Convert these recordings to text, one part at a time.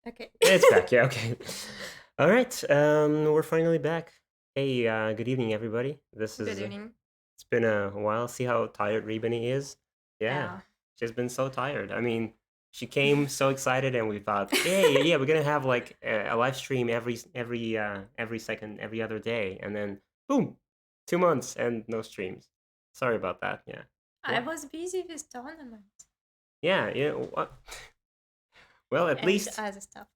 Okay. It's back. Yeah. Okay. All right. We're finally back. Hey, good evening, everybody. Good evening. It's been a while. See how tired Reebaanee is? Yeah, Yeah. she's been so tired. I mean, she came so excited, and we thought, hey, yeah, we're gonna have like a live stream every second, every other day, and then boom, 2 months and no streams. Sorry about that. Yeah. I What? was busy with tournament Yeah. Yeah. What? Well, at and least other stuff.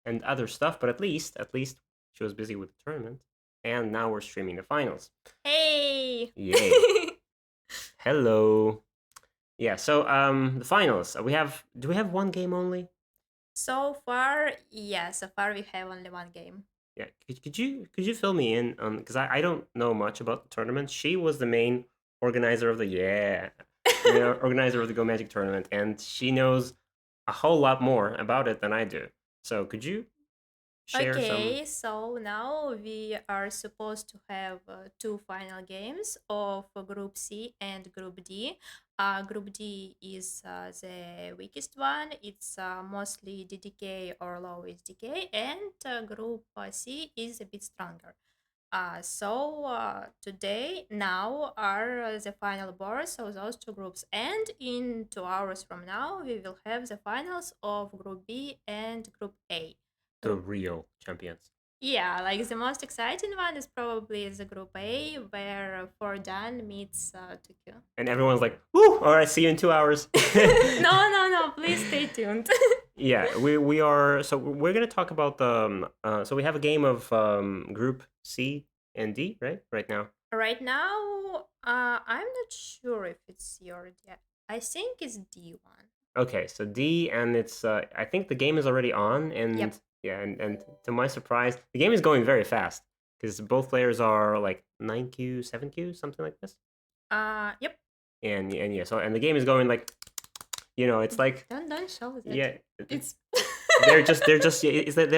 and other stuff, but at least she was busy with the tournament. And now we're streaming the finals. Hey. Yay. Hello. Yeah, so the finals. Do we have one game only? So far, yeah, so far we have only one game. Yeah. Could you fill me in on because I don't know much about the tournament. She was the main organizer of organizer of the Go Magic tournament, and she knows a whole lot more about it than I do. So could you share some? Okay, so now we are supposed to have two final games of Group C and Group D. Group D is the weakest one. It's mostly DDK or lowest DK, and Group C is a bit stronger. So today now are the final boards of those two groups, and in 2 hours from now we will have the finals of Group B and Group A. The Group real champions. Yeah, like the most exciting one is probably the Group A, where Fordan meets Tokyo. And everyone's like, "Woo! All right, see you in 2 hours." No, no, no! Please stay tuned. Yeah, we are. So we're gonna talk about the. So we have a game of Group C and D, right now. Right now, I'm not sure if it's your D. I think it's D1. Okay, so D, and it's. I think the game is already on, Yep. and yeah, and to my surprise, the game is going very fast because both players are like 9Q, 7Q, something like this. Yep. And yeah, so and the game is going like, it's like Don't show that. yeah, It's they're just is that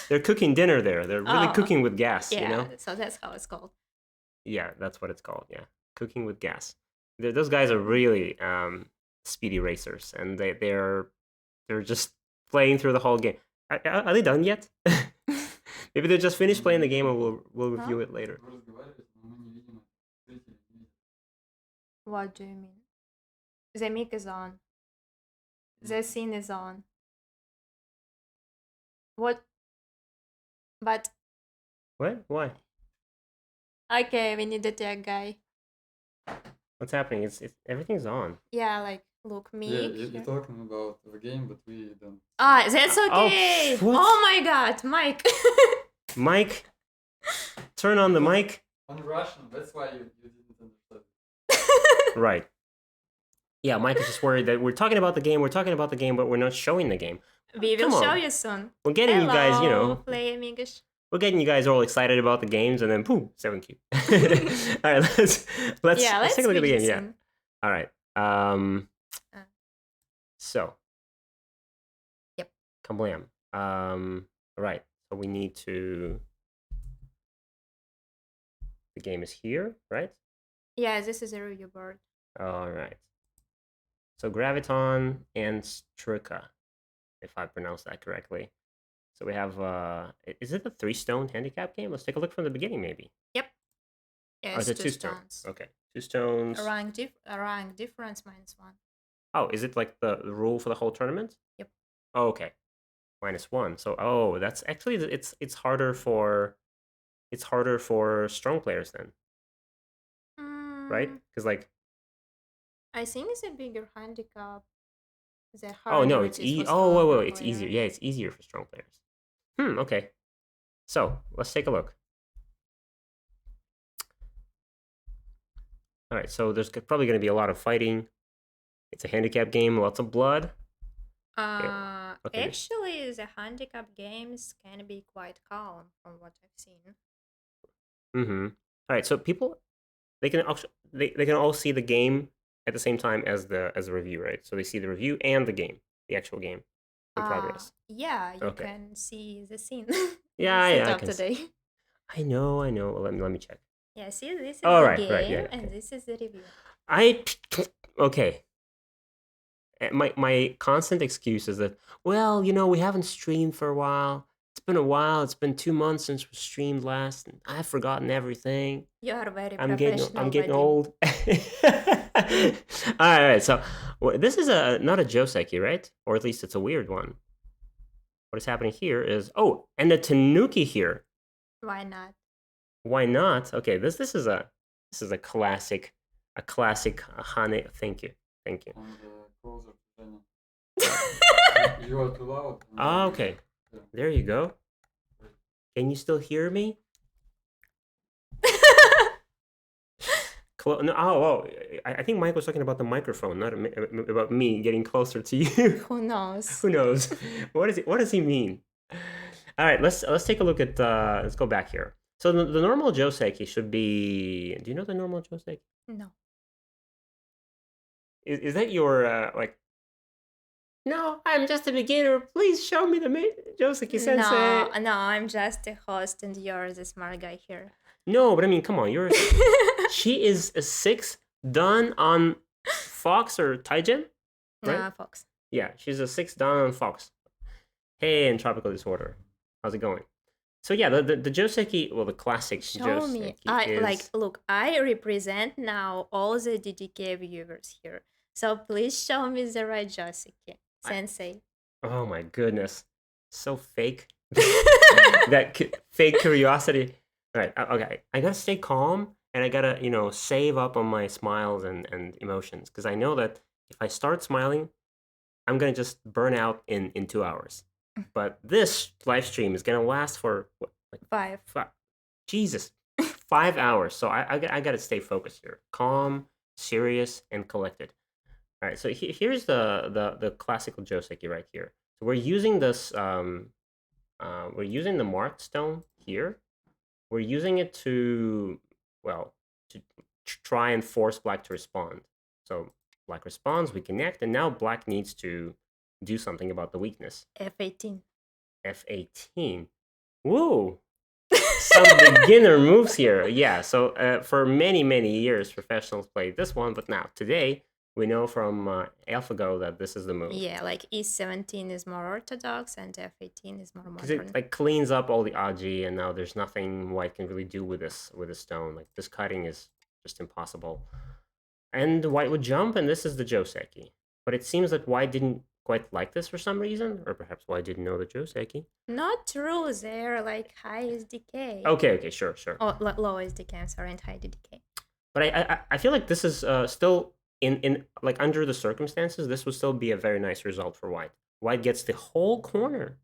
they're cooking dinner there. They're really oh cooking with gas, you yeah. know. So that's how it's called. Yeah, that's what it's called. Yeah, cooking with gas. Those guys are really speedy racers, and they're just playing through the whole game. Are they done yet? Maybe they just finished playing the game, and we'll Huh? review it later. What do you mean? The mic is on. The scene is on. What? But What? Why? okay, we need the tag guy. What's happening? It's everything's on. Yeah, like look, Yeah, mic. you're talking about the game, but we don't. That's Oh, okay. what? Oh my god, Mike. Mike, turn on the mic. On Russian, that's why you didn't understand. Right. Yeah, Mike is just worried that we're talking about the game, but we're not showing the game. We will Come show on. you soon. We're getting you guys, Play amigos. we're getting you guys all excited about the games, and then boom, 7Q. All right, let's Yeah, let's let's take a look at the switch game. Yeah. scene. All right. Uh, So, Yep. kablam. Right. So we need to. The game is here, right? Yeah, this is a review board. All right. So Graviton and Struka, if I pronounce that correctly. So we have. Is it a 3-stone handicap game? Let's take a look from the beginning, maybe. Yep. Or Yeah, is it's it two 2-stone? stones. Okay, 2 stones. Rank difference -1. Oh, is it like the rule for the whole tournament? Yep. Oh, okay. -1. So that's actually it's harder for strong players then, right? Mm, Because like I think it's a bigger handicap. The oh no, harder it's it is for wait, stronger it's easier. player. Yeah, it's easier for strong players. Okay. So let's take a look. All right. So there's probably going to be a lot of fighting. It's a handicap game, lots of blood. Okay. Actually, the handicap games can be quite calm from what I've seen. All right. So people they can also they can all see the game at the same time as the review, right? So they see the review and the game, the actual game in progress. Yeah, you Okay. can see the scene. Yeah, Set yeah, I up can. today. I know. Let me check. Yeah, see, this is Oh, the right, game, yeah, and okay. this is the review. Okay. my constant excuse is that, well, we haven't streamed for a while. It's been a while. It's been 2 months since we streamed last, and I've forgotten everything. You are very I'm professional, getting Vadim. old. All right, so this is not a Joseki, right? Or at least it's a weird one. What is happening here is, oh, and the Tanuki here. Why not? Why not? Okay, this is a classic Hane. Thank you. And closer to Jenny. You are too loud. Ah, okay. Yeah. There you go. Can you still hear me? No, I think Mike was talking about the microphone, not about me getting closer to you. Who knows? Who knows? What does he mean? All right, let's take a look at. Let's go back here. So the normal Joseki should be. Do you know the normal Joseki? No. Is that your like? No, I'm just a beginner. Please show me the Joseki Sensei. No, I'm just a host and you're the smart guy here. No, but I mean, come on, she is a 6 done on Fox or Taijin, right? Nah, Fox. Yeah, she's a 6 done on Fox. Hey, and Tropical Disorder. How's it going? So yeah, the Joseki, well, the classic Show Joseki me. is... Look, I represent now all the DDK viewers here. So please show me the right Joseki Sensei. Oh my goodness. So fake. That fake curiosity. All right, okay. I gotta stay calm and I gotta, save up on my smiles and emotions. Because I know that if I start smiling, I'm gonna just burn out in 2 hours. But this live stream is gonna last for what, like 5. Jesus, 5 hours. So I gotta stay focused here, calm, serious, and collected. All right. So here's the classical Joseki right here. So we're using this. We're using the marked stone here. We're using it to try and force black to respond. So black responds, we connect, and now black needs to do something about the weakness. F18. F18. Woo! Some beginner moves here. Yeah, so for many, many years, professionals played this one, but now, today, we know from AlphaGo that this is the move. Yeah, like E17 is more orthodox and F18 is more Because modern. it like cleans up all the Aji, and now there's nothing white can really do with this stone. Like this cutting is just impossible. And white would jump, and this is the Joseki. But it seems that white didn't quite like this for some reason, or perhaps white didn't know the Joseki. Not true, they're like high SDK. Okay, sure. Oh, low SDK, I'm sorry, and high DDK. But I feel like this is still in like under the circumstances, this would still be a very nice result for white. White gets the whole corner,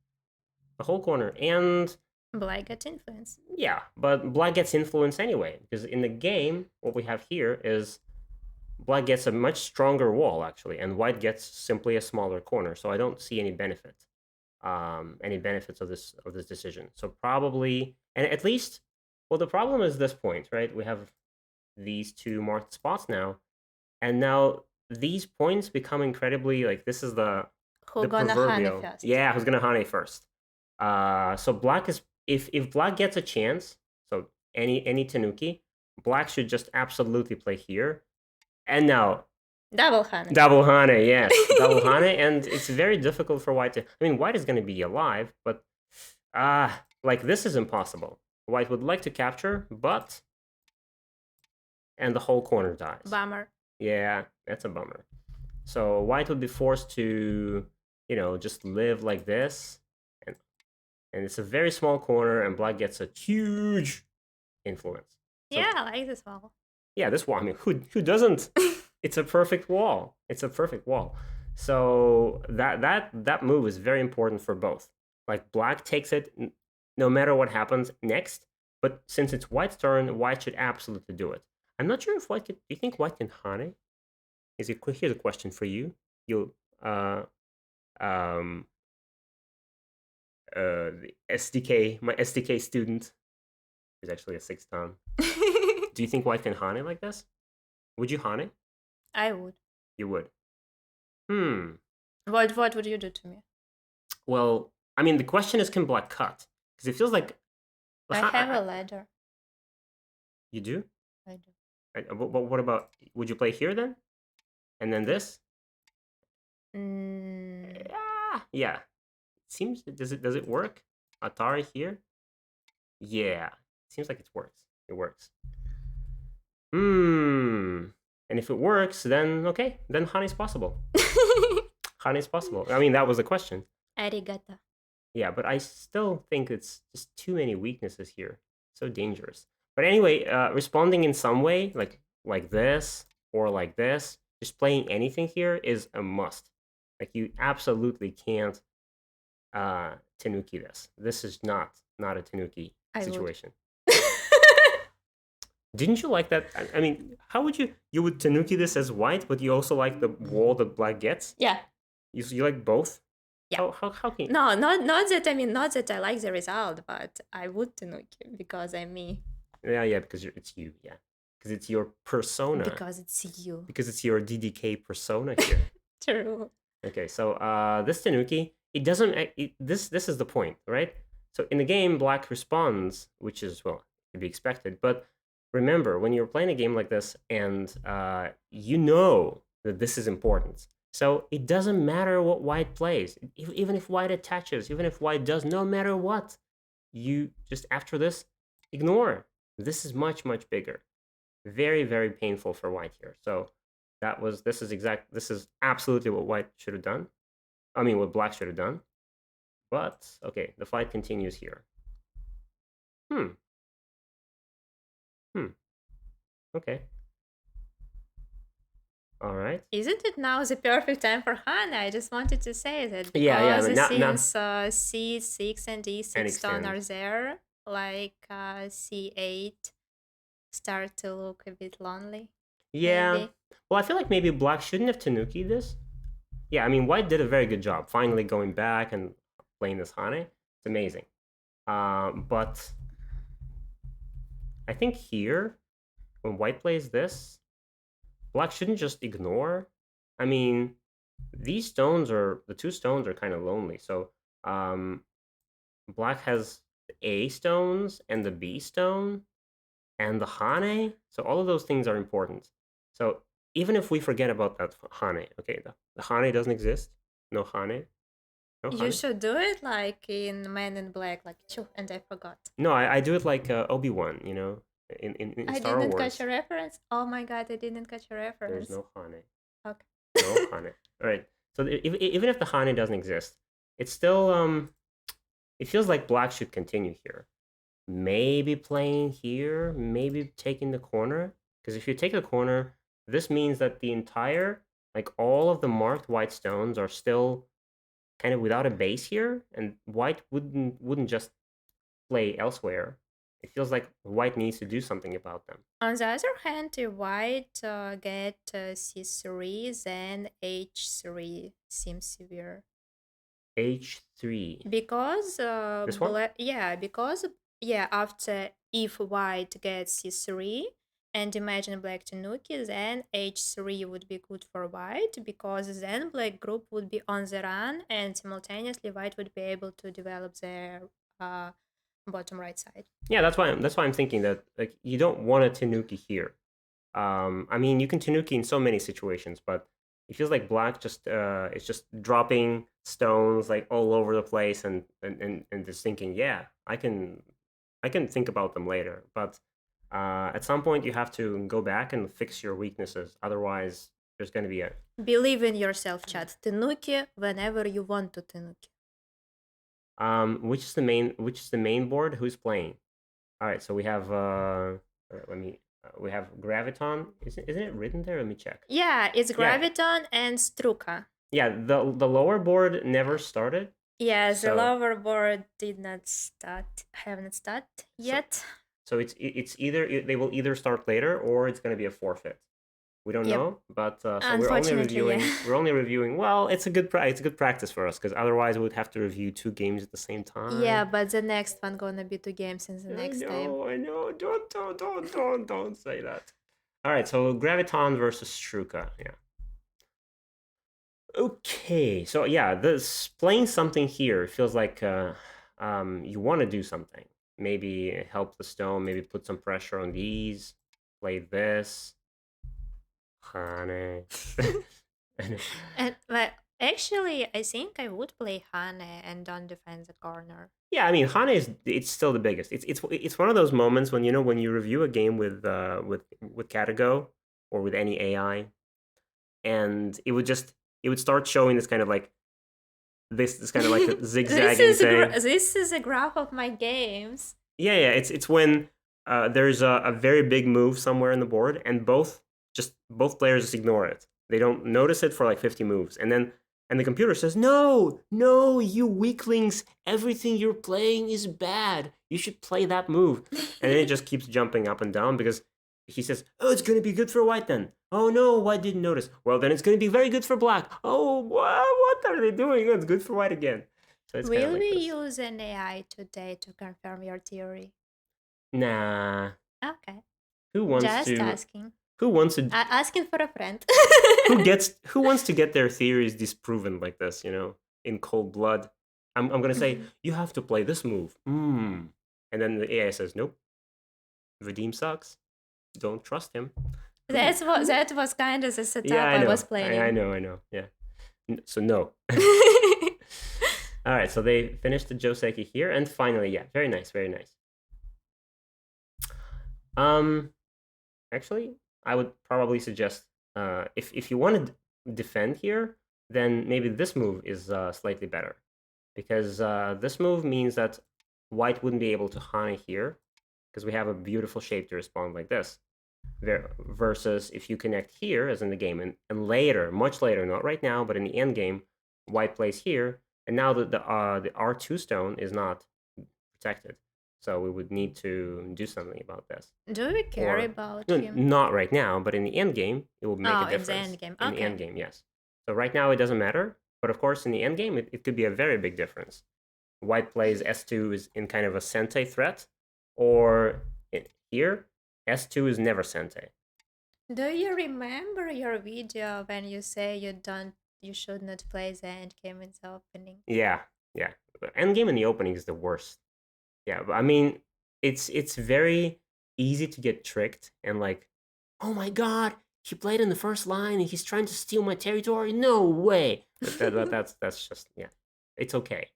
and black gets influence. Yeah, but black gets influence anyway, because in the game, what we have here is black gets a much stronger wall actually, and white gets simply a smaller corner. So I don't see any benefits of this decision. So probably, and at least, well, the problem is this point, right? We have these two marked spots now, and now these points become incredibly like this is the gonna proverbial. Hane first? Yeah, who's gonna Hane first? So black is if black gets a chance, so any Tanuki, black should just absolutely play here. And now Double Hane, yes, double Hane, and it's very difficult for white to. I mean, white is going to be alive, but like this is impossible. White would like to capture, but and the whole corner dies. Bummer. Yeah, that's a bummer. So white would be forced to, just live like this, and it's a very small corner, and black gets a huge influence. So, yeah, I like this wall. Yeah, this wall. I mean, who doesn't? It's a perfect wall. So that move is very important for both. Like black takes it no matter what happens next, but since it's white's turn, white should absolutely do it. I'm not sure if white can. Do you think white can Hane? Here's a question for you. The SDK, my SDK student, is actually a 6 dan. Do you think white can Hane like this? Would you Hane? I would. You would. What would you do to me? Well, I mean, the question is, can black cut? Because it feels like I have a ladder. You do? I do. But what about? Would you play here then? And then this? Mm, Yeah. Seems does it work? Atari here? Yeah. Seems like it works. It works. Hmm. And if it works, then okay, then Hani's possible. Hani's possible. I mean, that was the question. Arigato. Yeah, but I still think it's just too many weaknesses here. So dangerous. But anyway, responding in some way, like this or like this, just playing anything here is a must. Like you absolutely can't Tanuki this. This is not a Tanuki I would. situation. Didn't you like that? I mean, how would you would Tanuki this as white, but you also like the wall that black gets? Yeah. You like both? Yeah. How can you? No, not that. I mean, not that I like the result, but I would Tanuki because I'm me. Yeah, because it's you. Yeah, because it's your persona. Because it's you. Because it's your DDK persona here. True. Okay, so this Tanuki, it doesn't. This is the point, right? So in the game, black responds, which is well to be expected. But remember, when you're playing a game like this, and you know that this is important, so it doesn't matter what white plays, even if white attaches, even if white does, no matter what, you just after this ignore. This is much bigger, very painful for white here. So this is absolutely what white should have done. I mean, what black should have done. But okay, the fight continues here. Hmm. Okay. All right. Isn't it now the perfect time for Hana? I just wanted to say that because Yeah. Now since C6 and D6 stone are there, like C8 start to look a bit lonely. Yeah. Maybe. Well, I feel like maybe black shouldn't have Tanuki this. Yeah, I mean, white did a very good job finally going back and playing this Hane. It's amazing. But I think here, when white plays this, black shouldn't just ignore. I mean, these stones are the two stones are kind of lonely. So black has the A stones and the B stone and the Hane. So all of those things are important. So even if we forget about that Hane, okay, the Hane doesn't exist. No Hane. No You Hane. should do it like in Men in Black, like and I forgot. No, I do it like Obi-Wan, you know, in I Star didn't Wars. catch a reference. Oh my god, I didn't catch a reference. There's no Hane. Okay. No Hane. All right. So even if the Hane doesn't exist, it's still it feels like black should continue here. Maybe playing here, maybe taking the corner. Because if you take the corner, this means that the entire, like all of the marked white stones are still kind of without a base here, and white wouldn't just play elsewhere. It feels like white needs to do something about them. On the other hand, if white get C3, then H3 seems severe. H3. Because This one? after if white gets C3 and imagine black Tanuki, then H3 would be good for white because then black group would be on the run and simultaneously white would be able to develop their bottom right side. Yeah, that's why I'm thinking that like you don't want a Tanuki here. I mean, you can Tanuki in so many situations, but it feels like black just it's just dropping stones like all over the place and just thinking, yeah, I can think about them later. But at some point you have to go back and fix your weaknesses. Otherwise, there's going to be a Believe in yourself, chat. Tanuki whenever you want to Tanuki. which is the main board? Who's playing? All right, so we have let me we have Graviton. Isn't it written there? Let me check. Yeah, it's Graviton and Struka. Yeah, the lower board never started. Yeah, the lower board did not start, haven't started yet. So it's either they will either start later or it's going to be a forfeit. We don't know, but so we're only reviewing. Yeah. We're only reviewing. Well, it's a good practice for us because otherwise we would have to review 2 games at the same time. Yeah, but the next one gonna be 2 games in the next time. I know. Don't say that. All right, so Graviton versus Struka. Yeah. Okay, so yeah, this playing something here feels like you want to do something. Maybe help the stone. Maybe put some pressure on these. Play this. Honey. And but Actually, I think I would play Hane and don't defend the corner. Yeah, I mean, Hane is it's still the biggest. It's one of those moments when when you review a game with Catago or with any AI, and it would start showing this kind of like this kind of like a zigzagging thing. This is a graph of my games. Yeah, it's when there's a very big move somewhere in the board, and both players just ignore it. They don't notice it for like 50 moves, and the computer says, "No, no, you weaklings! Everything you're playing is bad. You should play that move." And then it just keeps jumping up and down because he says, "Oh, it's gonna be good for white then." "Oh no, white didn't notice." "Well, then it's gonna be very good for black." "Oh, what are they doing? It's good for white again." So it's kind of Will like we this. use an AI today to confirm your theory? Nah. Okay, Who wants just to? asking. Who wants to? Asking for a friend. Who wants to get their theories disproven like this? In cold blood. I'm gonna say you have to play this move. And then the AI says, "Nope, Vadim sucks. Don't trust him." That was kind of the setup Yeah, I I know. was planning. I know. Yeah. So no. All right. So they finished the Joseki here, and finally, yeah, very nice, very nice. Actually, I would probably suggest if you want to defend here, then maybe this move is slightly better, because this move means that white wouldn't be able to Hane here, because we have a beautiful shape to respond like this. Versus if you connect here, as in the game, and later, much later, not right now, but in the end game, white plays here, and now the R2 stone is not protected. So we would need to do something about this. Do we care Or about no, him? not right now, but in the end game, it will make Oh, a in the difference. end game. In the Okay. end game, yes. So right now it doesn't matter, but of course in the end game it could be a very big difference. White plays S2 is in kind of a Sente threat, or here S2 is never Sente. Do you remember your video when you say you should not play the end game in the opening? Yeah. The end game in the opening is the worst. Yeah, but I mean, it's very easy to get tricked and like, "Oh my god, he played in the first line and he's trying to steal my territory. No way!" That's just, yeah, it's okay.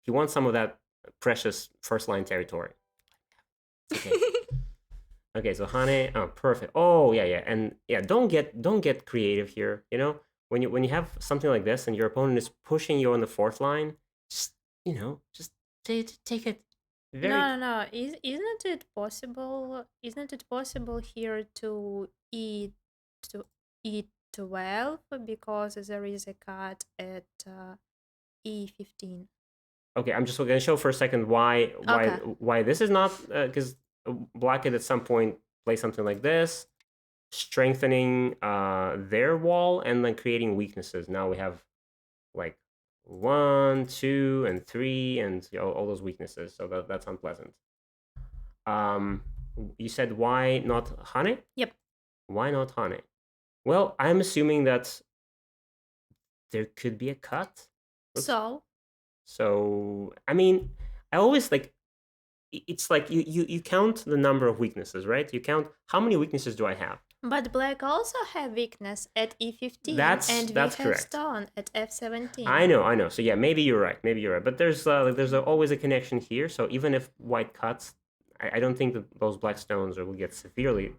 He wants some of that precious first line territory. It's okay. Okay, so Hane, oh perfect. Oh yeah, and yeah, don't get creative here. When you have something like this and your opponent is pushing you on the fourth line, just just take it very. No. Isn't it possible? Isn't it possible here to E12 because there is a cut at E15? Okay, I'm just going to show for a second why this is not, because black at some point play something like this, strengthening their wall and then creating weaknesses. Now we have like 1, 2, and 3, and all those weaknesses. So that's unpleasant. You said why not Hane? Yep. Why not Hane? Well, I'm assuming that there could be a cut. So So I mean, I always like. It's like you count the number of weaknesses, right? You count how many weaknesses do I have. but black also have weakness at E15 That's and we have correct. stone at F17. I know. So yeah, maybe you're right. But there's always a connection here. So even if white cuts, I don't think that those black stones will get severely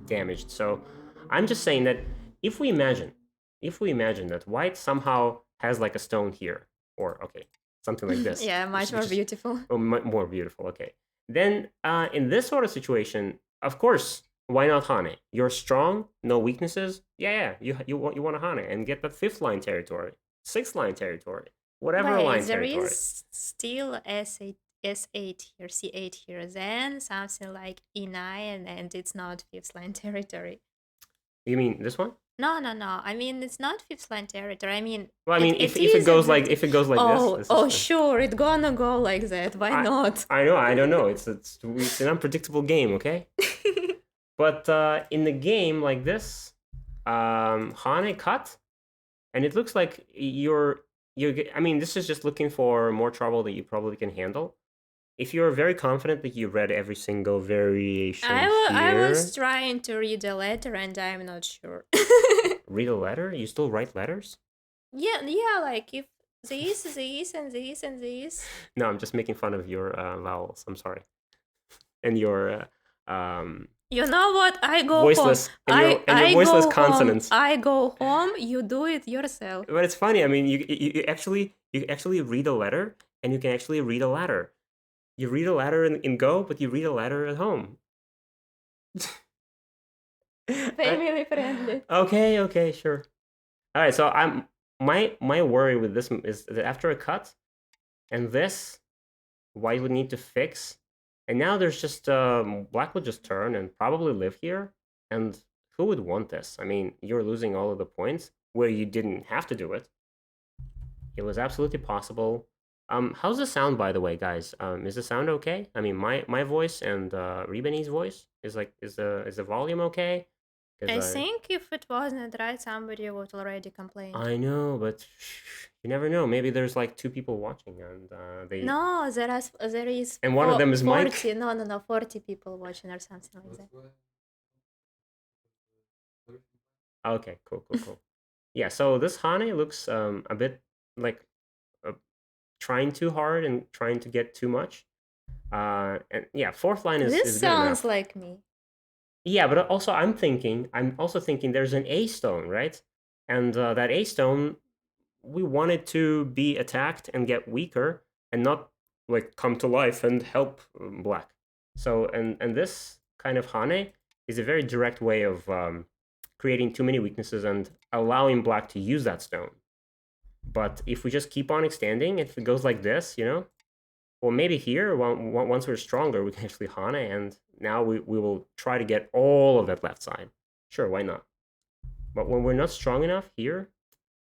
damaged. So I'm just saying that if we imagine that white somehow has like a stone here, or okay, something like this. Yeah, much more beautiful. More beautiful. Okay. Then in this sort of situation, of course, why not Hane? You're strong, no weaknesses. Yeah. You want to Hane and get that 5th line territory, 6th line territory, whatever Wait, line there territory. is still S8 here, C8 here, then something like E9, and it's not 5th line territory. You mean this one? No. I mean, it's not 5th line territory. I mean, well, I mean, if it goes like this. Oh, sure, it's gonna go like that. Why not? I know. I don't know. It's an unpredictable game. Okay. But in the game like this, Hane cut, and it looks like you're. I mean, this is just looking for more trouble that you probably can handle. If you're very confident that you read every single variation I was trying to read a letter and I'm not sure. Read a letter? You still write letters? Yeah, like if this, and this, and this. No, I'm just making fun of your vowels. I'm sorry. And your You know what? I go home. voiceless and your I voiceless go home. consonants. I go home. You do it yourself. But it's funny. I mean, you actually read a letter, and you can actually read a ladder. You read a ladder in Go, but you read a ladder at home. Right? Family friendly. Okay, sure. All right. So my worry with this is that after a cut and this, White would need to fix, and now there's just Black would just turn and probably live here. And who would want this? I mean, you're losing all of the points where you didn't have to do it. It was absolutely possible. How's the sound, by the way, guys? Is the sound okay? I mean, my voice and Reebaanee's voice is like is the volume okay? Because I think if it wasn't right, somebody would already complain. I know, but you never know. Maybe there's like two people watching, and they No, there is and one of them is Mike. 40. No, 40 people watching or something like that. Okay, cool. Yeah, so this Hane looks a bit like uh, trying too hard and trying to get too much. And yeah, fourth line This is good enough. sounds like me. Yeah, but also I'm also thinking there's an A stone, right? And that A stone, we want it to be attacked and get weaker and not like come to life and help Black. So and this kind of Hane is a very direct way of creating too many weaknesses and allowing Black to use that stone. But if we just keep on extending, if it goes like this, well, maybe here, once we're stronger, we can actually Hana, and now we will try to get all of that left side. Sure, why not? But when we're not strong enough here,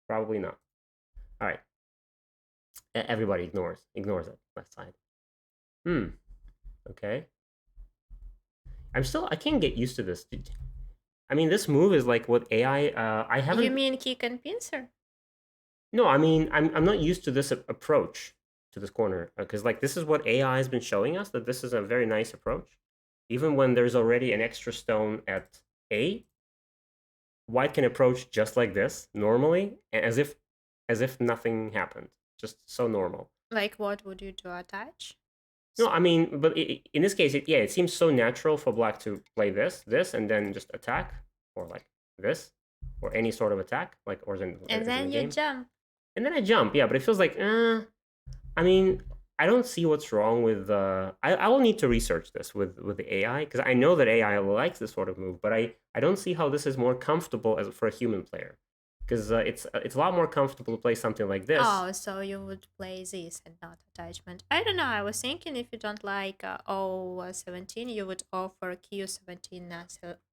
probably not. All right. Everybody ignores that left side. Okay. I can't get used to this. I mean, this move is like what AI. I haven't. You mean kick and pincer? No, I mean, I'm not used to this approach to this corner because like this is what AI has been showing us, that this is a very nice approach. Even when there's already an extra stone at A, White can approach just like this normally, as if nothing happened, just so normal. Like what would you do? Attach? No, I mean, but in this case, it seems so natural for Black to play this, and then just attack, or like this, or any sort of attack, like or in, And then in you game. jump. And then I jump, yeah, but it feels like, I mean, I don't see what's wrong with. I will need to research this with the AI because I know that AI likes this sort of move, but I don't see how this is more comfortable as for a human player, because it's a lot more comfortable to play something like this. Oh, so you would play this and not attachment. I don't know. I was thinking if you don't like O17, you would offer Q17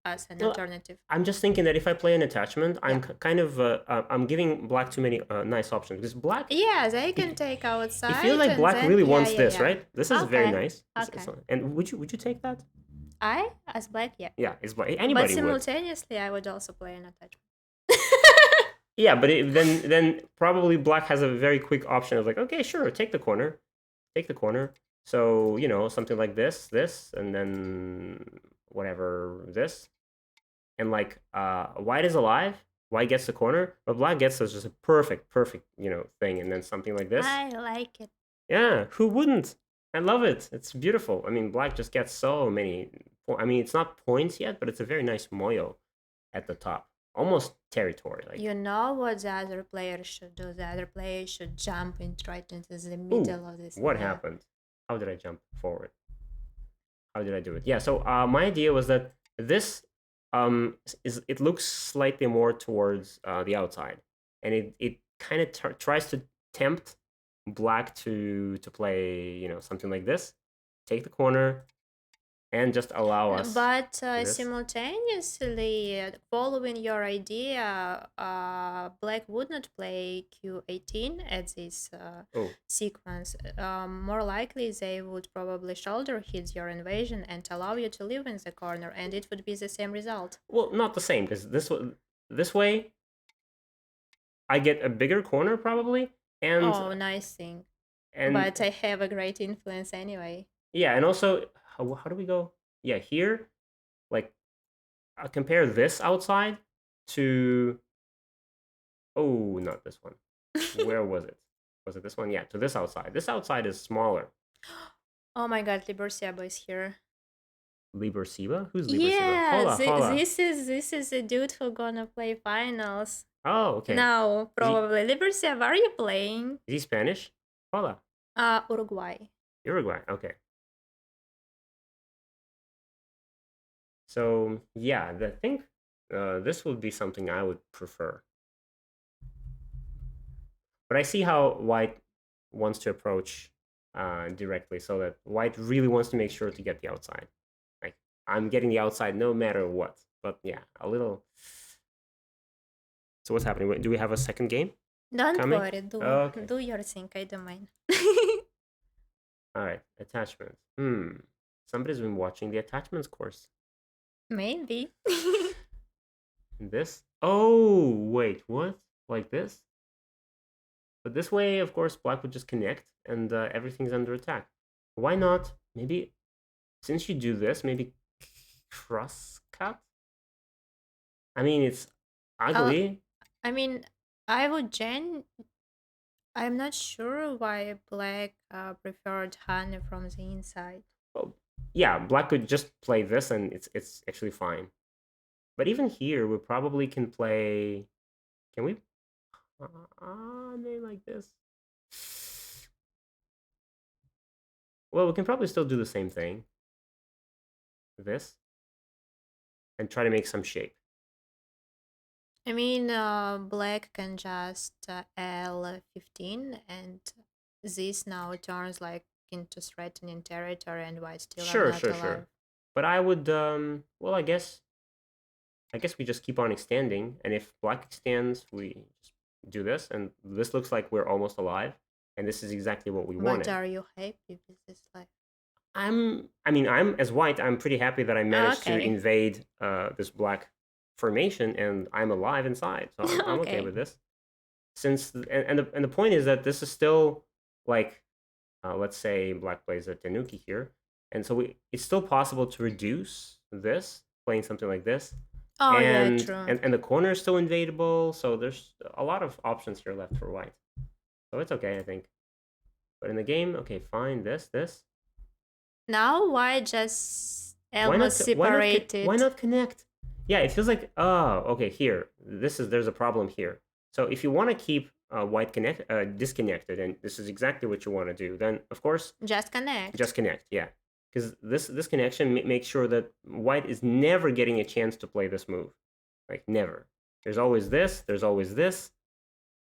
as an Well, alternative. I'm just thinking that if I play an attachment, I'm Yeah. kind of I'm giving Black too many nice options because Black. Yeah, they can take outside. It feels like and Black then, really yeah, wants yeah, this, yeah. right? This is very Okay. nice. Okay. And would you take that? I, as black, yeah. Yeah, it's Black. But Anybody would. simultaneously, I would also play an attachment. Yeah, but then probably Black has a very quick option of like, okay, sure, take the corner. So something like this, and then whatever this, and like White is alive. White gets the corner, but Black gets just a perfect thing, and then something like this. I like it. Yeah, who wouldn't? I love it. It's beautiful. I mean, Black just gets so many. I mean, it's not points yet, but it's a very nice moyo at the top. Almost territory. Like You know what the other player should do? The other player should jump right into the middle of this. what layer. happened? How did I jump forward? How did I do it? Yeah. So my idea was that this it looks slightly more towards the outside, and it kind of tries to tempt Black to play something like this, take the corner, and just allow us. But this. simultaneously, following your idea, Black would not play Q18 at this Oh. sequence. More likely, they would probably shoulder hit your invasion and allow you to live in the corner, and it would be the same result. Well, not the same, because this way, I get a bigger corner probably, and Oh, nice thing. and But I have a great influence anyway. yeah, and also how do we go? Yeah, here, like compare this outside to Oh, not this one. Where was it? Was it this one? Yeah, to this outside. This outside is smaller. Oh my god, Liberciaba is here. Liberciba? Who's Liberciba? Yeah, Hola, hola. this is a dude who gonna play finals. Oh, okay. Now, Is he, probably. Liberciaba, are you playing? is he Spanish? Hola. Uruguay. Uruguay. Okay. So yeah, I think this would be something I would prefer. But I see how White wants to approach directly, so that White really wants to make sure to get the outside. Like, I'm getting the outside no matter what. But yeah, a little. So what's happening? Do we have a second game Don't coming? worry, Okay. do your thing, I don't mind. All right. Attachments. Somebody's been watching the attachments course. Maybe. This? Oh, wait, what? Like this? But this way, of course, Black would just connect and everything's under attack. Why not? Maybe, since you do this, maybe cross cut? I mean, it's ugly. I mean, I'm not sure why Black preferred Honey from the inside. Well, yeah, Black could just play this and it's actually fine. But even here, we probably can play. Can we? Maybe like this. Well, we can probably still do the same thing. This. And try to make some shape. I mean, Black can just L15, and this now turns like into threatening territory, and White still are Sure, not sure, alive. sure. But I would, well, I guess we just keep on extending, and if Black extends, we just do this, and this looks like we're almost alive, and this is exactly what we But wanted. are you happy with this life? I'm as White, I'm pretty happy that I managed to Okay. invade this Black formation, and I'm alive inside, so I'm okay Okay. with this. Since and the point is that this is still like, let's say Black plays a Tanuki here, and so it's still possible to reduce this playing something like this, Oh yeah, and true. and the corner is still invadable, so there's a lot of options here left for White, so it's okay, I think. But in the game, okay, fine, this. Now White just Why not? almost separated. Why not connect? Yeah, it feels like, oh, okay. Here, there's a problem here. So if you want to keep White disconnected, and this is exactly what you want to do, then of course Just connect. just connect. Yeah, because this connection makes sure that White is never getting a chance to play this move, like never. There's always this. There's always this.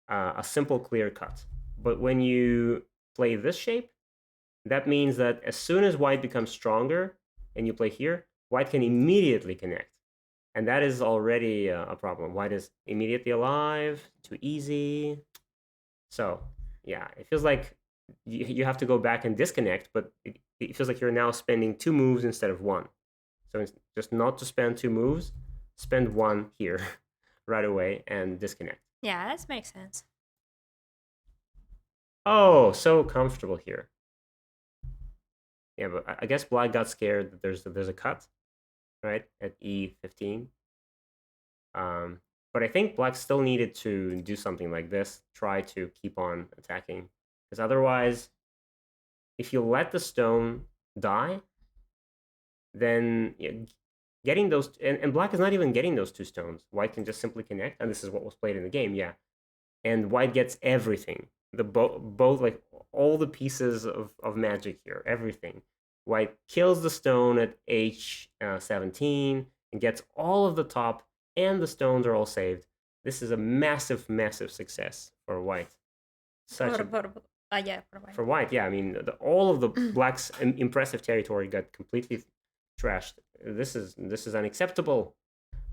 A simple clear cut. But when you play this shape, that means that as soon as White becomes stronger and you play here, White can immediately connect. And that is already a problem. White is immediately alive, too easy. So, yeah, it feels like you have to go back and disconnect, but it feels like you're now spending 2 moves instead of 1. So it's just not to spend 2 moves, spend 1 here right away and disconnect. Yeah, that makes sense. Oh, so comfortable here. Yeah, but I guess Black got scared that there's a cut, right, at E15. But I think Black still needed to do something like this, try to keep on attacking, because otherwise, if you let the stone die, then getting those, and Black is not even getting those 2 stones. White can just simply connect, and this is what was played in the game, yeah. And White gets everything, both like all the pieces of magic here, everything. White kills the stone at H17 and gets all of the top, and the stones are all saved. This is a massive, massive success for White. For White. For White, yeah. I mean, all of the Black's impressive territory got completely trashed. This is unacceptable.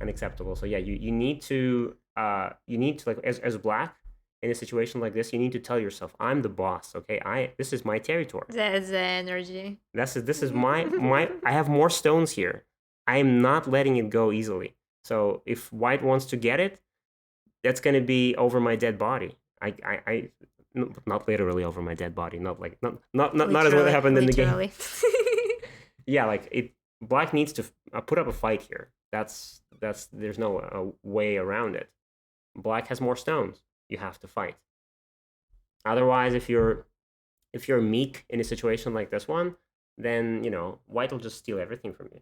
Unacceptable. So yeah, you need to like, as Black, in a situation like this, you need to tell yourself, I'm the boss, okay? This is my territory. That's the energy. This is my I have more stones here. I am not letting it go easily. So if White wants to get it, that's gonna be over my dead body. I not literally over my dead body, not as what happened in the game. Yeah, like Black needs to put up a fight here. There's no way around it. black has more stones. You have to fight. Otherwise, if you're meek in a situation like this one, then white will just steal everything from you.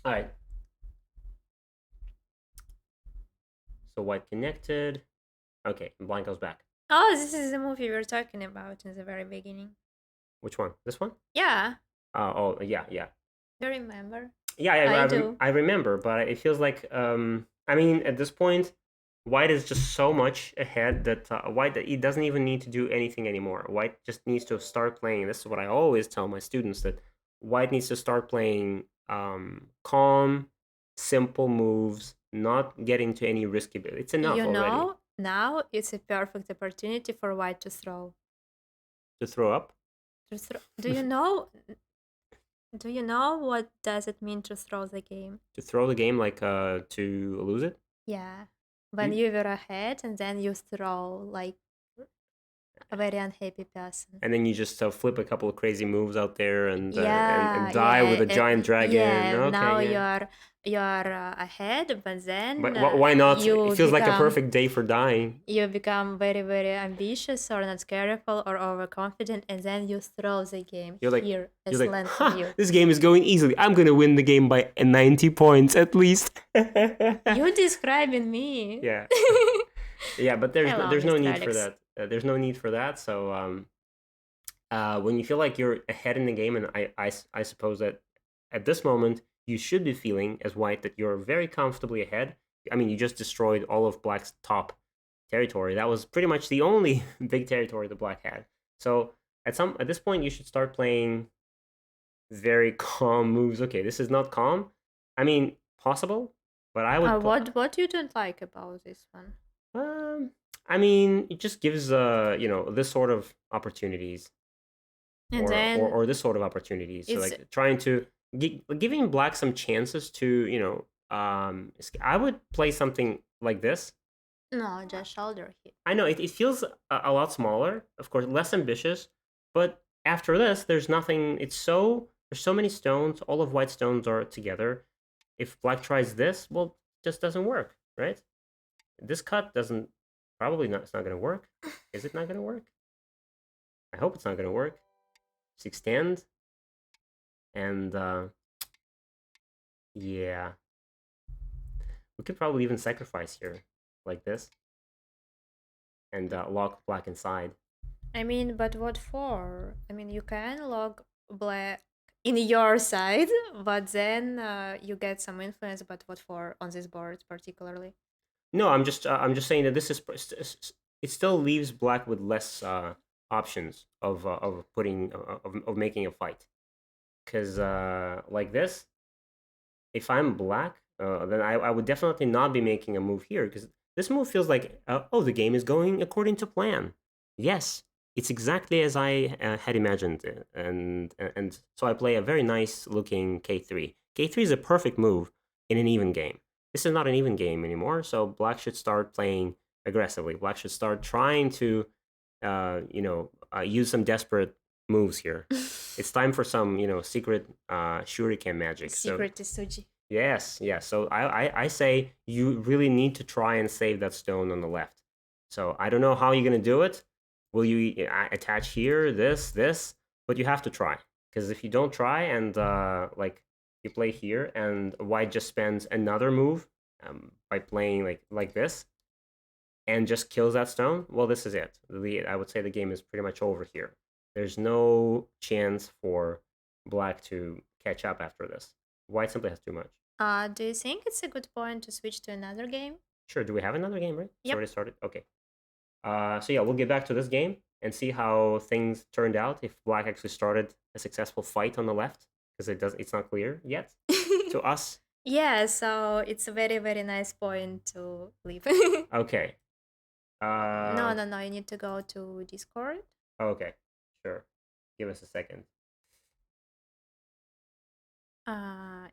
All right. So white connected. Okay, and black goes back. Oh, this is the movie we were talking about in the very beginning. Which one? This one? Yeah, Oh, yeah. you remember? Yeah, I do. I remember, but it feels like I mean, at this point, white is just so much ahead that white he doesn't even need to do anything anymore. White just needs to start playing. This is what I always tell my students, that white needs to start playing calm, simple moves, not getting to any risky bit. It's enough You already know, now it's a perfect opportunity for white to throw. to throw up. Do you know? Do you know what does it mean to throw the game? To throw the game, like to lose it. Yeah, when You- you were ahead and then you throw like a very unhappy person. And then you just flip a couple of crazy moves out there and Yeah, die with a giant dragon. yeah. Okay, Now yeah. you're ahead, but then But why not? you It feels like a become perfect day for dying. you become very very ambitious or not careful or overconfident, and then you throw the game You're like, here you're as like, land for ha! you. This game is going easily. I'm gonna win the game by 90 points at least. You're describing me. Yeah, yeah, but Hello, there's no Mr. need for Alex. that. There's no need for that. So when you feel like you're ahead in the game, and I suppose that at this moment you should be feeling as white that you're very comfortably ahead. I mean, you just destroyed all of black's top territory. That was pretty much the only big territory that black had. So at this point you should start playing very calm moves. Okay, this is not calm. I mean, possible, but I would What you don't like about this one? I mean, it just gives this sort of opportunities, And then or this sort of opportunities. So it's like trying to giving black some chances to I would play something like this. no, just shoulder hit. I know it feels a lot smaller, of course, less ambitious, but after this, there's nothing. There's so many stones. All of white stones are together. If black tries this, well, it just doesn't work, right? This cut doesn't probably not. It's not going to work. Is it not going to work? I hope it's not going to work. Just extend, and yeah, we could probably even sacrifice here, like this, and lock black inside. I mean, but what for? I mean, you can log black in your side, but then you get some influence. But what for on this board particularly? No, I'm just saying that this is it still leaves black with less options of putting of making a fight, because like this, if I'm black, then I would definitely not be making a move here, because this move feels like oh, the game is going according to plan. Yes, it's exactly as I had imagined, and so I play a very nice looking k3. K3 is a perfect move in an even game. This is not an even game anymore, so black should start playing aggressively. Black should start trying to use some desperate moves here. It's time for some secret shuriken magic. Secret to Suji. Yes. So I say you really need to try and save that stone on the left. So I don't know how you're gonna do it. Will you attach here, this, but you have to try, because if you don't try and like you play here and white just spends another move by playing like this and just kills that stone, well, this is it. I would say the game is pretty much over here. There's no chance for black to catch up after this. White simply has too much. Do you think it's a good point to switch to another game? Sure. Do we have another game, right? It's Yep. already started. Okay. So yeah, we'll get back to this game and see how things turned out. If black actually started a successful fight on the left, because it's not clear yet to us. Yeah, so it's a very very nice point to leave. Okay. No, you need to go to Discord. Okay. Sure. Give us a second.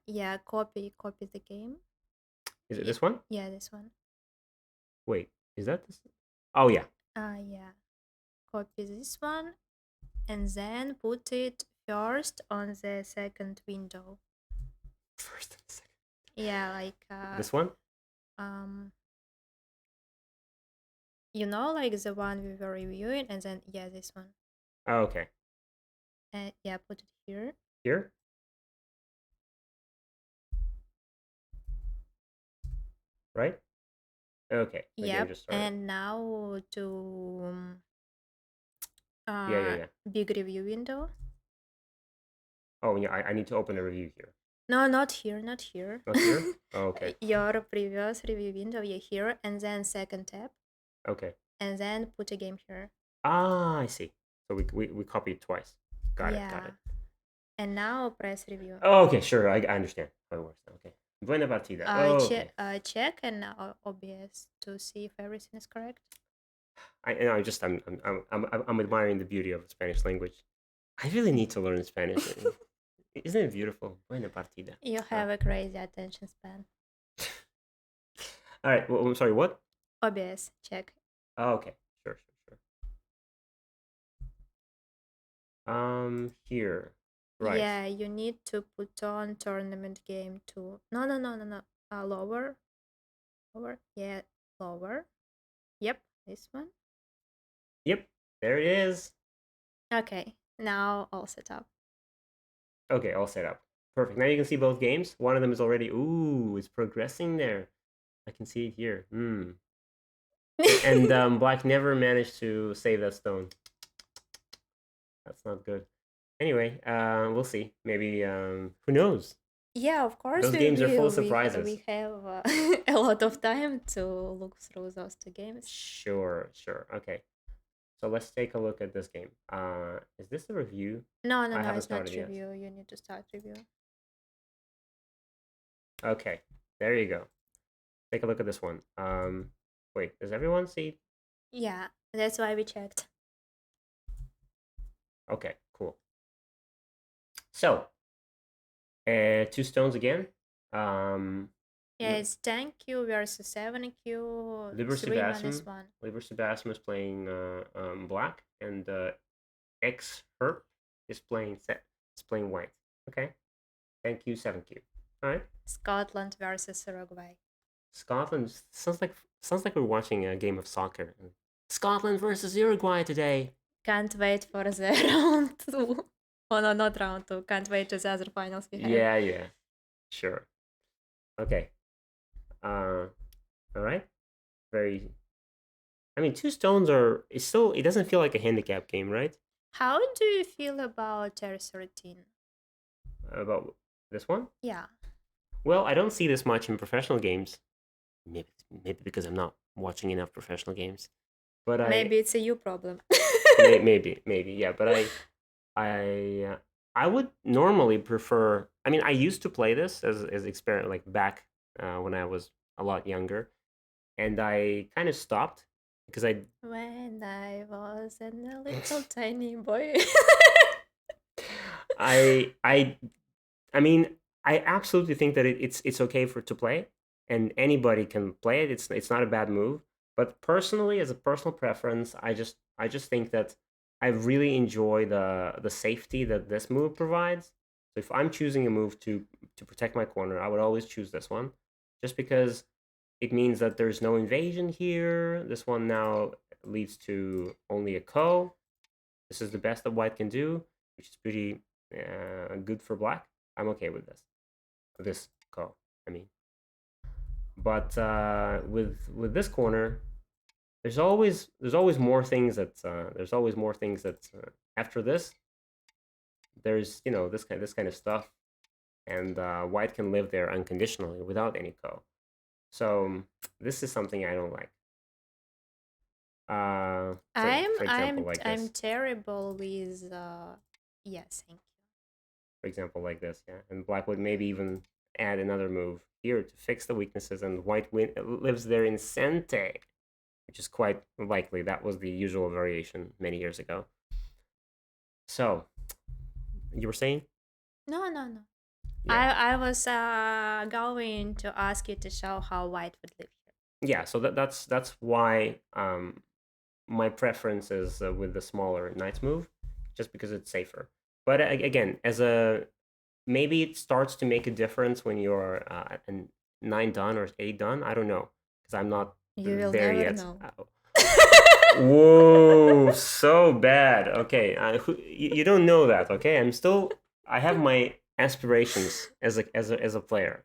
Yeah, copy the game. Is it this one? Yeah, this one. Wait, is that this? Oh yeah. Yeah. Copy this one and then put it first on the second window. First and second. Yeah, like This one? um, you know, like the one we were reviewing, and then yeah, this one. Oh, okay. And yeah, put it here. Here? Right? Okay. The game Yep. just started. And now to Yeah, yeah, yeah. big review window. Oh, yeah, I need to open a review here. No, not here, not here. Not here? Oh, okay. Your previous review window, yeah, here, and then second tab, Okay. and then put a game here. Ah, I see. So we copied twice. Got it, got Yeah. it. And now press review. Oh, okay, sure. I understand how it works now. Okay. Buena partida. Oh, okay. Check and OBS to see if everything is correct. I'm admiring the beauty of the Spanish language. I really need to learn Spanish. Isn't it beautiful? Buena partida. You have a crazy attention span. All right. Well, I'm sorry. What? OBS, check. Oh, okay. Sure. Here. Right. Yeah, you need to put on tournament game to. No. Lower. Lower. Yeah, lower. Yep, this one. Yep. There it is. Okay, now all set up. Okay, all set up. Perfect. Now you can see both games. One of them is already. Ooh, it's progressing there. I can see it here. And Black never managed to save that stone. That's not good. Anyway, we'll see. Maybe who knows? Yeah, of course. Those games are full of surprises. We have a lot of time to look through those two games. Sure. Okay. So let's take a look at this game. Is this a review? No, I haven't it's not started yet. review. You need to start review. Okay, there you go. Take a look at this one. Wait, does everyone see? Yeah, that's why we checked. Okay, cool. So, 2 stones again. Yeah, it's 10Q versus 7Q. Liber 3 minus Sebastian. 1. Liber Sebastian is playing black, and X Herp is playing white. Okay, 10Q, 7Q. All right. Scotland versus Uruguay. Scotland sounds like we're watching a game of soccer. Scotland versus Uruguay today. Can't wait for the round 2. Oh no, not round 2. Can't wait to the other finals we have. Yeah. Sure. Okay. All right. Very. I mean, 2 stones are. It doesn't feel like a handicap game, right? How do you feel about Ter-13? About this one? Yeah. Well, I don't see this much in professional games. Maybe because I'm not watching enough professional games. But maybe it's a you problem. maybe, yeah. But I would normally prefer. I mean, I used to play this as experiment, like back when I was a lot younger, and I kind of stopped because when I was a little tiny boy. I mean, I absolutely think that it's okay to play, and anybody can play it. It's not a bad move. But personally, as a personal preference, I just think that I really enjoy the safety that this move provides. So if I'm choosing a move to protect my corner, I would always choose this one, just because it means that there's no invasion here. This one now leads to only a ko. This is the best that white can do, which is pretty good for black. I'm okay with this ko. I mean, but with this corner, there's always more things that after this, there's this kind of stuff, and white can live there unconditionally without any ko. So this is something I don't like. For example, like I'm this. terrible with yes, thank you. For example, like this, yeah. And black would maybe even add another move here to fix the weaknesses, and white lives there in Sente, which is quite likely. That was the usual variation many years ago. So, you were saying? No. Yeah. I was going to ask you to show how white would live here. Yeah, so that's why my preference is with the smaller knights move, just because it's safer. But again, as a maybe it starts to make a difference when you're a 9 done or 8 done. I don't know because I'm not You will there never yet. know. Whoa, so bad. Okay, you don't know that. Okay, I have my aspirations as a player.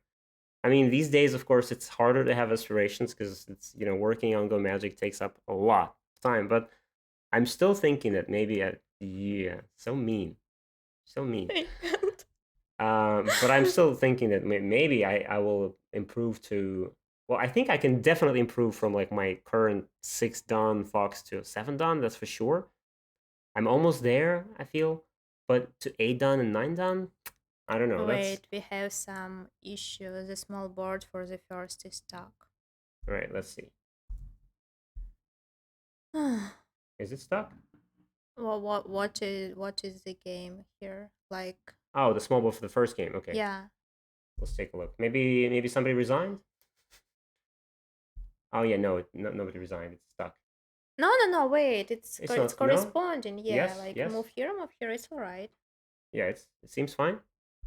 I mean, these days, of course, it's harder to have aspirations because it's working on Go Magic takes up a lot of time. But I'm still thinking that maybe yeah, so mean, so mean. I can't. But I'm still thinking that maybe I will improve to. Well, I think I can definitely improve from like my current 6 Dawn Fox to 7 Dawn. That's for sure. I'm almost there. I feel, but to 8 Dawn and 9 Dawn, I don't know. That's Wait, we have some issues. The small board for the first is stuck. all right. Let's see. Well, Is it stuck? what is the game here? Like, Oh, the small board for the first game. Okay, yeah. let's take a look. Maybe somebody resigned. Oh yeah, no, nobody resigned. It's stuck. No. Wait, It's it's not. No. corresponding. Yeah, Yes. like Yes. move here, move here. It's alright. Yeah. It seems fine,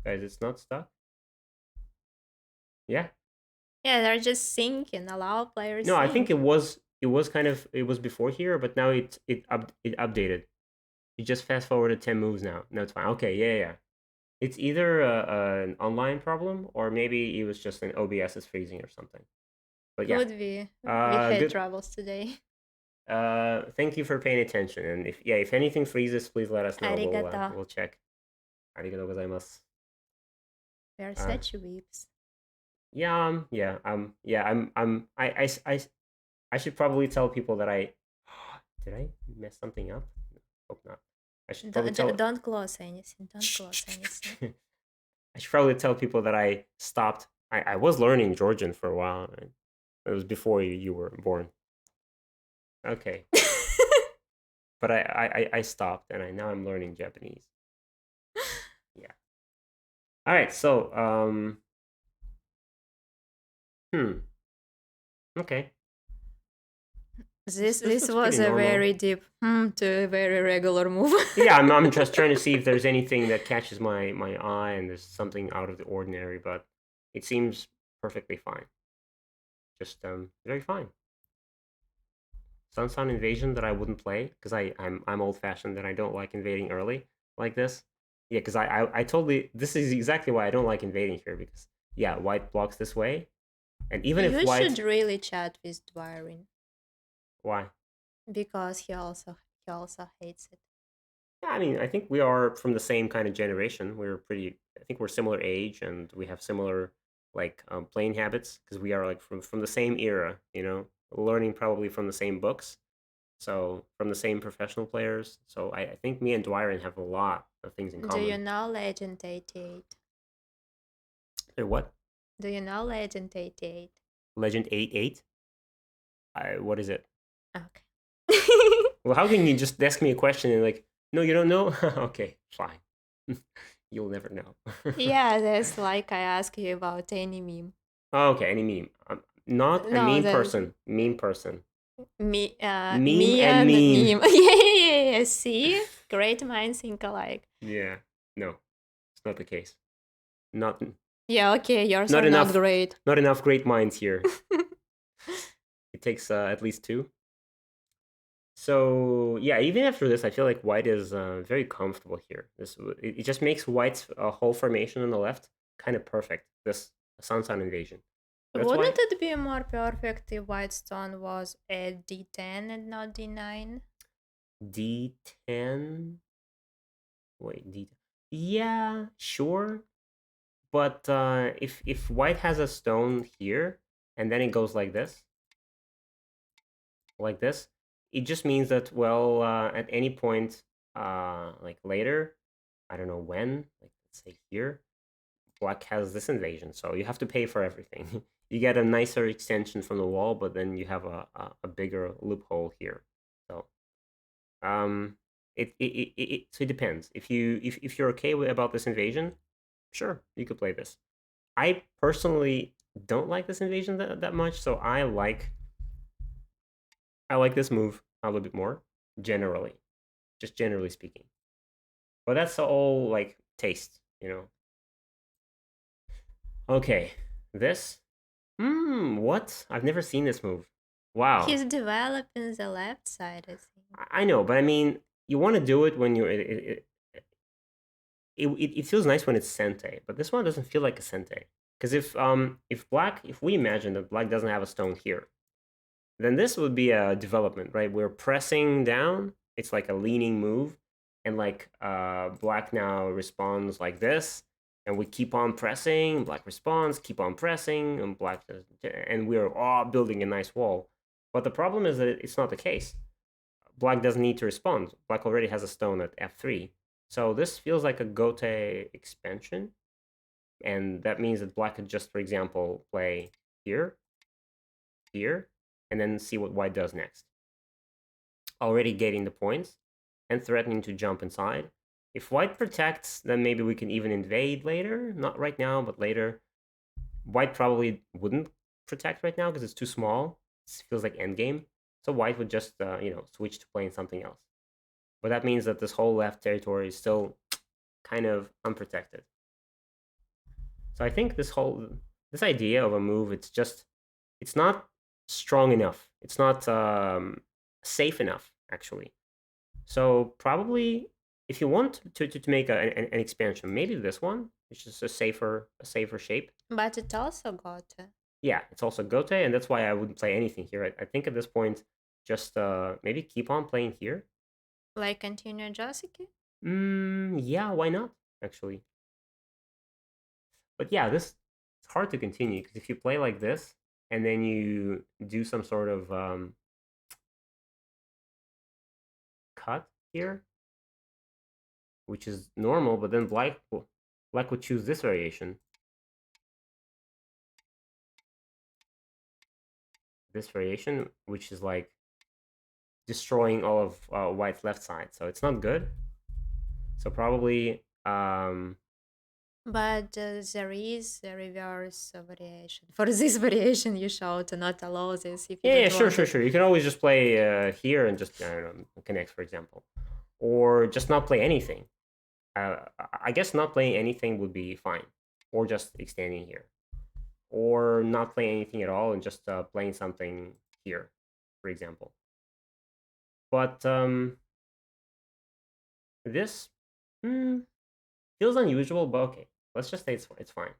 guys. It's not stuck. Yeah. Yeah, they're just syncing. Allow players No, I think sync. it was before here, but now it updated. You just fast forwarded 10 moves now. No, it's fine. Okay, yeah. It's either an online problem or maybe it was just an OBS is freezing or something. But yeah, Could be. We had good. troubles today. Thank you for paying attention. And if anything freezes, please let us know. Arigato. We'll check. Arigato gozaimasu. We are Uh, such weeps. yeah, I should probably tell people that I did I mess something up? Hope not. I should probably tell. Don't close anything. Don't close anything. I should probably tell people that I stopped. I was learning Georgian for a while. It was before you were born. Okay, but I stopped and now I'm learning Japanese. Yeah. All right. So Okay. This This looks was pretty a normal. very deep to a very regular move. Yeah, I'm just trying to see if there's anything that catches my eye and there's something out of the ordinary, but it seems perfectly fine. Just very fine. Sunsun Invasion that I wouldn't play because I'm old fashioned and I don't like invading early like this. Yeah, because I totally this is exactly why I don't like invading here because yeah, white blocks this way, and even if You white should really chat with Dwyrin why? because he also hates it. Yeah, I mean I think we are from the same kind of generation. I think we're similar age and we have similar like playing habits because we are like from the same era, learning probably from the same books. So from the same professional players. So I think me and Dwyron have a lot of things in Do you common. know Legend 88? Hey, what? Do you know Legend 88? Legend 88? What is it? Okay. Well, how can you just ask me a question and like, no, you don't know? Okay, fine. You'll never know. Yeah, that's like I ask you about any meme. Oh, okay, any meme. Not a No, meme that's person. Meme person. me, Meme me and and meme. meme. Yeah. See, great minds think alike. Yeah. No, it's not the case. Not Yeah, okay, yours not are not enough. great. Not enough great minds here. It takes at least 2. So yeah, even after this, I feel like white is very comfortable here. It just makes white's whole formation on the left kind of perfect. This Sansan invasion. That's why Wouldn't it be more perfect if White Stone was a D10 and not D9? D10. Wait, D. Yeah, sure. But if white has a stone here and then it goes like this, it just means that well, at any point, like later, I don't know when, like let's say here, black has this invasion, so you have to pay for everything. You get a nicer extension from the wall, but then you have a bigger loophole here. So so it depends. If you're okay about this invasion, sure, you could play this. I personally don't like this invasion that much, so I like this move a little bit more, generally, just generally speaking. But that's all like taste. Okay, this. What? I've never seen this move. Wow. He's developing the left side, I think. I know, but I mean, you want to do it when you're. It feels nice when it's sente, but this one doesn't feel like a sente. Because if we imagine that black doesn't have a stone here, then this would be a development, right? We're pressing down. It's like a leaning move, and like black now responds like this, and we keep on pressing. Black responds, keep on pressing, and black does, and we're all building a nice wall. But the problem is that it's not the case. Black doesn't need to respond. Black already has a stone at f3. So this feels like a Gote expansion. And that means that black could just, for example, play here, here, and then see what white does next. Already getting the points and threatening to jump inside. If white protects, then maybe we can even invade later. Not right now, but later. White probably wouldn't protect right now because it's too small. It feels like endgame. So white would just, switch to playing something else. But that means that this whole left territory is still kind of unprotected. So I think this idea of a move, it's not strong enough. It's not safe enough, actually. So probably if you want to make an expansion, maybe this one, which is a safer shape. But it also got Yeah, it's also Gote, and that's why I wouldn't play anything here. I think at this point, just maybe keep on playing here. like continue Joseki. Yeah, why not, actually? But yeah, it's hard to continue, because if you play like this, and then you do some sort of cut here, which is normal, but then black would choose this variation. This variation, which is like destroying all of white's left side. So it's not good. So probably But there is a reverse variation. For this variation, you showed to not allow this if you yeah, don't sure, want sure, it. sure. You can always just play here and just, I don't know, connect, for example. Or just not play anything. I guess not playing anything would be fine. Or just extending here. Or not playing anything at all and just playing something here, for example. But this feels unusual, but okay. Let's just say it's fine.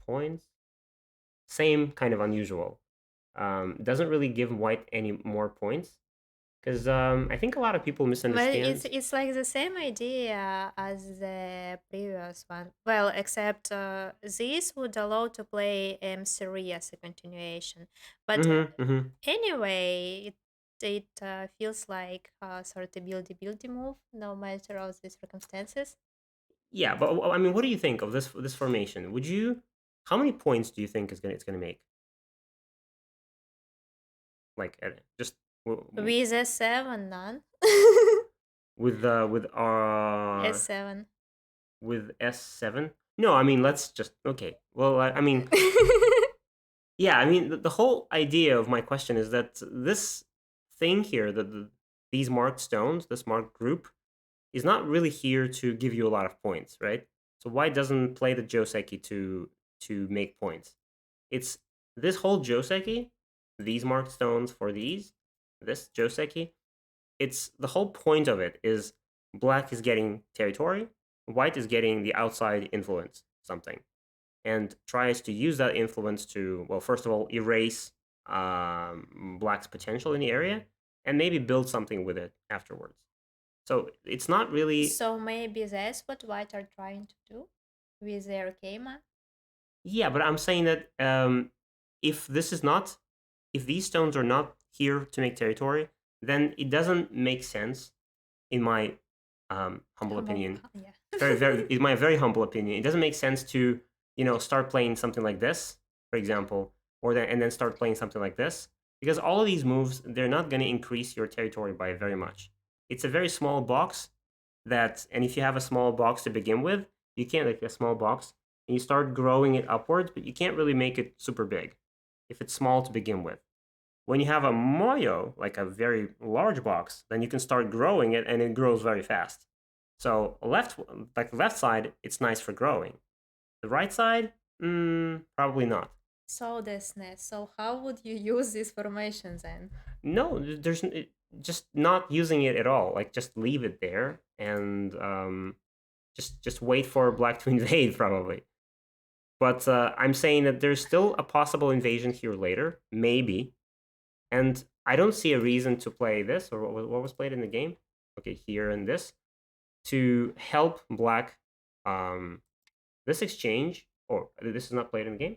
Points. Same kind of unusual. Doesn't really give white any more points. Because I think a lot of people But misunderstand. it's like the same idea as the previous one. Well, except this would allow to play M3 as a continuation. But anyway, it feels like a sort of buildy move, no matter all the circumstances. Yeah, but I mean, what do you think of this formation? Would you? How many points do you think it's gonna make? Like just With S7, none. with S7. with S7? No, I mean let's just okay. Well, I mean, yeah, I mean the whole idea of my question is that this thing here, these marked stones, this marked group, is not really here to give you a lot of points, right? So why doesn't play the Joseki to make points? It's this whole Joseki, these marked stones for this Joseki, it's the whole point of it is black is getting territory, white is getting the outside influence, something, and tries to use that influence to, well, first of all, erase black's potential in the area, and maybe build something with it afterwards. So it's not really. So maybe that's what white are trying to do with their Keima. Yeah, but I'm saying that if these stones are not here to make territory, then it doesn't make sense, in my humble opinion. Yeah. In my very humble opinion, it doesn't make sense to start playing something like this, for example, and then start playing something like this, because all of these moves, they're not going to increase your territory by very much. It's a very small box and if you have a small box to begin with, you can't, like a small box, and you start growing it upwards, but you can't really make it super big if it's small to begin with. When you have a moyo, like a very large box, then you can start growing it, and it grows very fast. So the left side, it's nice for growing. The right side, probably not. So that's net. So how would you use this formation then? No, just not using it at all. Like just leave it there and just wait for black to invade probably. But I'm saying that there's still a possible invasion here later, maybe. And I don't see a reason to play this, or what was played in the game. Okay, here and this to help black. This exchange, or this is not played in the game.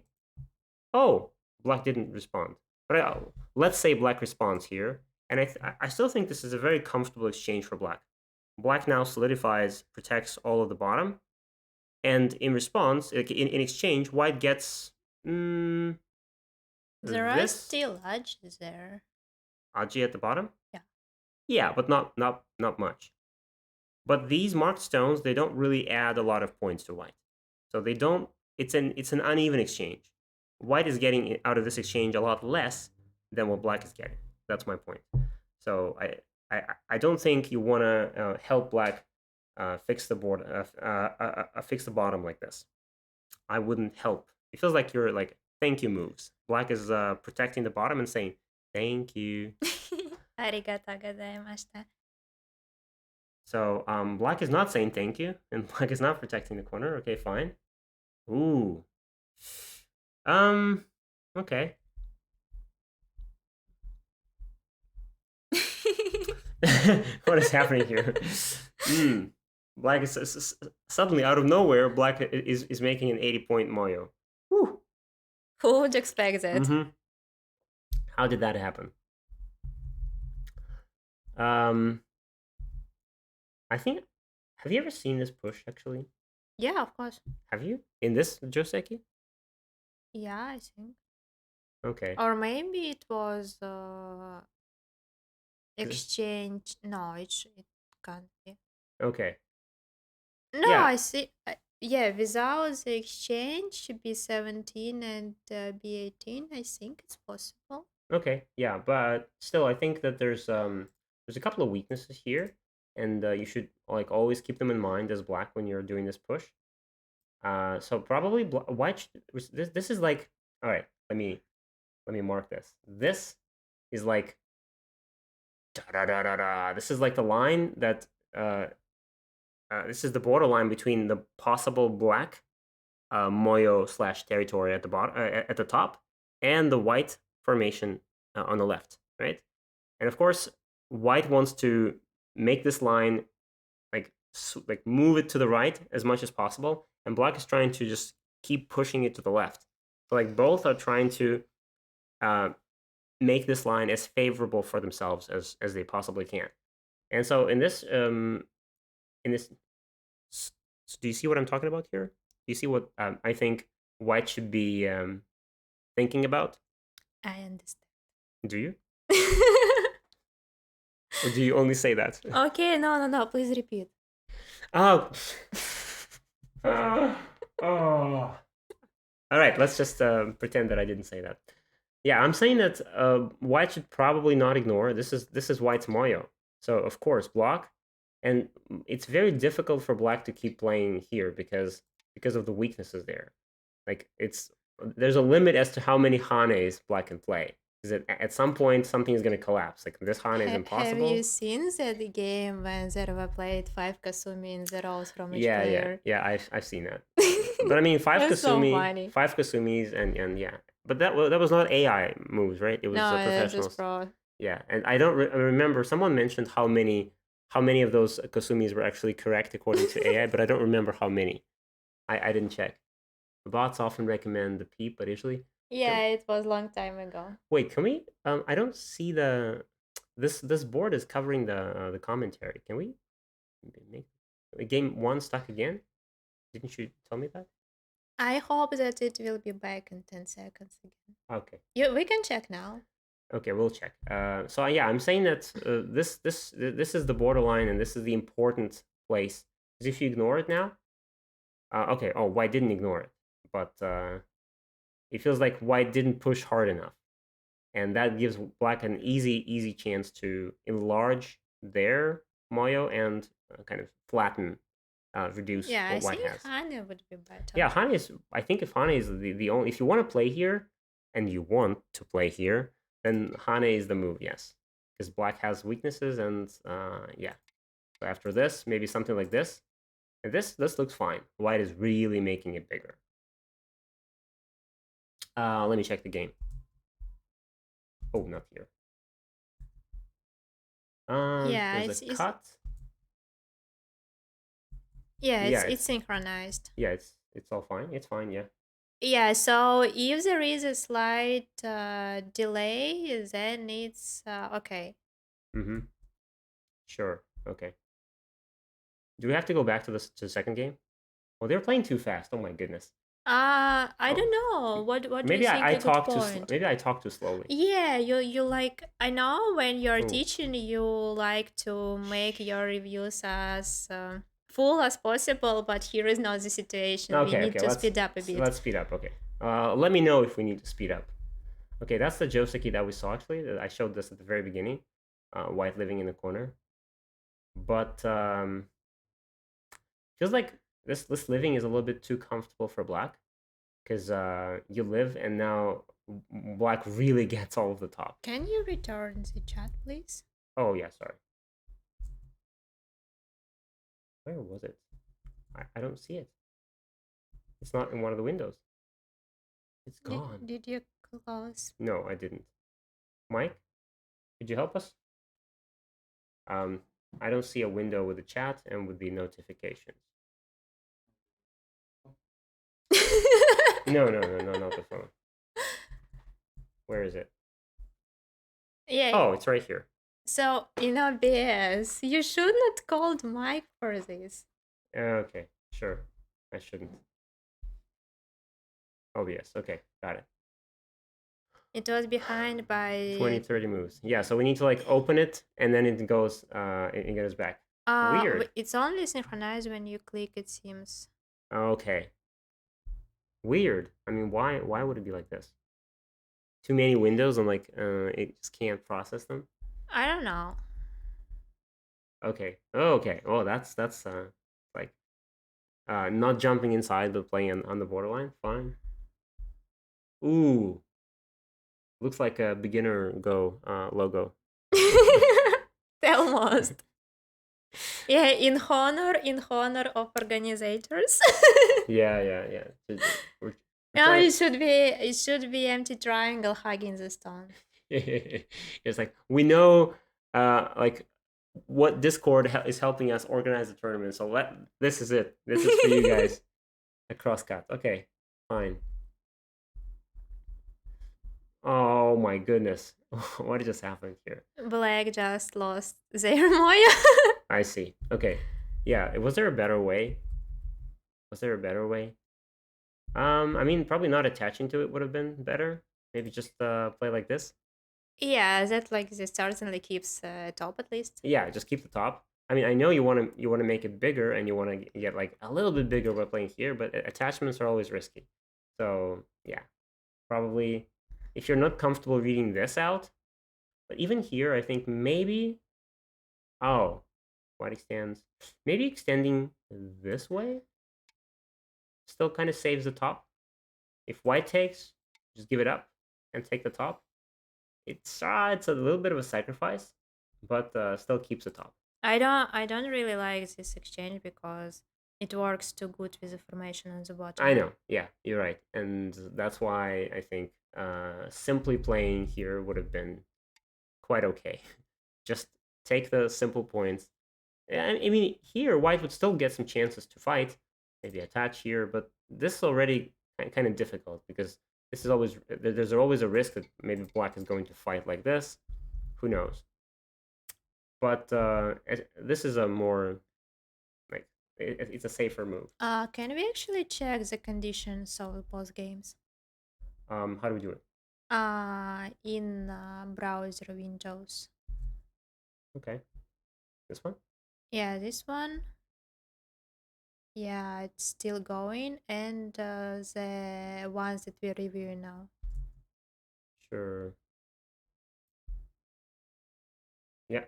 Oh, black didn't respond. But let's say black responds here, and I still think this is a very comfortable exchange for black. Black now solidifies, protects all of the bottom, and in response, in exchange, white gets There are this still edges there. Aji at the bottom. Yeah. Yeah, but not much. But these marked stones, they don't really add a lot of points to white. So they don't. It's an uneven exchange. White is getting out of this exchange a lot less than what black is getting. That's my point. So I don't think you want to help black fix the board, fix the bottom like this. I wouldn't help. It feels like you're like thank you moves. Black is protecting the bottom and saying thank you. Arigatou gozaimashita. So black is not saying thank you, and black is not protecting the corner. Okay, fine. Ooh. Okay. What is happening here? Black is suddenly out of nowhere. Black is making an 80-point moyo. Woo. Who would expect that? Mm-hmm. How did that happen? I think. Have you ever seen this push actually? Yeah, of course. Have you in this Joseki? Yeah, I think. Okay. Or maybe it was exchange. No, it can't be. Okay. No, Yeah. I see. Yeah, without the exchange, B17 and B18, I think it's possible. Okay, yeah, but still, I think that there's a couple of weaknesses here, and you should like always keep them in mind as black when you're doing this push. So probably white. This is like all right. Let me mark this. This is like da da da da da. This is like the line that this is the borderline between the possible black moyo / territory at the bottom at the top and the white formation on the left, right? And of course, white wants to make this line like move it to the right as much as possible, and black is trying to just keep pushing it to the left. So like both are trying to make this line as favorable for themselves as they possibly can. And so in this so do you see what I'm talking about here? Do you see what I think white should be thinking about? I understand. Do you? Or do you only say that? Okay, no. Please repeat. Oh. Oh. All right, let's just pretend that I didn't say that. Yeah, I'm saying that white should probably not ignore. This is white's moyo. So of course block, and it's very difficult for black to keep playing here because of the weaknesses there. Like there's a limit as to how many hanes black can play. Because at some point something is going to collapse. Like this hane is impossible. Have you seen that game when there were played 5 Kasumi in the rows from each Yeah, player? yeah. I've seen that. But I mean, five That's so Kasumi, funny. 5 Kasumis, and yeah. But that was not AI moves, right? It was No, it's professionals. just pro. Yeah, and I don't remember. Someone mentioned how many of those Kasumis were actually correct according to AI, but I don't remember how many. I didn't check. The bots often recommend the peep, but usually. Yeah, it was a long time ago. Wait, can we? I don't see the. This board is covering the commentary. Can we make game 1 stuck again? Didn't you tell me that? I hope that it will be back in 10 seconds again. Okay. Yeah, we can check now. Okay, we'll check. So yeah, I'm saying that this is the borderline, and this is the important place. Because if you ignore it now, okay. Oh, white didn't ignore it, but it feels like white didn't push hard enough, and that gives black an easy chance to enlarge their moyo and kind of flatten reduce Yeah, I what white think has. Hane would be better. Yeah, Hane is. I think if Hane is the only, if you want to play here, and you want to play here, then Hane is the move. Yes, because black has weaknesses, and yeah. So after this, maybe something like this. And this looks fine. White is really making it bigger. Let me check the game. Oh, not here. Yeah, There's a cut. Yeah, Yeah, it's synchronized. Yeah, it's all fine. It's fine. Yeah. Yeah, so if there is a slight delay, then it's okay. Mm-hmm. Sure. Okay. Do we have to go back to the second game? Well, they're playing too fast. Oh my goodness. I Oh, don't know. What do you maybe think I a good talk point? maybe I talk too slowly. Yeah, you like I know when you're Oh, teaching, you like to make your reviews as full as possible, but here is not the situation. We okay. need Okay. to speed up a bit. Let's speed up. Okay. Let me know if we need to speed up. Okay, that's the Joseki that we saw actually. I showed this at the very beginning. White living in the corner, but feels like this living is a little bit too comfortable for black, because you live and now black really gets all of the top. Can you return the chat, please? Oh yeah, sorry. Where was it? I don't see it. It's not in one of the windows. It's gone. Did you close? No, I didn't. Mike, could you help us? I don't see a window with the chat and with the notifications. No, not the phone. Where is it? Yeah. Oh, it's right here. So in OBS, you should not call Mike for this. Okay, sure. I shouldn't. Oh yes, okay, got it. It was behind by 20, 30 moves. Yeah, so we need to like open it and then it goes it goes back. Weird. It's only synchronized when you click, it seems. Okay. Weird. I mean, why would it be like this? Too many windows and like it just can't process them. I don't know. Okay. Oh, okay. Oh, that's like not jumping inside but playing on the borderline. Fine. Ooh. Looks like a beginner go logo. Almost. Yeah, in honor of organizers. Yeah. We're No, trying- it should be empty triangle hugging the stone. It's like we know like what Discord is helping us organize the tournament. So this is it. This is for you guys. A crosscut. Okay, fine. Oh my goodness. What just happened here? Black just lost their Moya. I see. Okay. Yeah, was there a better way? Was there a better way? I mean, probably not attaching to it would have been better. Maybe just play like this. Yeah, that like this certainly keeps top at least. Yeah, just keep the top. I mean, I know you want to make it bigger and you want to get like a little bit bigger by playing here, but attachments are always risky. So yeah, probably if you're not comfortable reading this out, but even here, I think maybe white extends. Maybe extending this way still kind of saves the top. If white takes, just give it up and take the top. It's a little bit of a sacrifice, but still keeps the top. I don't really like this exchange because it works too good with the formation on the bottom. I know, yeah, you're right, and that's why I think simply playing here would have been quite okay. Just take the simple points. And I mean, here white would still get some chances to fight, maybe attach here, but this is already kind of difficult because this is always there's always a risk that maybe black is going to fight like this. Who knows? But this is a more like it's a safer move. Can we actually check the conditions of both games? How do we do it? In browser windows. Okay, this one. Yeah, this one. Yeah, it's still going, and the ones that we're reviewing now. Sure. Yeah.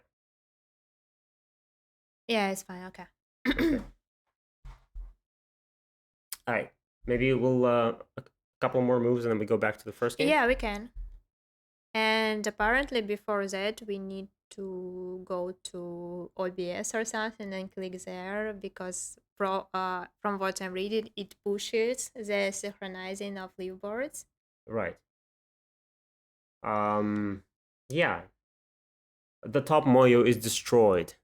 Yeah, it's fine. Okay. Okay. All right. Maybe we'll a couple more moves and then we go back to the first game. Yeah, we can. And apparently before that we need to go to OBS or something and click there because from what I'm reading it pushes the synchronizing of leafboards. Right. Yeah. The top Moyo is destroyed.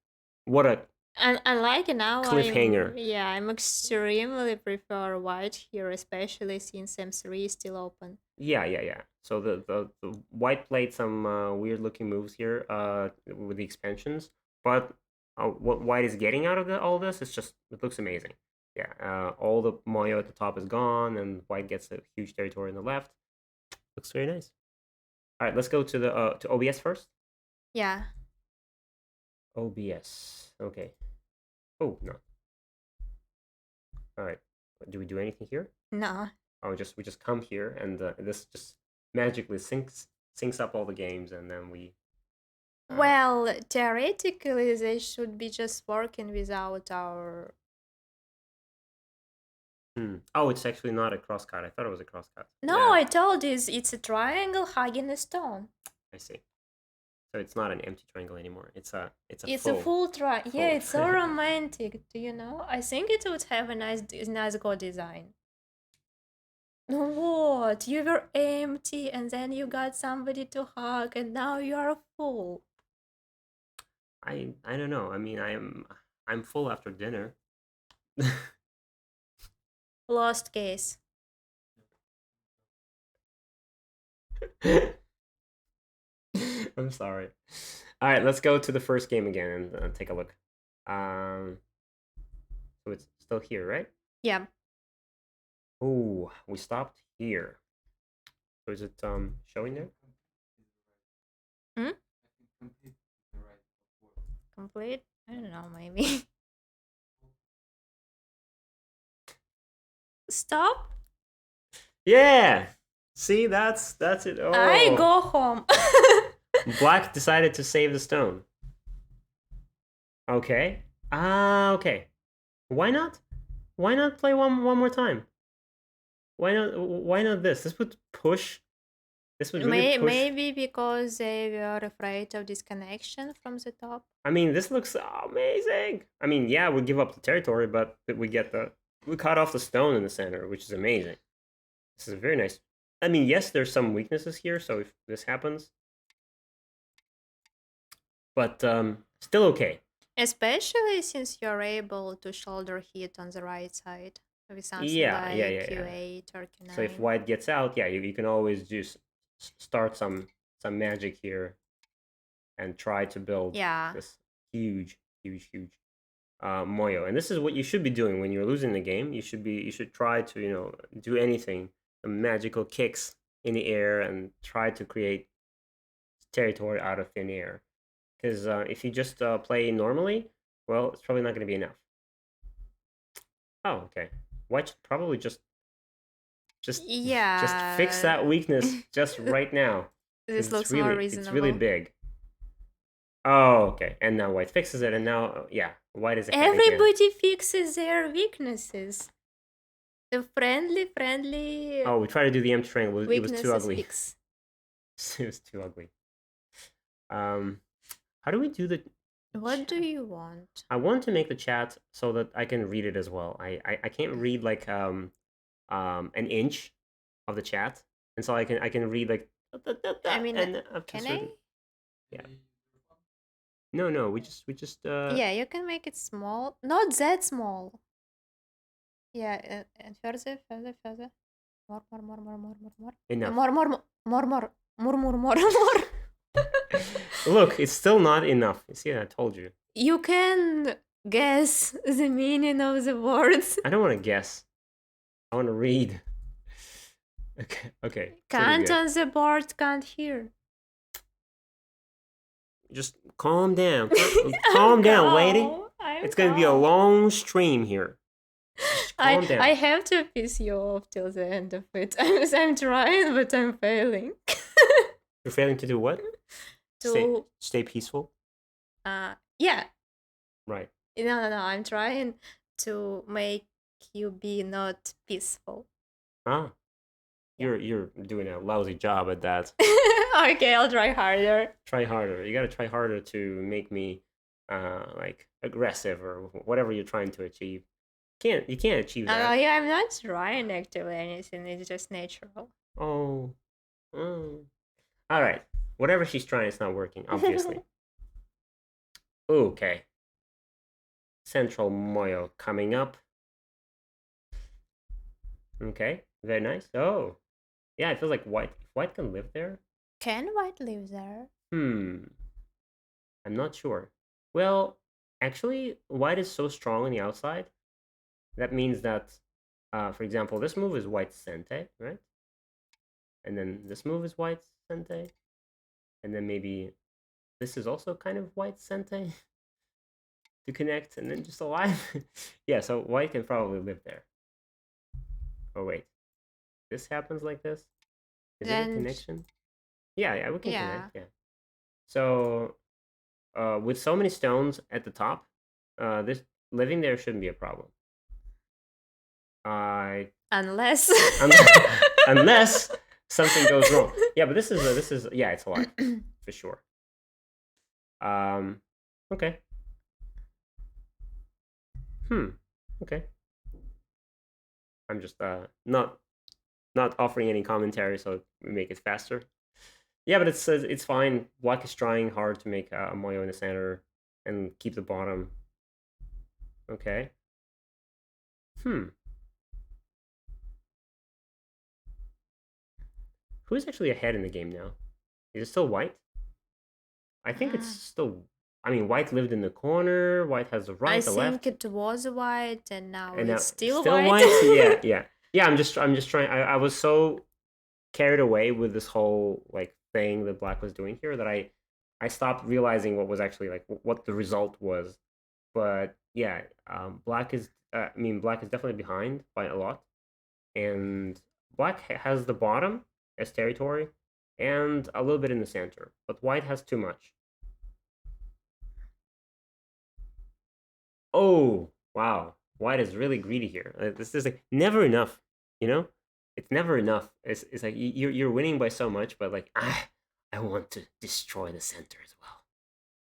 What a And like now cliffhanger. I'm extremely prefer white here, especially since M3 is still open. Yeah. So the white played some weird looking moves here with the expansions, but what white is getting out of all this is just it looks amazing. Yeah, all the Moyo at the top is gone, and white gets a huge territory on the left. Looks very nice. All right, let's go to the to OBS first. Yeah. OBS. Okay. Oh no. All right. Do we do anything here? No. Oh, we just come here, and this just magically syncs up all the games, and then we. Well, theoretically they should be just working without our. Oh, it's actually not a crosscut. I thought it was a crosscut. No, Yeah, I told you it's a triangle hugging a stone. I see. So it's not an empty triangle anymore. It's a It's full. a full triangle. Yeah, full. it's so romantic. Do you know? I think it would have a nice god design. What? You were empty and then you got somebody to hug and now you are full. I don't know. I mean, I'm full after dinner. Lost case. I'm sorry. All right, let's go to the first game again and take a look. So it's still here, right? Yeah. Oh, we stopped here. So is it showing there? Complete? I don't know, maybe. Stop. Yeah. See, that's it. Oh. I go home. Black decided to save the stone. Okay. Okay. Why not? Why not play one more time? Why not this? This would push. This would really push. Maybe because they were afraid of disconnection from the top. I mean, this looks amazing. I mean, yeah, we give up the territory, but we cut off the stone in the center, which is amazing. This is very nice. I mean, yes, there's some weaknesses here, so if this happens, but still okay. Especially since you're able to shoulder hit on the right side with something like Q8 or Q9. So if white gets out, yeah, you can always just start some magic here and try to build this huge Moyo. And this is what you should be doing when you're losing the game. You should try to do anything, magical kicks in the air, and try to create territory out of thin air. Because if you just play normally, well, it's probably not going to be enough. Oh, okay. White should probably just fix that weakness just right now. This looks more reasonable. It's really big. Oh, okay. And now white fixes it, and now white is ahead again. Everybody fixes their weaknesses. The friendly. Oh, we tried to do the empty triangle. It was too ugly. Fix. It was too ugly. How do we do the? What do you want? I want to make the chat so that I can read it as well. I can't read like an inch of the chat, and so I can read like. I mean, can I? Yeah. No. We just. Yeah, you can make it small. Not that small. Yeah, and further. More. Enough. More. Look, it's still not enough. You see, I told you. You can guess the meaning of the words. I don't want to guess. I want to read. Okay. Can't on the board, can't hear. Just calm down. Calm down, lady. It's going to be a long stream here. Calm down. I have to piss you off till the end of it. I'm trying, but I'm failing. You're failing to do what? Stay peaceful? Yeah. Right. No. I'm trying to make you be not peaceful. Ah, Yeah. you're doing a lousy job at that. Okay, I'll try harder. Try harder. You gotta try harder to make me like aggressive or whatever you're trying to achieve. You can't achieve No, that. yeah, I'm not trying actively anything. It's just natural. Oh. Oh. All right. Whatever she's trying, it's not working, obviously. Okay. Central Moyo coming up. Okay. Very nice. Oh. Yeah, it feels like White. If White can live there? Can White live there? I'm not sure. Well, actually, White is so strong on the outside. That means that, for example, this move is White's Sente, right? And then this move is White's Sente. And then maybe this is also kind of White's Sente to connect and then just alive. Yeah, so White can probably live there. Oh, wait. This happens like this? Is it a Then connection? Yeah, we can yeah. connect, yeah. So, with so many stones at the top, this living there shouldn't be a problem. Unless Unless something goes wrong. Yeah, but this is yeah, it's alive for sure. Okay. Okay. I'm just not offering any commentary, so we make it faster. Yeah, but it's fine. Black is trying hard to make a Moyo in the center and keep the bottom. Okay. Who's actually ahead in the game now? Is it still White? I think it's still. I mean, White lived in the corner. White has the right, the left. I think it was White, and now And now it's still White. White. Yeah. I'm just trying. I was so carried away with this whole like thing that Black was doing here that I stopped realizing what was actually like what the result was. But yeah, Black is. Black is definitely behind by a lot, and Black has the bottom as territory, and a little bit in the center. But White has too much. Oh wow, White is really greedy here. This is like never enough, you know. It's never enough. It's like you're winning by so much, but like I want to destroy the center as well.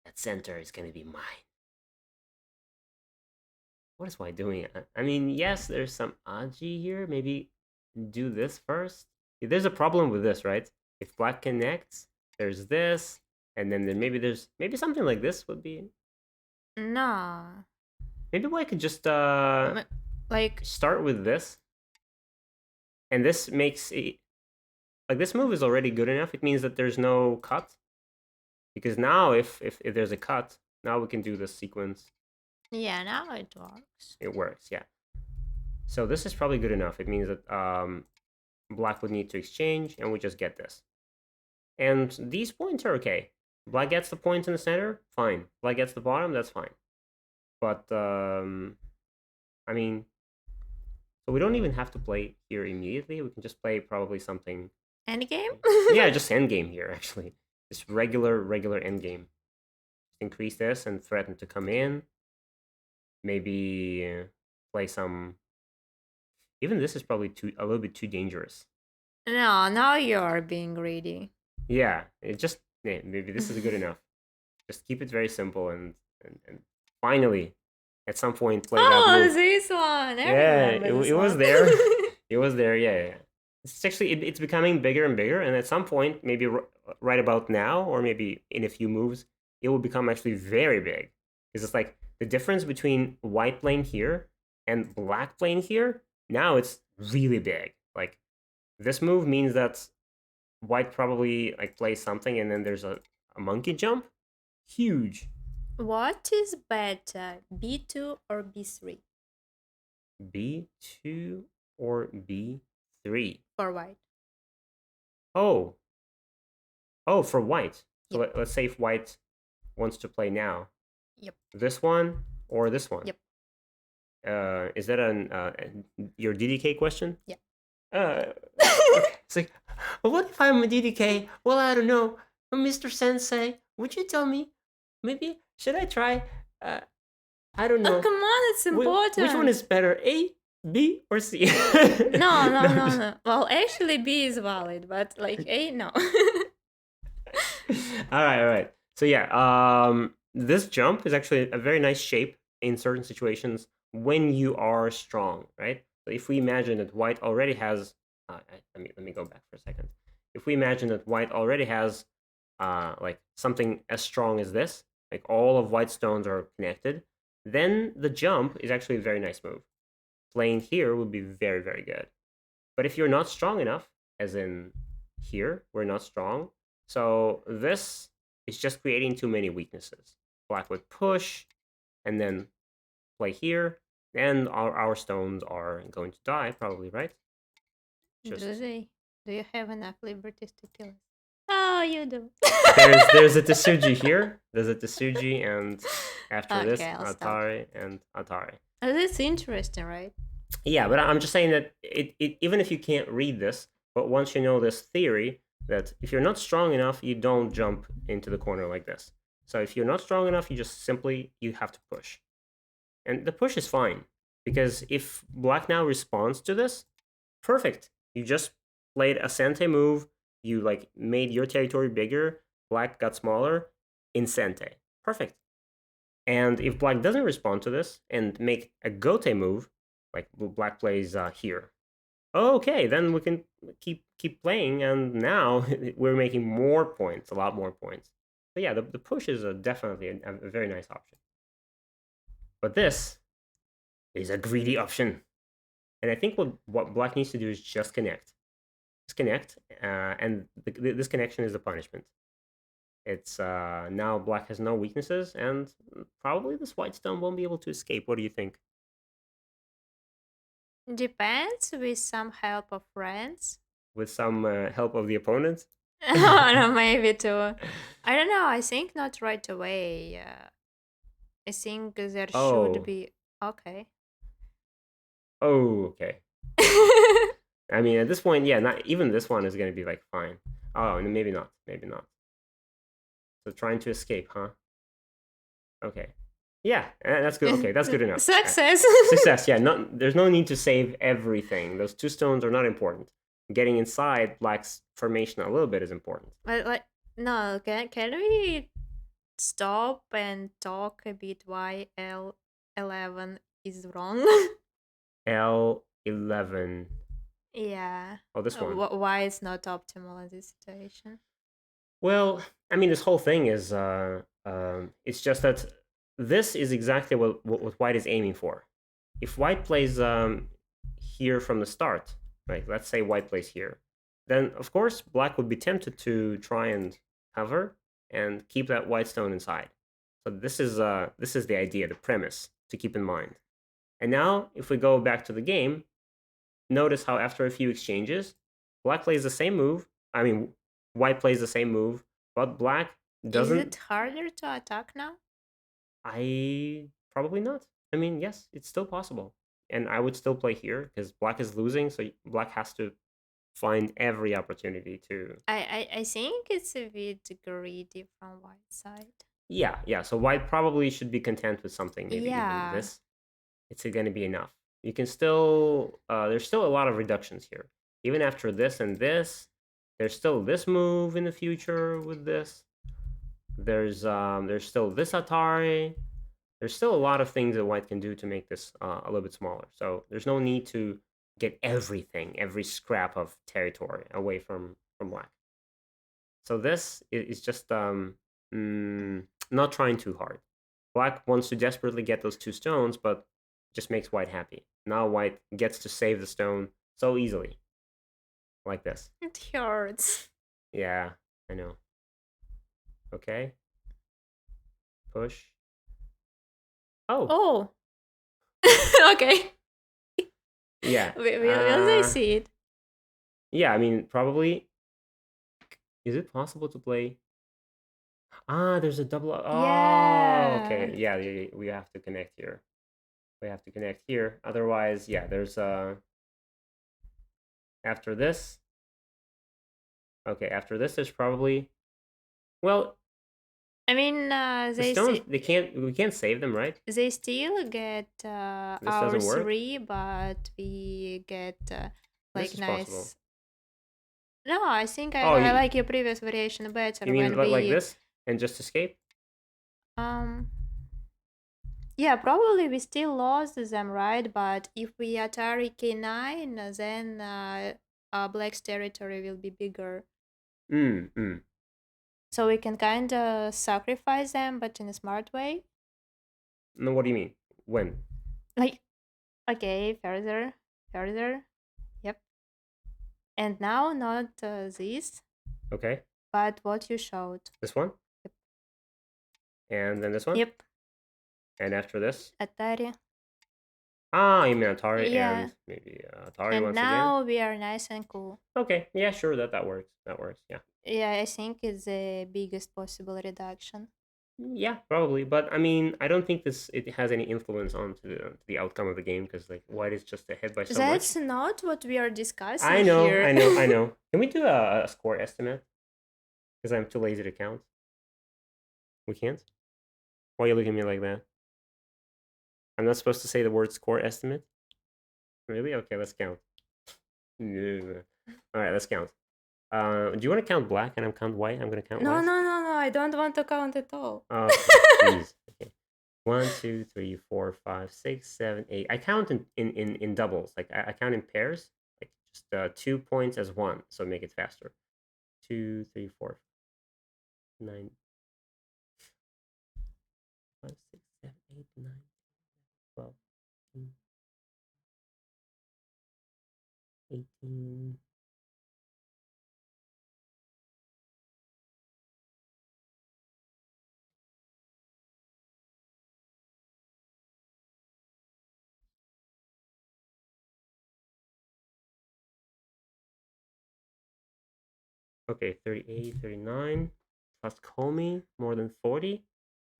That center is gonna be mine. What is White doing? I mean, yes, there's some Aji here. Maybe do this first. There's a problem with this, right? If Black connects, there's this, and then maybe something like this would be. No. Maybe White could just like start with this, and this makes it like this move is already good enough. It means that there's no cut, because now if there's a cut, now we can do this sequence. Yeah, now it works. It works, yeah. So this is probably good enough. It means that Black would need to exchange, and we just get this. And these points are okay. Black gets the point in the center, fine. Black gets the bottom, that's fine. But I mean, so we don't even have to play here immediately. We can just play probably something. Endgame? Yeah, just endgame here actually. Just regular endgame. Increase this and threaten to come in. Maybe play some. Even this is probably a little bit too dangerous. No, now you're being greedy. Yeah, maybe this is good enough. Just keep it very simple and finally, at some point, play that move. This one. It was there. It was there. Yeah. It's actually it's becoming bigger and bigger, and at some point, maybe right about now, or maybe in a few moves, it will become actually very big. Because it's like the difference between White playing here and Black playing here. Now it's really big. Like this move means that White probably like plays something, and then there's a monkey jump. Huge. What is better, B2 or B3? B2 or B3? For White. Oh, for White. So let's say if White wants to play now. Yep. This one or this one? Yep. Is that your DDK question? Yeah. It's like, what if I'm a DDK? Well, I don't know. Mr. Sensei, would you tell me? Maybe, should I try? I don't know. Oh, come on, it's important. Which one is better, A, B or C? No, no, No, no, no. Well, actually, B is valid, but like A, no. all right. So yeah, this jump is actually a very nice shape in certain situations when you are strong, right? So if we imagine that white already has, let me go back for a second. If we imagine that white already has, like something as strong as this, like all of white stones are connected, then the jump is actually a very nice move. Playing here would be very, very good. But if you're not strong enough, as in here, we're not strong. So this is just creating too many weaknesses. Black would push and then play here, and our stones are going to die, probably, right? Do Just they? Do you have enough liberties to kill us? Oh, you do. there's a Tsuji here. There's a Tsuji, and after this, Okay, I'll stop. Atari and Atari. Oh, that's interesting, right? Yeah, but I'm just saying that even if you can't read this, but once you know this theory, that if you're not strong enough, you don't jump into the corner like this. So if you're not strong enough, you just simply you have to push. And the push is fine, because if black now responds to this, perfect. You just played a Sente move, you like made your territory bigger, black got smaller in Sente. Perfect. And if black doesn't respond to this and make a Gote move, like black plays here, okay, then we can keep playing, and now we're making more points, a lot more points. So yeah, the push is definitely a very nice option. But this is a greedy option, and I think what black needs to do is just connect, and this connection is a punishment. It's now black has no weaknesses, and probably this white stone won't be able to escape. What do you think? Depends with some help of friends. With some help of the opponent? No, maybe too. I don't know. I think not right away. I think there should Oh, be. Okay. oh, okay. I mean, at this point, yeah, not even this one is going to be like fine. Oh, no, maybe not. Maybe not. So trying to escape, huh? Okay. Yeah, that's good. Okay, that's good enough. Success. Success. Yeah. Not. There's no need to save everything. Those two stones are not important. Getting inside black's formation a little bit is important. But like, no, can we stop and talk a bit why L11 is wrong? L11. Yeah. Oh, this one. Why it's not optimal in this situation? Well, I mean, this whole thing is it's just that this is exactly what white is aiming for. If white plays here from the start, right? Let's say white plays here, then of course black would be tempted to try and cover and keep that white stone inside. So this is the idea, the premise to keep in mind. And now, if we go back to the game, notice how after a few exchanges, black plays the same move. I mean, white plays the same move, but black Is doesn't. it harder to attack now? I probably not. I mean, yes, it's still possible, and I would still play here because black is losing, so black has to find every opportunity to. I think it's a bit greedy from white side. Yeah, yeah. So white probably should be content with something, maybe even Yeah. this. It's going to be enough. You can still. There's still a lot of reductions here, even after this and this. There's still this move in the future with this. There's still this Atari. There's still a lot of things that white can do to make this a little bit smaller. So there's no need to get everything, every scrap of territory away from black. So this is just not trying too hard. Black wants to desperately get those two stones, but just makes white happy. Now white gets to save the stone so easily, like this. It hurts. Yeah, I know. Okay. Push. Oh. Oh. Okay. Yeah. Will they see it? Yeah, I mean, probably. Is it possible to play? Ah, there's a double. Oh, okay. Yeah. Yeah, we have to connect here. We have to connect here. Otherwise, yeah, there's after this. Okay, after this, there's probably. Well, I mean, The stones, we can't save them, right? they still get This our doesn't work? 3, but we get This like is possible. nice. No, I think Oh, I like your previous variation better you mean when like we this and just escape? um yeah, probably we still lost them, right? But if we Atari K9, then Black's territory will be bigger. Mm. So we can kind of sacrifice them, but in a smart way. No, what do you mean? When? Like, okay, further. Yep. And now not this, Okay. but what you showed. This one? Yep. And then this one? Yep. And after this? Atari. Ah, you mean Atari Yeah. and maybe Atari And once now again? we are nice and cool. Okay, yeah, sure, that works. That works, yeah. Yeah, I think it's the biggest possible reduction. Yeah, probably, but I mean, I don't think it has any influence on to the outcome of the game because like White is just ahead by so much. That's not what we are discussing I know, here. I know. Can we do a score estimate? Because I'm too lazy to count. We can't. Why are you looking at me like that? I'm not supposed to say the word score estimate. Really? Okay, let's count. Yeah. All right, let's count. Do you want to count black and I'm count white? I'm gonna count No, last. no, no, no. I don't want to count at all. Oh, jeez. Okay. 1, 2, 3, 4, 5, 6, 7, 8. I count in doubles. Like I count in pairs. Like just 2 points as one, so make it faster. 2, 3, 4, 9, 5, 6, 7, 8, 9, 12, 18. Okay, 38, 39. Plus Comey, more than 40,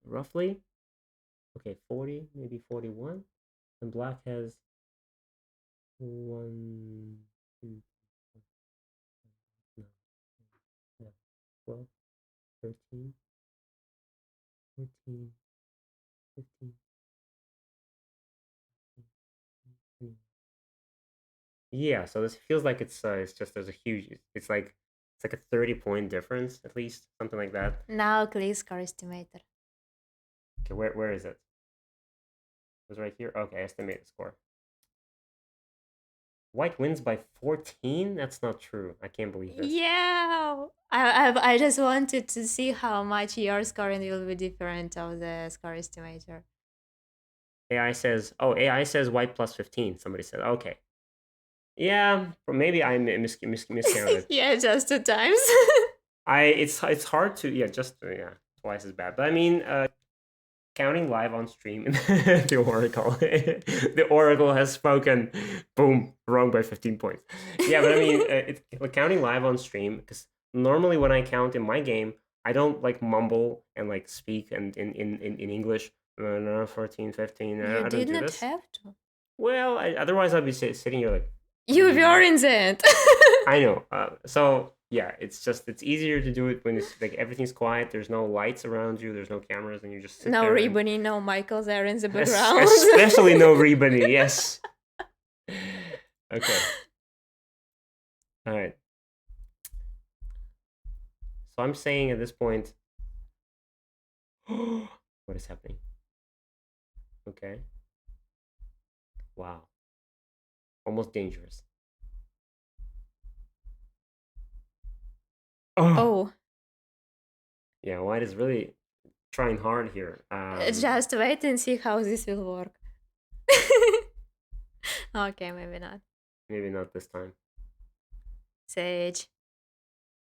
roughly. Okay, 40, maybe 41. And black has 1, 2, 9, 10, 12, 13, 14, 15, 16. Yeah, so this feels like it's just there's a huge it's like a 30-point difference at least, something like that. Now click score estimator. Okay, where is it? It was right here. Okay, estimate the score. White wins by 14? That's not true. I can't believe this. Yeah. I just wanted to see how much your scoring will be different of the score estimator. AI says white plus 15. Somebody said, okay. Yeah, or maybe I miscounted. Yeah, just 2 times. It's hard to just twice as bad. But I mean, counting live on stream, the oracle, the oracle has spoken. Boom, wrong by 15 points. Yeah, but I mean, it's counting live on stream because normally when I count in my game, I don't like mumble and like speak and in English. No, 14, 15. You I don't did do not this. have to. Well, otherwise I'd be sitting here like. You were in that. I know. So yeah, it's easier to do it when it's like everything's quiet. There's no lights around you. There's no cameras, and you just sit No there. Reebaanee, no Michael there in the background. Especially no Reebaanee. Yes. Okay. All right. So I'm saying at this point, what is happening? Okay. Wow. Almost dangerous. Oh. Yeah, White is really trying hard here. Just wait and see how this will work. Okay, maybe not. Maybe not this time. Sage.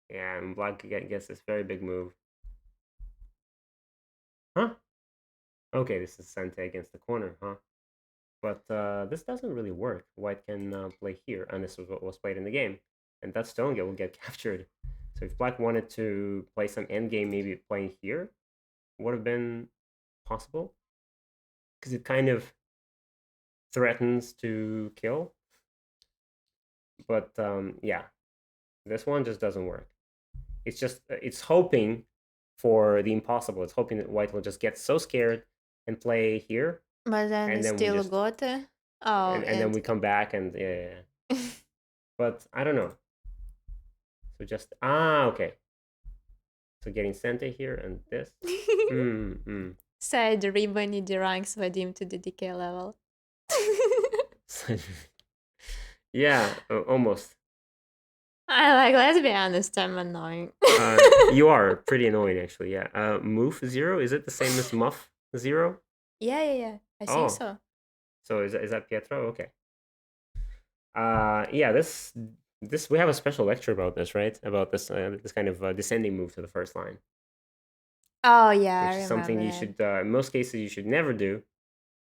Yeah, and Black gets this very big move. Huh? Okay, this is Sente against the corner, huh? But this doesn't really work. White can play here, and this was what was played in the game. And that stone will get captured. So if Black wanted to play some endgame, maybe playing here would have been possible. Because it kind of threatens to kill. But yeah, this one just doesn't work. It's just, it's hoping for the impossible. It's hoping that white will just get so scared and play here, But then and it's then we still just got and then we come back and but I don't know. So just okay. So getting center here and this. Said Reebaanee deranks Vadim to the decay level. Yeah, almost. Let's be honest, I'm annoying. You are pretty annoying, actually. Yeah. Move 0, is it the same as muff 0? Yeah. I think so. So is that Pietro? Okay. Yeah. This we have a special lecture about this, right? About this this kind of descending move to the first line. Oh yeah, Which I is something you remember should, in most cases, you should never do,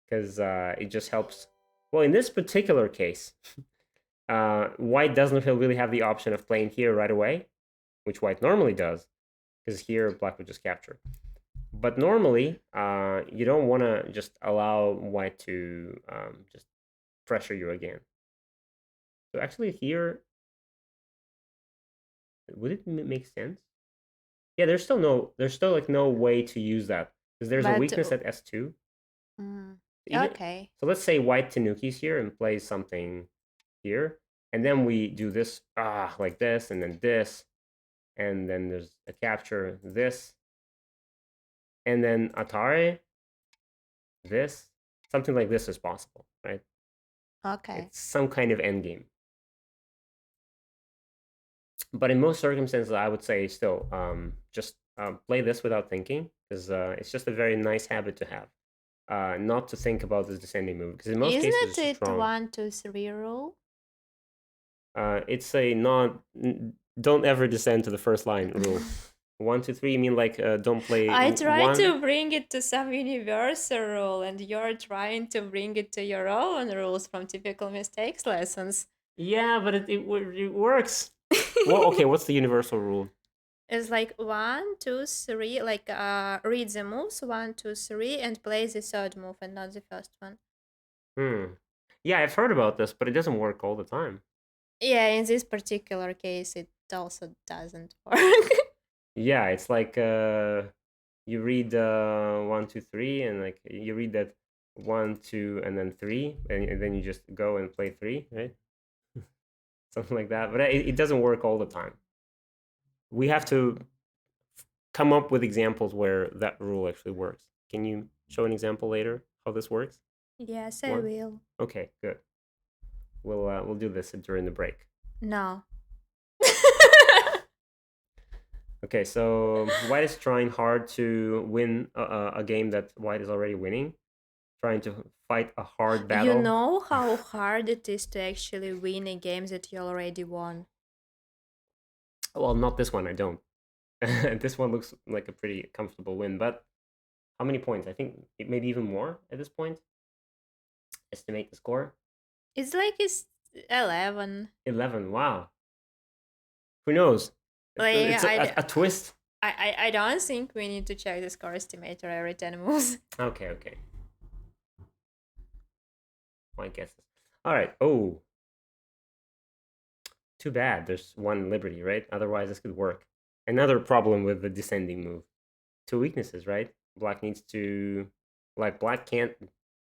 because it just helps. Well, in this particular case, white doesn't really have the option of playing here right away, which white normally does, because here black would just capture. But normally, you don't want to just allow white to just pressure you again. So actually here, would it make sense? Yeah, there's still like no way to use that, because there's a But weakness at S2. okay. So let's say white tanukis here and plays something here, and then we do this like this, and then there's a capture this, and then atare this, something like this is possible, right? Okay. It's some kind of endgame. But in most circumstances, I would say still just play this without thinking, because it's just a very nice habit to have. Not to think about this descending move, because in most cases it's Isn't just it wrong. 1, 2, 3 rule? It's a don't ever descend to the first line rule. 1, 2, 3. You mean like don't play? I tried one? to bring it to some universal rule, and you're trying to bring it to your own rules from typical mistakes lessons. Yeah, but it works. Well, okay. What's the universal rule? It's like 1, 2, 3. Like read the moves 1, 2, 3, and play the third move and not the first one. Yeah, I've heard about this, but it doesn't work all the time. Yeah, in this particular case, it also doesn't work. Yeah, it's like you read 1, 2, 3, and like you read that 1, 2, and then 3, and then you just go and play 3, right? Something like that. But it doesn't work all the time. We have to come up with examples where that rule actually works. Can you show an example later how this works? Yes, I will. Okay, good. We'll do this during the break. No. Okay, so white is trying hard to win a game that white is already winning, trying to fight a hard battle. You know how hard it is to actually win a game that you already won? Well, not this one, I don't. This one looks like a pretty comfortable win, but how many points? I think maybe even more at this point. Estimate the score. It's like it's 11. 11, wow. Who knows? Like, It's a twist. I don't think we need to check the score estimator every 10 moves. Okay. My guesses. All right. Oh, too bad. There's one liberty, right? Otherwise, this could work. Another problem with the descending move. 2 weaknesses, right? Black needs to, like, black can't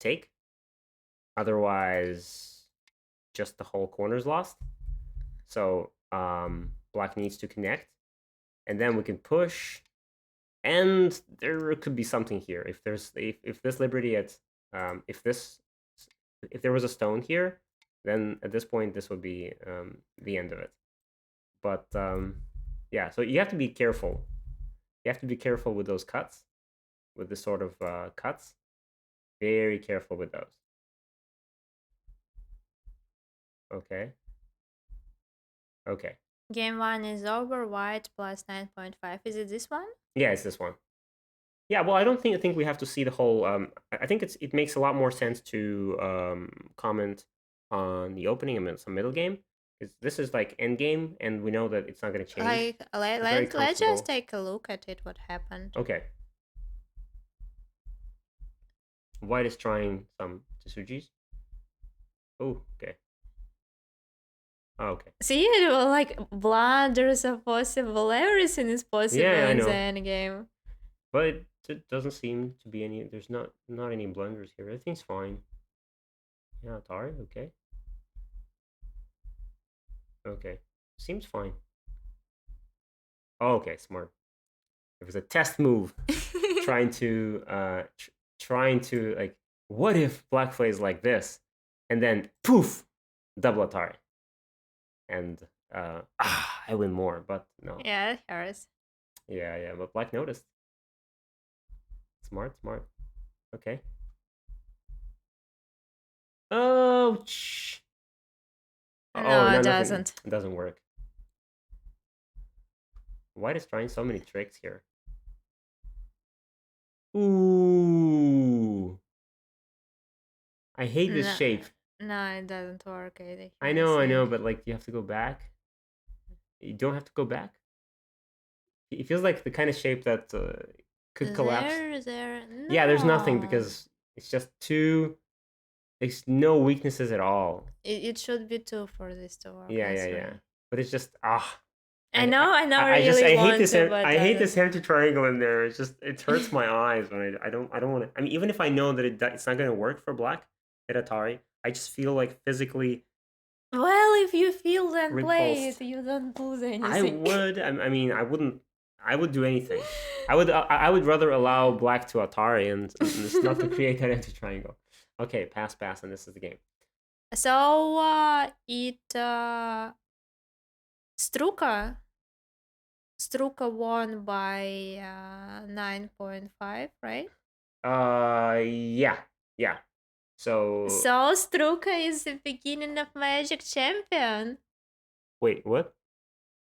take. Otherwise, just the whole corner's lost. So black needs to connect, and then we can push, and there could be something here. If this liberty at if there was a stone here, then at this point this would be the end of it. But yeah, so you have to be careful. You have to be careful with those cuts, with this sort of cuts. Very careful with those. Okay. Game 1 is over, white plus 9.5. Is it this one? Yeah, it's this one. Yeah, well, I don't think we have to see the whole. I think it makes a lot more sense to comment on the opening and some middle game. This is like end game, and we know that it's not going to change. Like, let's just take a look at it. What happened? Okay. White is trying some Tsujis. Oh, okay. Oh, okay. See, like blunders are possible. Everything is possible in the end game. But it doesn't seem to be any. There's not any blunders here. Everything's fine. Yeah, Atari. Okay. Okay. Seems fine. Oh, okay, smart. It was a test move, trying to like, what if Black plays like this, and then poof, double Atari, and I win more, but no. Yeah, it hurts. Yeah, but Black noticed. Smart. Okay. Ouch. No, Oh, it no, doesn't. It doesn't work. White is trying so many tricks here. Ooh. I hate this No, shape. no, it doesn't work. I know, but like you have to go back. You don't have to go back. It feels like the kind of shape that could collapse. There. Yeah, there's nothing No. because it's just too. There's no weaknesses at all. It should be 2 for this to work. Yeah. That's right. But it's just I know. I I really hate want this. to, but I hate this doesn't. empty triangle in there. It's just it hurts my eyes when I don't want to. I mean, even if I know that it's not going to work for Black at Atari, I just feel like physically Well, if you feel then play repulsed. it, you don't lose anything. I would. I mean, I wouldn't. I would do anything. I would rather allow Black to Atari and just not to create that empty triangle. Okay, pass, and this is the game. So it Struka won by 9.5, right? Yeah. So Struka is the beginning of Magic Champion. wait, what?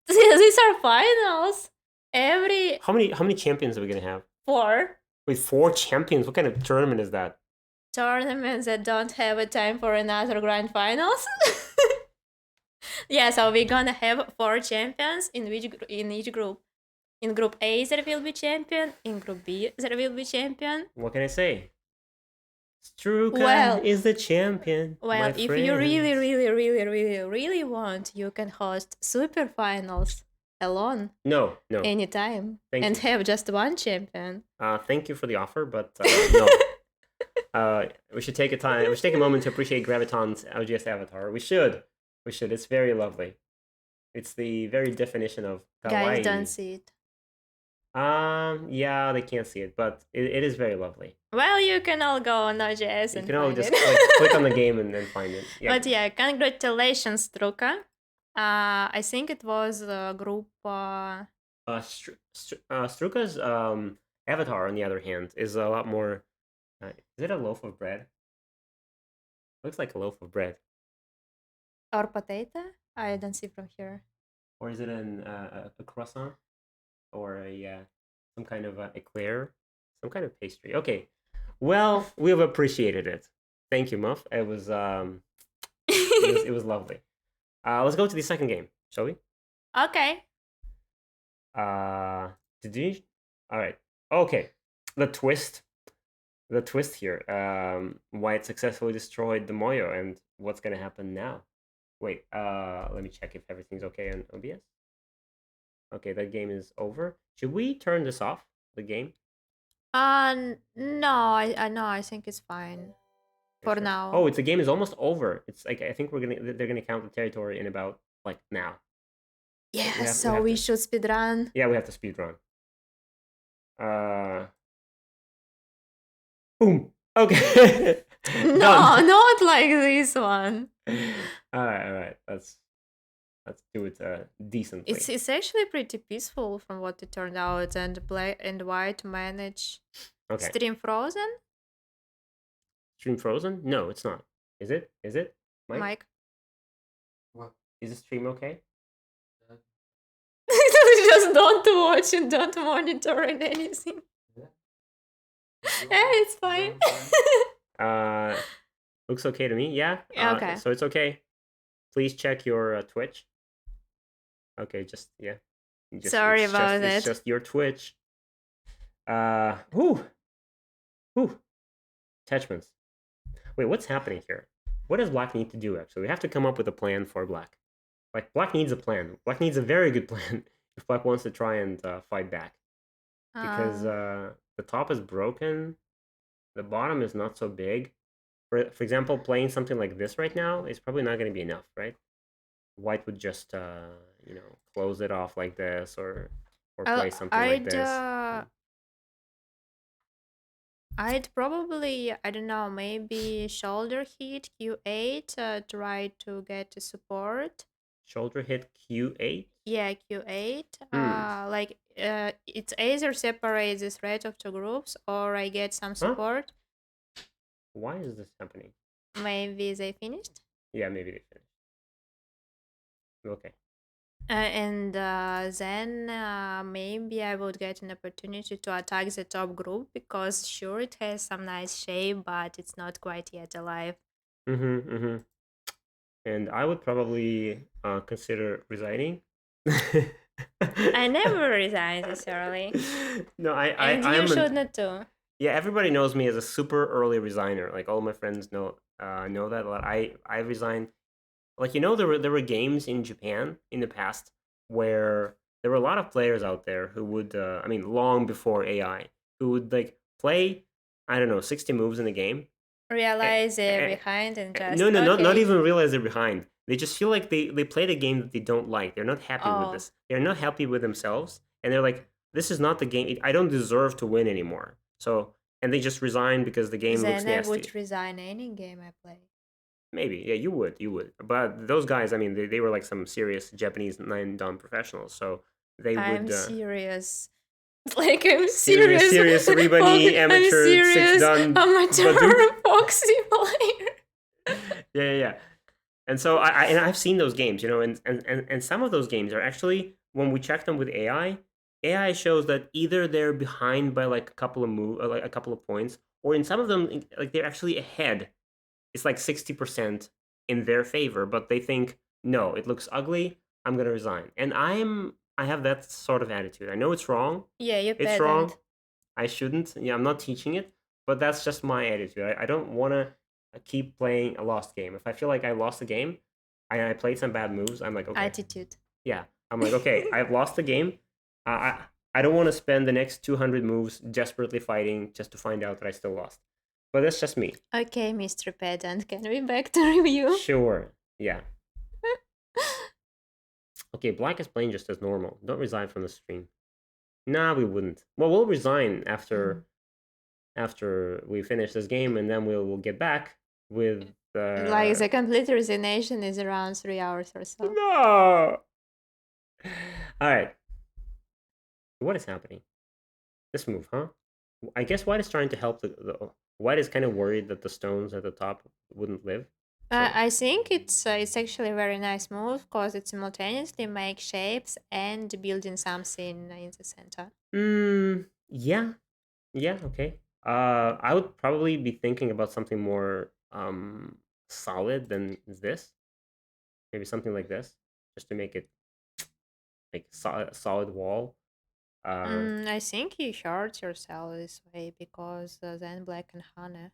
These are finals. Every How many champions are we gonna have? 4 Wait, 4 champions? What kind of tournament is that? tournaments that don't have a time for another grand finals. Yeah, so we're gonna have 4 champions in each group. In group A there will be champion, in group B there will be champion. What can I say? Struka Well- is the champion. Well, my if you friends. really want, you can host super finals alone No. anytime Thank and you. have just one champion. Thank you for the offer, but no. We should take a moment to appreciate Graviton's LGS avatar. We should. It's very lovely. It's the very definition of kawaii. Guys don't see it. Yeah, they can't see it, but it is very lovely. Well, you can all go on OJS You and can all find just it. click on the game and then find it. Yeah. But yeah, congratulations, Struka. I think it was group. Struka's avatar, on the other hand, is a lot more. Is it a loaf of bread? Looks like a loaf of bread. Or potato? I don't see from here. Or is it a croissant? Or some kind of eclair? Some kind of pastry. Okay. Well, we have appreciated it. Thank you, Muff. It was it was lovely. Let's go to the second game, shall we? Okay. Did you? All right. Okay. The twist here. White successfully destroyed the Moyo, and what's gonna happen now? Wait. Let me check if everything's okay on OBS. Okay, that game is over. Should we turn this off? The game? No, I think it's fine for Sure. now. Oh, the game is almost over. It's like I think they're gonna count the territory in about like now. Yeah, we so have we to- should speedrun. Yeah, we have to speed run. Boom. Okay. No, Done. not like this one. All right. Let's do it decently. It's actually pretty peaceful from what it turned out, and black and white manage Okay. stream frozen. Stream frozen? No, it's not. Is it? Mike. What? Is the stream okay? Just don't watch and don't monitor and anything. Yeah, it's fine. Looks okay to me. Yeah. Okay. So it's okay. Please check your Twitch. Okay, Sorry about It's that. just your Twitch. Whew. Attachments. Wait, what's happening here? What does Black need to do, actually? We have to come up with a plan for Black. Like, Black needs a plan. Black needs a very good plan if Black wants to try and fight back. because Uh, the top is broken, the bottom is not so big. For example, playing something like this right now is probably not going to be enough, right? White would just close it off like this, or I'll, play something like this. I'd probably, I don't know, maybe shoulder hit Q8, try to get to support. Shoulder hit Q8. Yeah, Q8. Hmm. It's either separate the threat of two groups or I get some Huh? support. Why is this happening? Maybe they finished. Yeah, maybe they finished. Okay. And then maybe I would get an opportunity to attack the top group because sure it has some nice shape, but it's not quite yet alive. Mm-hmm. Mm-hmm. And I would probably consider resigning. I never resign this early, No, and you I'm should not too. yeah. Everybody knows me as a super early resigner. Like all my friends know that a lot. I resigned. Like there were games in Japan in the past where there were a lot of players out there who would I mean long before AI who would like play I don't know 60 moves in the game. Realize they're Eh, behind and No, just no, not okay. even realize they're behind. They just feel like they played a game that they don't like. They're not happy with Oh, this. They're not happy with themselves, and they're like, "This is not the game. I don't deserve to win anymore." So, and they just resign because the game looks then I would nasty. resign any game I play. Maybe, yeah, you would. But those guys, I mean, they were like some serious Japanese nine dan professionals, so they I'm would serious. Like I'm serious, serious. serious Folk, Reebaanee I'm amateur six serious dan Baduk. amateur foxy player. Yeah, yeah, yeah. And so and I've seen those games, and some of those games are actually when we check them with AI shows that either they're behind by like a couple of like a couple of points, or in some of them like they're actually ahead. It's like 60% in their favor, but they think no, it looks ugly. I'm gonna resign, and I have that sort of attitude. I know it's wrong. Yeah, you It's wrong. pedant. I shouldn't. Yeah, I'm not teaching it, but that's just my attitude. I don't want to keep playing a lost game. If I feel like I lost the game, I played some bad moves, I'm like, okay, Attitude. yeah. I'm like, okay, I've lost the game. I I, I don't want to spend the next 200 moves desperately fighting just to find out that I still lost. But that's just me. Okay, Mr. Pedant, can we back to review? Sure. Yeah. Okay, Black is playing just as normal. Don't resign from the stream. Nah, we wouldn't. Well, we'll resign after we finish this game, and then we'll get back with Like the complete resignation is around 3 hours or so. no. All right, what is happening? This move, huh? I guess White is trying to help the White is kind of worried that the stones at the top wouldn't live. So I think it's actually a very nice move because it simultaneously makes shapes and building something in the center. yeah, yeah, okay. I would probably be thinking about something more solid than this. Maybe something like this, just to make it like solid wall. I think you hurt yourself this way because then Black and Hana.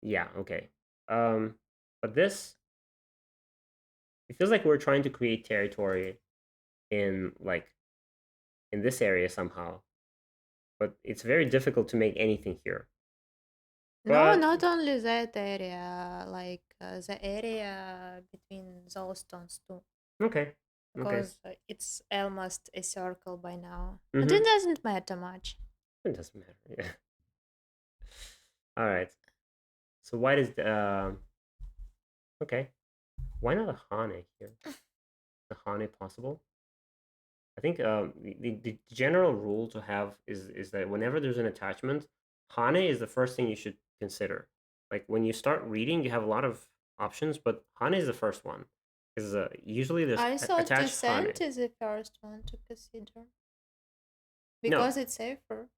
Yeah, okay. Um, but this, it feels like we're trying to create territory in in this area somehow, but it's very difficult to make anything here. No, But not only that area, like the area between those stones too, okay, okay. because it's almost a circle by now. And Mm-hmm. it doesn't matter much. It doesn't matter. Yeah. All right. So why does okay? Why not a Hane here? The Hane possible? I think the general rule to have is that whenever there's an attachment, Hane is the first thing you should consider. Like when you start reading, you have a lot of options, but Hane is the first one because usually there's I thought attached Hane. descent is the first one to consider No, because it's safer.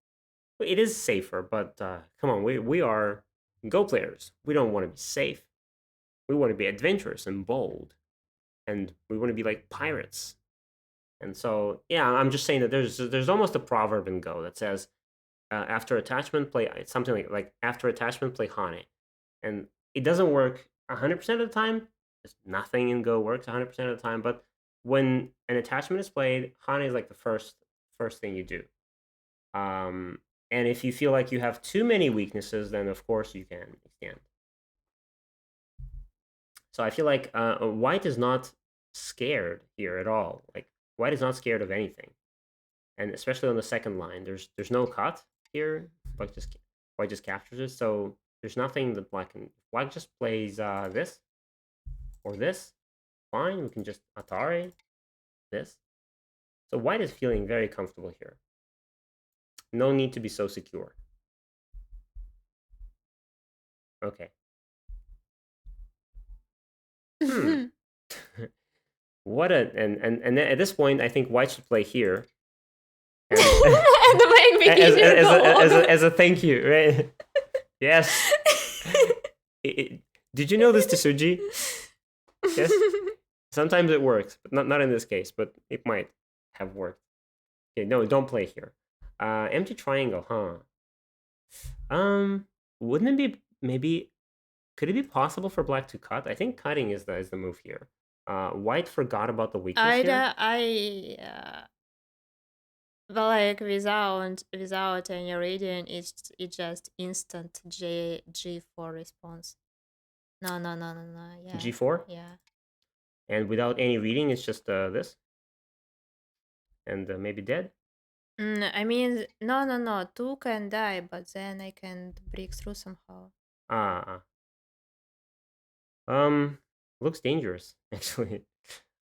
it is safer, but come on, we are Go players. We don't want to be safe. We want to be adventurous and bold, and we want to be like pirates. And so, yeah, I'm just saying that there's almost a proverb in Go that says after attachment play something like after attachment play Hane, and it doesn't work 100% of the time. There's nothing in Go works 100% of the time, but when an attachment is played, Hane is like the first thing you do. And if you feel like you have too many weaknesses, then of course you can extend. So I feel like white is not scared here at all. Like white is not scared of anything, and especially on the second line, there's no cut here. White just captures it. So there's nothing that black can. Black just plays this or this. Fine, we can just Atari this. So white is feeling very comfortable here. No need to be so secure. Okay. What a and at this point, I think white should play here. And, and make as a thank you, right? Yes. Did you know this, Tsuji? Yes. Sometimes it works, but not in this case. But it might have worked. Okay, no, don't play here. Empty triangle, huh? Wouldn't it be maybe? Could it be possible for black to cut? I think cutting is the move here. White forgot about the weakness here. But like without any reading, it's just instant G4 response. No. Yeah. G4. Yeah. And without any reading, it's just this. And maybe dead. I mean, no. Two can die, but then I can break through somehow. Looks dangerous actually.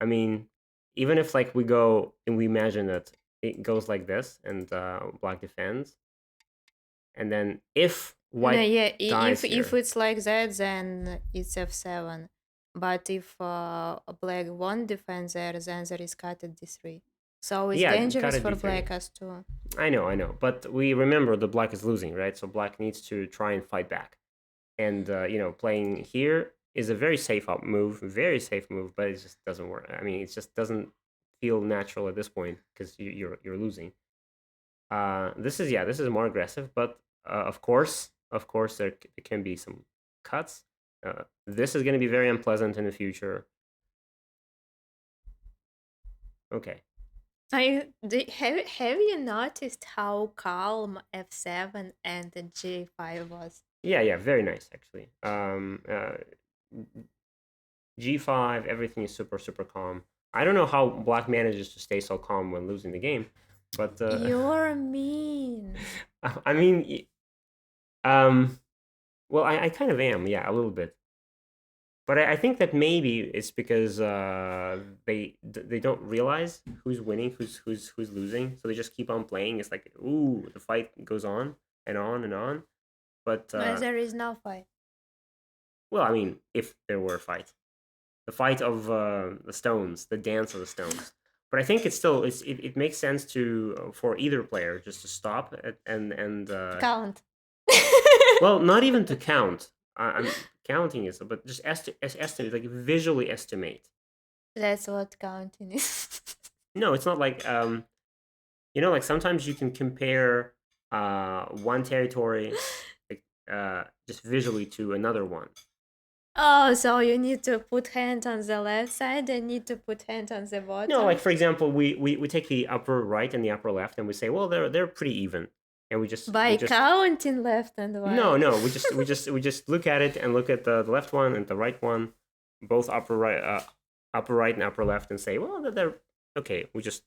I mean, even if like we go and we imagine that it goes like this and black defends, and then if white No, yeah. dies If here, it's like that, then it's f7. But if black won't defend there, then there is cut at d3. So it's yeah, dangerous cut for at d3. black as too. I know, but we remember that black is losing, right? So black needs to try and fight back, and playing here is a very safe move, but it just doesn't work. I mean, it just doesn't feel natural at this point because you're losing. This is more aggressive, but of course there can be some cuts. This is going to be very unpleasant in the future. Okay. Have you noticed how calm f7 and the g5 was? Yeah, very nice actually. G5, everything is super calm. I don't know how black manages to stay so calm when losing the game, but you're mean. I mean, well, I kind of am, yeah, a little bit. But I think that maybe it's because they don't realize who's winning, who's losing, so they just keep on playing. It's like, ooh, the fight goes on and on and on. But there is no fight. Well, I mean, if there were a fight, the fight of the stones, the dance of the stones. But I think it makes sense to for either player just to stop and count. Well, not even to count. I'm counting is, but just estimate, like visually estimate. That's what counting is. No, it's not like like sometimes you can compare one territory like just visually to another one. Oh, so you need to put hand on the left side and need to put hand on the bottom? No, like for example, we take the upper right and the upper left and we say, well, they're pretty even. And we just counting left and right. No, we just look at it and look at the left one and the right one, both upper right and upper left, and say, well, they're okay. We just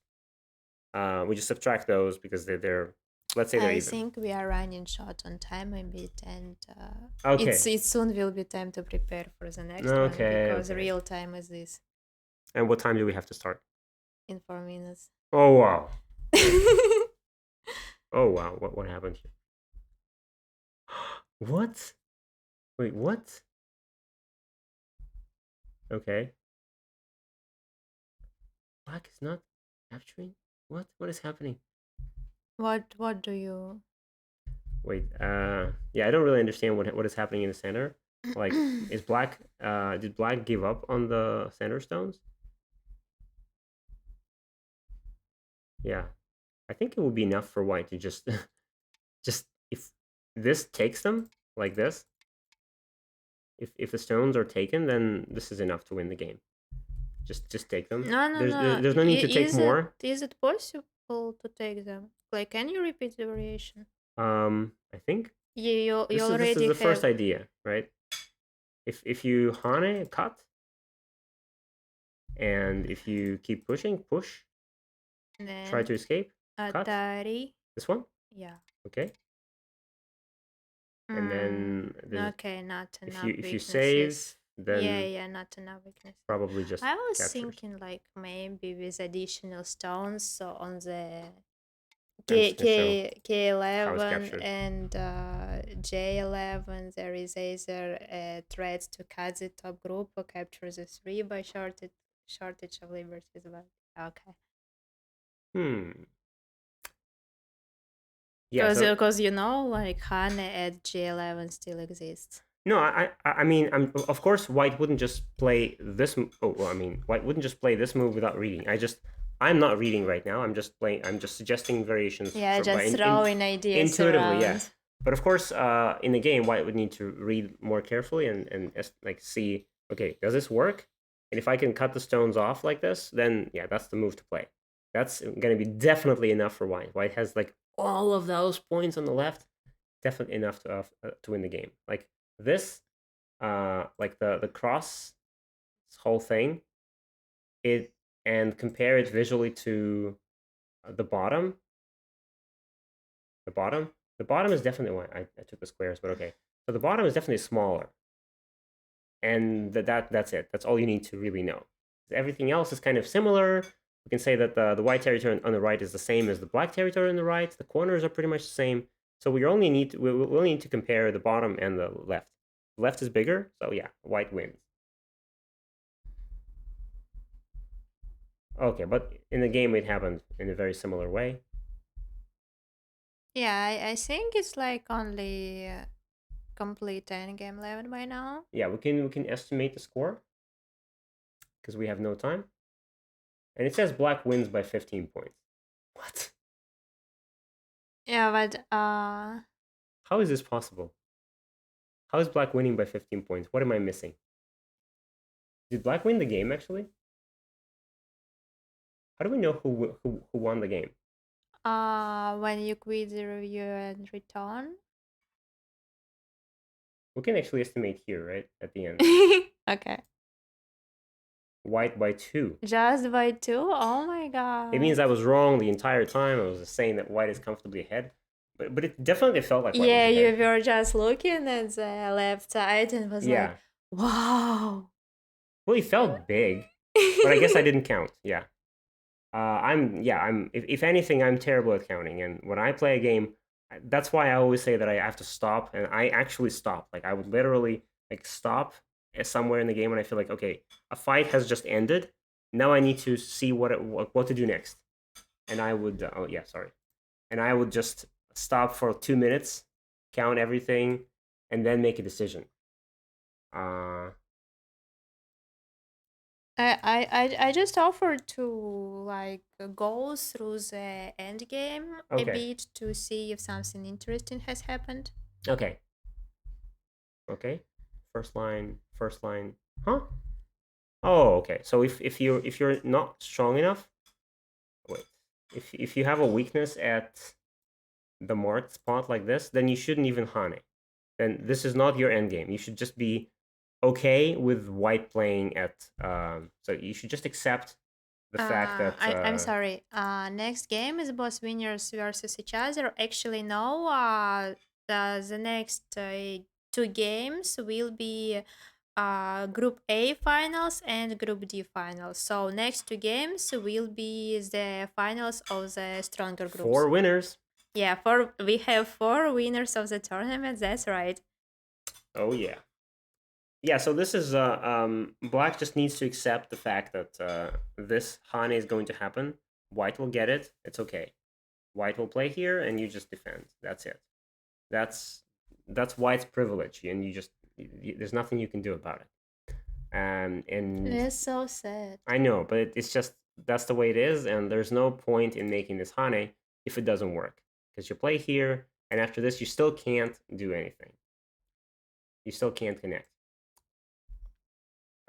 subtract those because they're let's say they're even. I think we are running short on time a bit, and okay, it soon will be time to prepare for the next one because real time is this. And what time do we have to start? In 4 minutes. Oh wow. Oh wow, what happened here? What? Wait, what? Okay. Black is not capturing? What is happening? What do you... Wait, yeah, I don't really understand what is happening in the center. Like, is black, did black give up on the center stones? Yeah. I think it would be enough for white to just if this takes them like this, if the stones are taken, then this is enough to win the game. Just take them. No. There's no need to take more. Is it possible to take them? Like, can you repeat the variation? I think You this is already the first have. idea, right? If you hane cut, and if you keep pushing, push, try Then to escape, cut. Atari. This one, Yeah. okay. And then Okay, not if enough you save, weaknesses. Yeah, then yeah, not enough weaknesses. probably just I was captures thinking like maybe with additional stones, so on the I'm just gonna show how it's K11 captured. and J11 there is either threats to cut the top group or capture the three by shortage of liberties. But okay, Yeah, so because like Hane at J11 still exists. no, I mean, of course, White wouldn't just play this. Oh, well, I mean, White wouldn't just play this move without reading. I'm not reading right now. I'm just playing. I'm just suggesting variations. Yeah, By just throwing ideas intuitively, yeah. around. But of course, in the game, White would need to read more carefully and like see, okay, does this work? And if I can cut the stones off like this, then yeah, that's the move to play. That's gonna be definitely enough for White. White has like all of those points on the left, definitely enough to win the game. Like this, like the cross whole thing, it and compare it visually to the bottom. The bottom, the bottom is definitely one. I took the squares, but okay. So the bottom is definitely smaller, and that's it. That's all you need to really know. Everything else is kind of similar. We can say that the white territory on the right is the same as the black territory on the right. The corners are pretty much the same. So we only need we only need to compare the bottom and the left. The left is bigger, so yeah, white wins. Okay, but in the game it happened in a very similar way. Yeah, I think it's like only complete endgame 11 by now. Yeah, we can estimate the score because we have no time. And it says black wins by 15 points. What? Yeah, but How is this possible? How is black winning by 15 points? What am I missing? Did black win the game actually? How do we know who won the game? when you quit the review and return. We can actually estimate here, right? At the end. Okay. White by 2. Just by 2? Oh my god. It means I was wrong the entire time. I was just saying that white is comfortably ahead. But it definitely felt like white Yeah, was you ahead. were just looking at the left side and was Yeah. like, wow. Well, he felt big, but I guess I didn't count. Yeah. I'm if anything, I'm terrible at counting. And when I play a game, that's why I always say that I have to stop. And I actually stop. Like I would literally like stop somewhere in the game when I feel like, okay, a fight has just ended. Now I need to see what to do next. And I would oh yeah, sorry. And I would just stop for 2 minutes, count everything, and then make a decision. I just offered to like go through the end game a Okay. bit to see if something interesting has happened. Okay. Okay. First line. Huh? Oh, okay. So if you're not strong enough, wait. If you have a weakness at the marked spot like this, then you shouldn't even hane. Then this is not your end game. You should just be okay with white playing at so you should just accept the fact that I'm sorry. Next game is boss winners versus each other. Actually, no. The next 2 games will be Group A finals and Group D finals. So next 2 games will be the finals of the stronger groups. 4 winners. Yeah, we have 4 winners of the tournament. That's right. Oh yeah. Yeah, so this is black just needs to accept the fact that this hane is going to happen. White will get it. It's okay. White will play here, and you just defend. That's it. That's white's privilege, and there's nothing you can do about it. And It's so sad. I know, but it's just that's the way it is, and there's no point in making this hane if it doesn't work, because you play here, and after this, you still can't do anything. You still can't connect.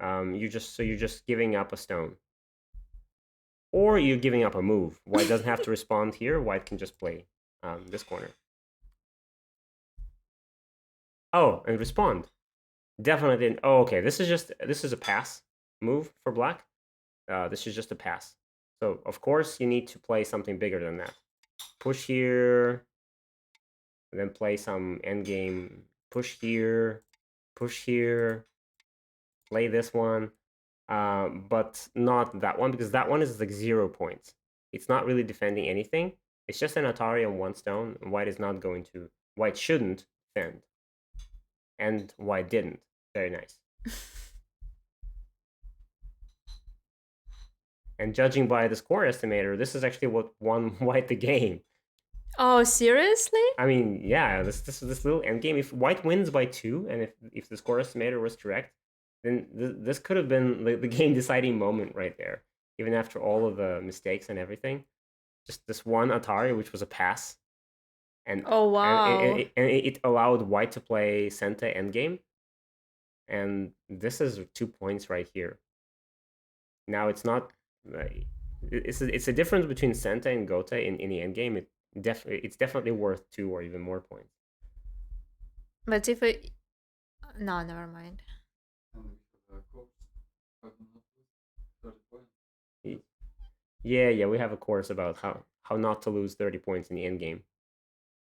You're just giving up a stone. Or you're giving up a move. White doesn't have to respond here. White can just play this corner. Oh, and respond. Definitely didn't. Oh, okay. This is a pass move for black. This is just a pass. So of course you need to play something bigger than that. Push here, and then play some endgame. Push here, play this one, but not that one because that one is like 0 points. It's not really defending anything. It's just an Atari on one stone. And white is not going to. White shouldn't defend, and white didn't. Very nice. And judging by the score estimator, this is actually what won white the game. Oh, seriously? I mean, yeah, this little endgame. If white wins by 2, and if the score estimator was correct, then this could have been the game deciding moment right there. Even after all of the mistakes and everything, just this one Atari, which was a pass, and Oh, wow. and it allowed white to play Senta endgame, and this is 2 points right here. Now it's not. It's a difference between Senta and Gota in the endgame. It's definitely worth 2 or even more points. But if it... No, never mind. And we have a course. How to not lose 30 points. Yeah, we have a course about how not to lose 30 points in the end game.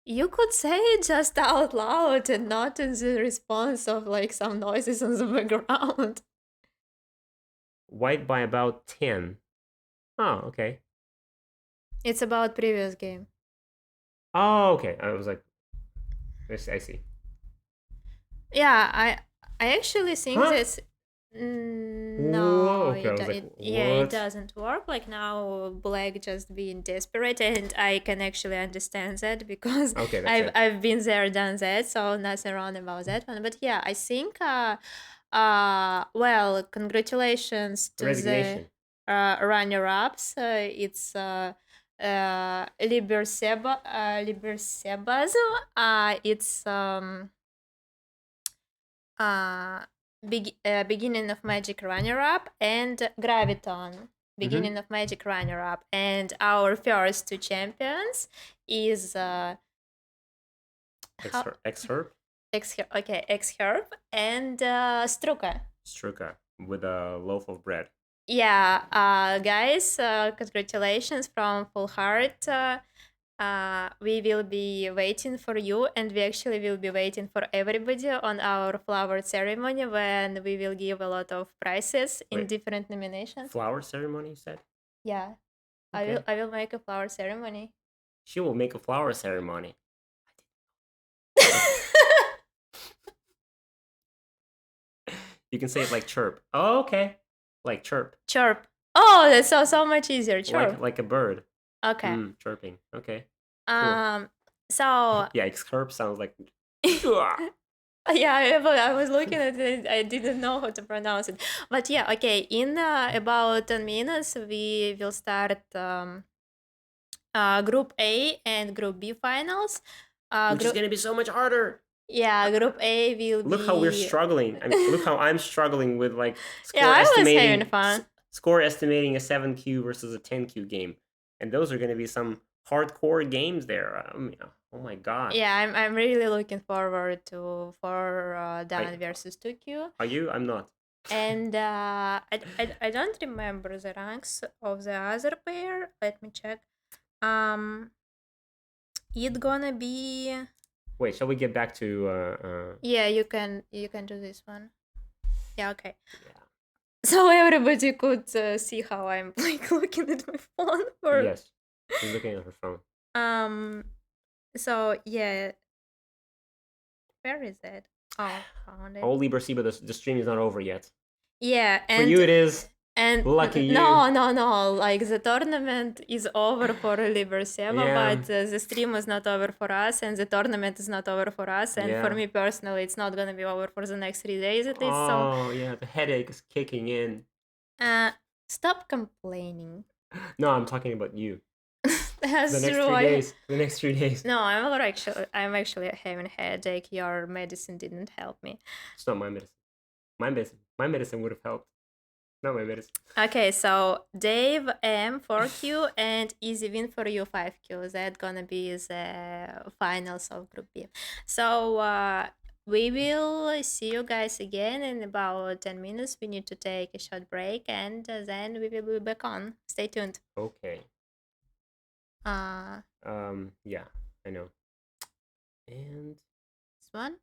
You could say it just out loud and not in the response of like some noises on the background. White by about 10. Oh, okay. It's about previous game. Oh, okay. I was like, I see. Yeah, I actually think Huh? this. No, Whoa, okay, I was like, it what? doesn't work. Like now, black just being desperate, and I can actually understand that because Okay, that's it. I've been there, done that, so nothing wrong about that one. But yeah, I think well, congratulations to Resignation. the runner-ups. It's Libersebas. It's beginning of magic runner-up and Graviton beginning of magic runner-up, and our first 2 champions is X-Herb? X-Herb and Struka. Struka with a loaf of bread. Yeah, guys, congratulations from full heart. We will be waiting for you, and we actually will be waiting for everybody on our flower ceremony when we will give a lot of prizes in Wait. different nominations. Flower ceremony, you said? Yeah, Okay. I will make a flower ceremony. She will make a flower ceremony. You can say it like chirp. Oh, okay. Like chirp. Chirp. Oh, that's so much easier. Chirp. Like a bird. Okay. Chirping. Okay. So Yeah, X-Herb sounds like. yeah, I was looking at it. I didn't know how to pronounce it. But yeah, okay. In about 10 minutes, we will start Group A and Group B finals. Which is going to be so much harder. Yeah, Group A will Look be... how we're struggling. I mean, look how I'm struggling with like score yeah, I was estimating. having fun. Score estimating a 7Q versus a 10Q game, and those are going to be some hardcore games there. Oh my god. Yeah, I'm really looking forward to for Dan versus 2Q. Are you? I'm not. And I don't remember the ranks of the other pair. Let me check. It's gonna be... Wait, shall we get back to Yeah, you can do this one. Yeah, okay. Yeah. So everybody could see how I'm like looking at my phone. Yes, she's looking at her phone. So yeah, where is it? Oh, found it. Oh, Libersea, but the stream is not over yet. Yeah, and for you it is. And lucky you. No. Like the tournament is over for Libersea, but the stream is not over for us, and the tournament is not over for us. And for me personally, it's not gonna be over for the next 3 days at least. Oh yeah, the headache is kicking in. Stop complaining. No, I'm talking about you. That's the next true. 3 days. The next 3 days. No, I'm actually having a headache. Your medicine didn't help me. It's not my medicine. My medicine would have helped. No, maybe it is. Okay, so Dave M 4Q and easy win for you 5Q. That's gonna be the finals of Group B. So we will see you guys again in about 10 minutes. We need to take a short break and then we will be back on. Stay tuned. Okay. Uh, Yeah, I know. And this one.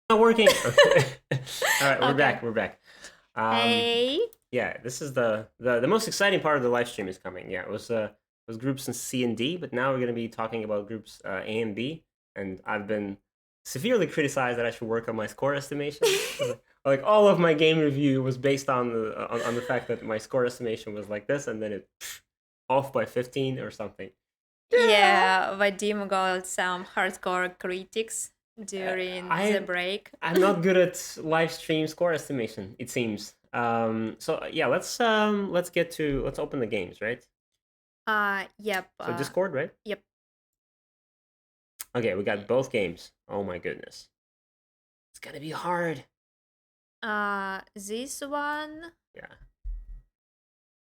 Not working. Okay. All right, we're Okay. back. We're back. Hey. Yeah, this is the most exciting part of the live stream is coming. Yeah, it was groups in C and D, but now we're gonna be talking about groups A and B. And I've been severely criticized that I should work on my score estimation. Like all of my game review was based on the fact that my score estimation was like this, and then it off by 15 or something. Yeah, Vadim got some hardcore critics during the break. I'm not good at live stream score estimation, it seems. So yeah, let's open the games, right? Yep. So Discord, right? Yep. Okay, we got both games. Oh my goodness. It's gonna be hard. This one Yeah.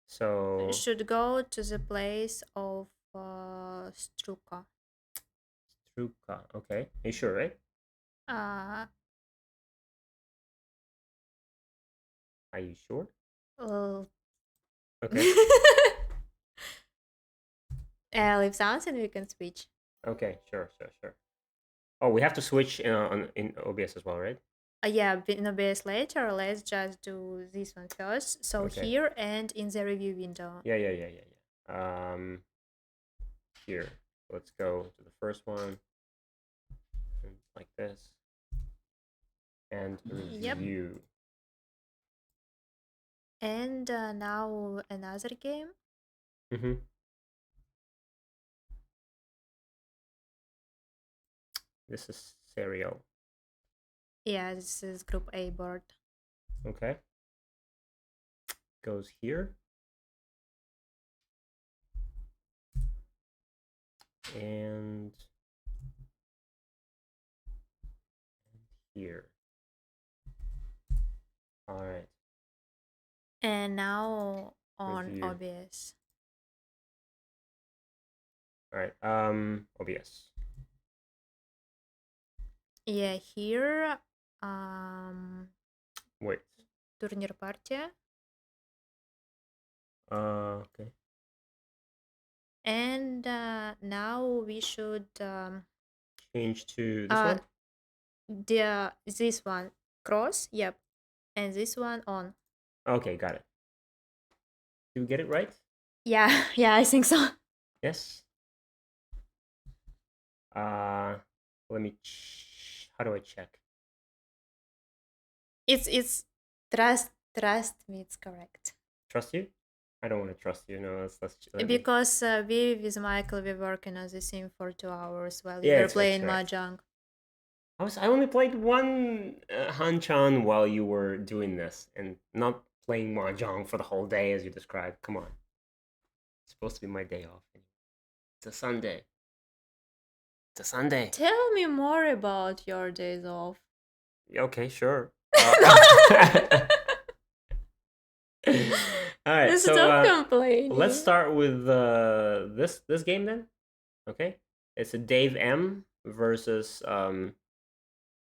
So should go to the place of Struka. Truka. Okay. Are you sure, right? Uh, Are you sure? uh, Okay. leave sounds and we can switch. Okay, sure. Oh, we have to switch in OBS as well, right? Yeah, in a bit later. Let's just do this one first. So Okay. here and in the review window. Yeah. Here. Let's go to the first one. Like this. And Yep. review. And now another game. Mm-hmm. This is serial. Yeah, this is Group A board. Okay. Goes here. And here. All right. And now on Review. OBS. All right. OBS. Yeah, here Wait. турнир партия. Okay. And now we should Change to this one. This one cross, yep, and this one on. Okay, got it. Did we get it right? Yeah, yeah, I think so. Yes. Let me. How do I check? It's trust me, it's correct. Trust you? I don't want to trust you. No, let's Because we with Michael we working on the same for 2 hours while you Yeah, were it's playing correct. mahjong. I only played one Hanchan while you were doing this, and not playing mahjong for the whole day as you described. Come on, it's supposed to be my day off. It's a Sunday. It's a Sunday. Tell me more about your days off. Okay, sure. All right, so Stop complaining. let's start with this game then. Okay, it's a Dave M versus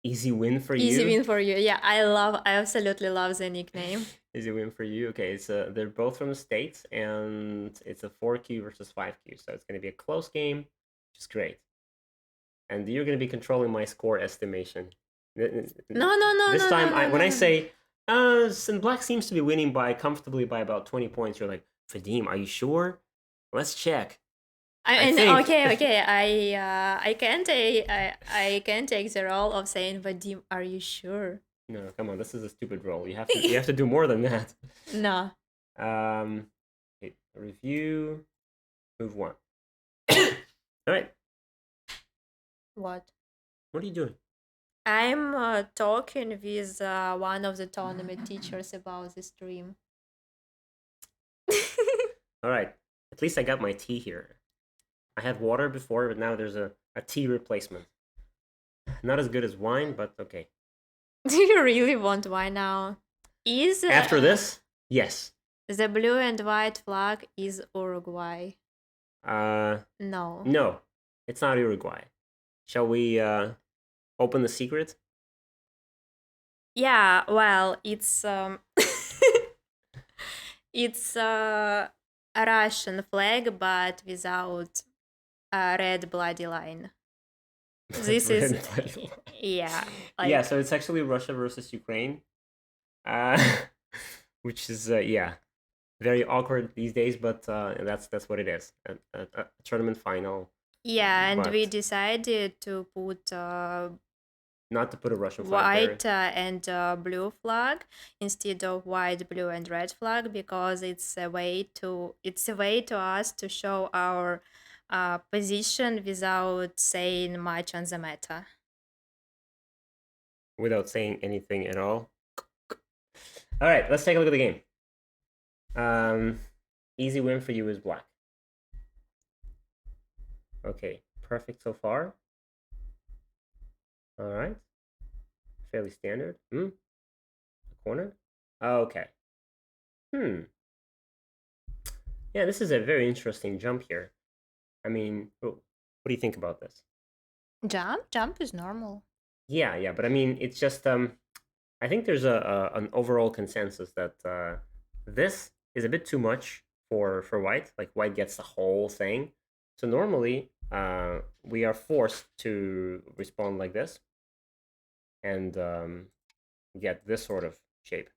Easy Win for You. Easy win for you. Yeah, I absolutely love the nickname. Easy Win for You. Okay, it's they're both from the States, and it's a 4Q versus 5Q, so it's going to be a close game, which is great. And you're going to be controlling my score estimation. No. This time, when I no. say, Black seems to be winning comfortably by about 20 points, you're like, Vadim, are you sure? Let's check. Okay. I can't take the role of saying, Vadim, are you sure? No, come on, this is a stupid role. You have to do more than that. No. Okay, review, move one. All right. What? What are you doing? I'm talking with one of the tournament teachers about the stream. All right. At least I got my tea here. I had water before, but now there's a tea replacement. Not as good as wine, but okay. Do you really want wine now? After this? Yes. The blue and white flag is Uruguay. No. No, it's not Uruguay. Shall we open the secret? Yeah, well, it's it's a Russian flag, but without a red bloody line. This Read is the title. yeah, Yeah, like so it's actually Russia versus Ukraine, uh, which is very awkward these days, but that's what it is. A tournament final, yeah, and we but decided to put not to put a Russian flag there. white and blue flag instead of white, blue, and red flag because it's a way to us to show our position without saying much on the matter. Without saying anything at all. All right, let's take a look at the game. Easy win for you is black. Okay, perfect so far. All right, fairly standard. A corner. Okay. Yeah, this is a very interesting jump here. I mean, what do you think about this? Jump is normal. Yeah, but I mean, it's just I think there's an overall consensus that this is a bit too much for white. Like white gets the whole thing. So normally, we are forced to respond like this and get this sort of shape.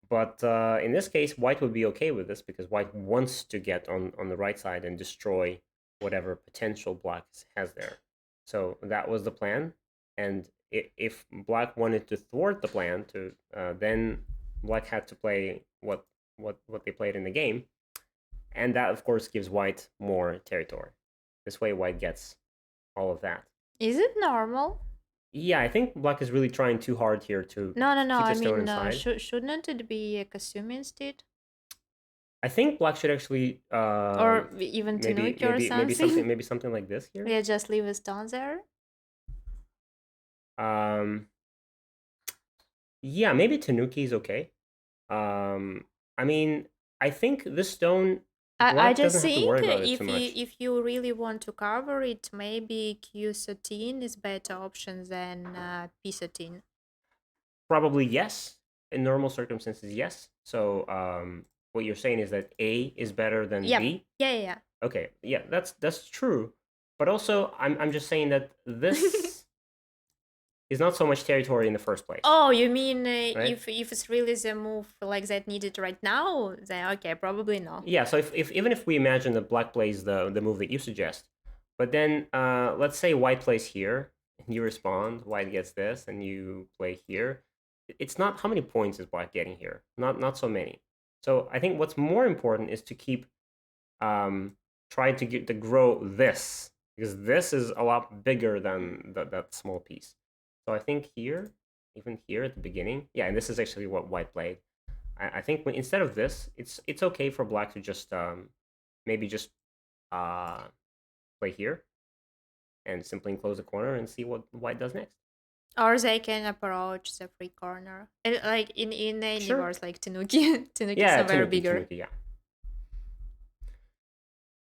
But in this case, white would be okay with this because white wants to get on the right side and destroy whatever potential black has there. So that was the plan. And if black wanted to thwart the plan, then black had to play what they played in the game, and that of course gives white more territory. This way, white gets all of that. Is it normal? Yeah, I think black is really trying too hard here to No. keep I the stone mean, inside. shouldn't it be a Kasumi instead, I think black should actually or even Tanuki or something? maybe something like this here. Yeah, just leave a stone there. Um, yeah, maybe Tanuki is okay. I mean, I think this stone I black just doesn't have to worry think about it too much. if you really want to cover it, maybe Q13 is better option than P13. Probably yes. In normal circumstances, yes. So what you're saying is that A is better than Yep. B. Yeah. Okay, yeah, that's true. But also, I'm just saying that this is not so much territory in the first place. Oh, you mean Right? if it's really the move like that needed right now, then okay, probably no. Yeah, so if even if we imagine that black plays the move that you suggest, but then let's say white plays here, and you respond, white gets this, and you play here. It's not how many points is black getting here? Not so many. So I think what's more important is to keep trying to grow this, because this is a lot bigger than that small piece. So I think here, even here at the beginning, yeah, and this is actually what white played. I think instead of this, it's okay for black to just maybe just play here and simply enclose the corner and see what white does next. Or they can approach the free corner. Like in any Sure. wars like Tanuki. Tanuki Yeah, is very Tanuki, bigger. Tanuki, yeah.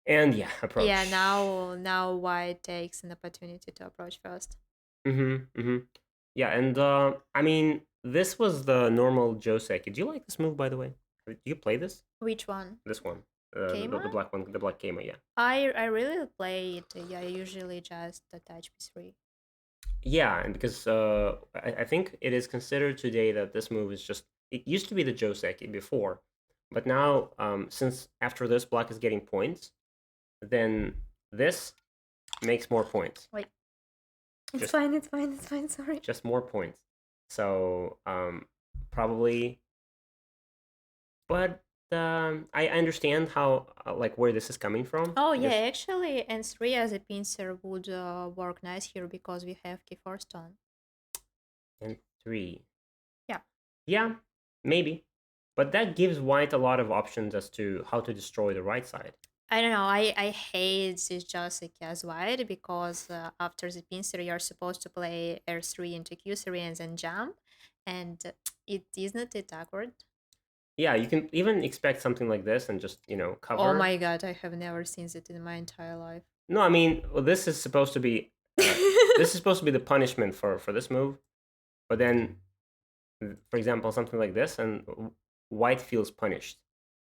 And yeah, approach. Yeah, now white takes an opportunity to approach first. Yeah, and I mean, this was the normal Joseki. Do you like this move, by the way? Do you play this? Which one? This one, the Keima? black one, the black Keima, yeah. I really play it. Yeah, I usually just attach P3. Yeah, and because I think it is considered today that this move is just, it used to be the Joseki before, but now since after this black is getting points, then this makes more points. Wait. Just- It's fine, sorry. Just more points. So probably, but I understand how like where this is coming from. Oh yeah, because- actually, N3 as a pincer would work nice here because we have K4 stone. And 3. Yeah. Yeah, maybe. But that gives white a lot of options as to how to destroy the right side. I don't know. I hate this Joseki as white because after the pincer you're supposed to play R3 into Q3 and then jump, and it isn't it awkward. Yeah, you can even expect something like this and just, cover. Oh my god, I have never seen it in my entire life. No, I mean, well, this is supposed to be this is supposed to be the punishment for this move. But then, for example, something like this, and white feels punished.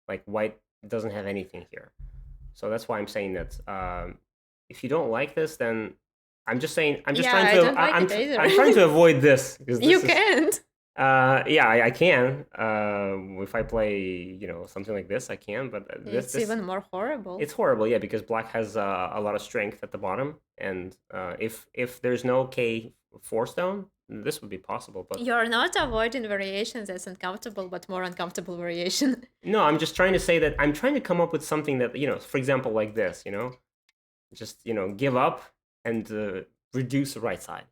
Like white doesn't have anything here. So that's why I'm saying that if you don't like this, then I'm just saying. I'm just Yeah, trying I to. don't like it either. I'm trying to avoid this because You this is. can't. Yeah, I can. If I play, something like this, I can. But It's this, even more horrible. it's horrible. Yeah, because black has a lot of strength at the bottom, and if there's no K4 stone, this would be possible. But You're not avoiding variations that's uncomfortable, but more uncomfortable variation. no, I'm just trying to say that I'm trying to come up with something that for example, like this. Just give up and reduce the right side.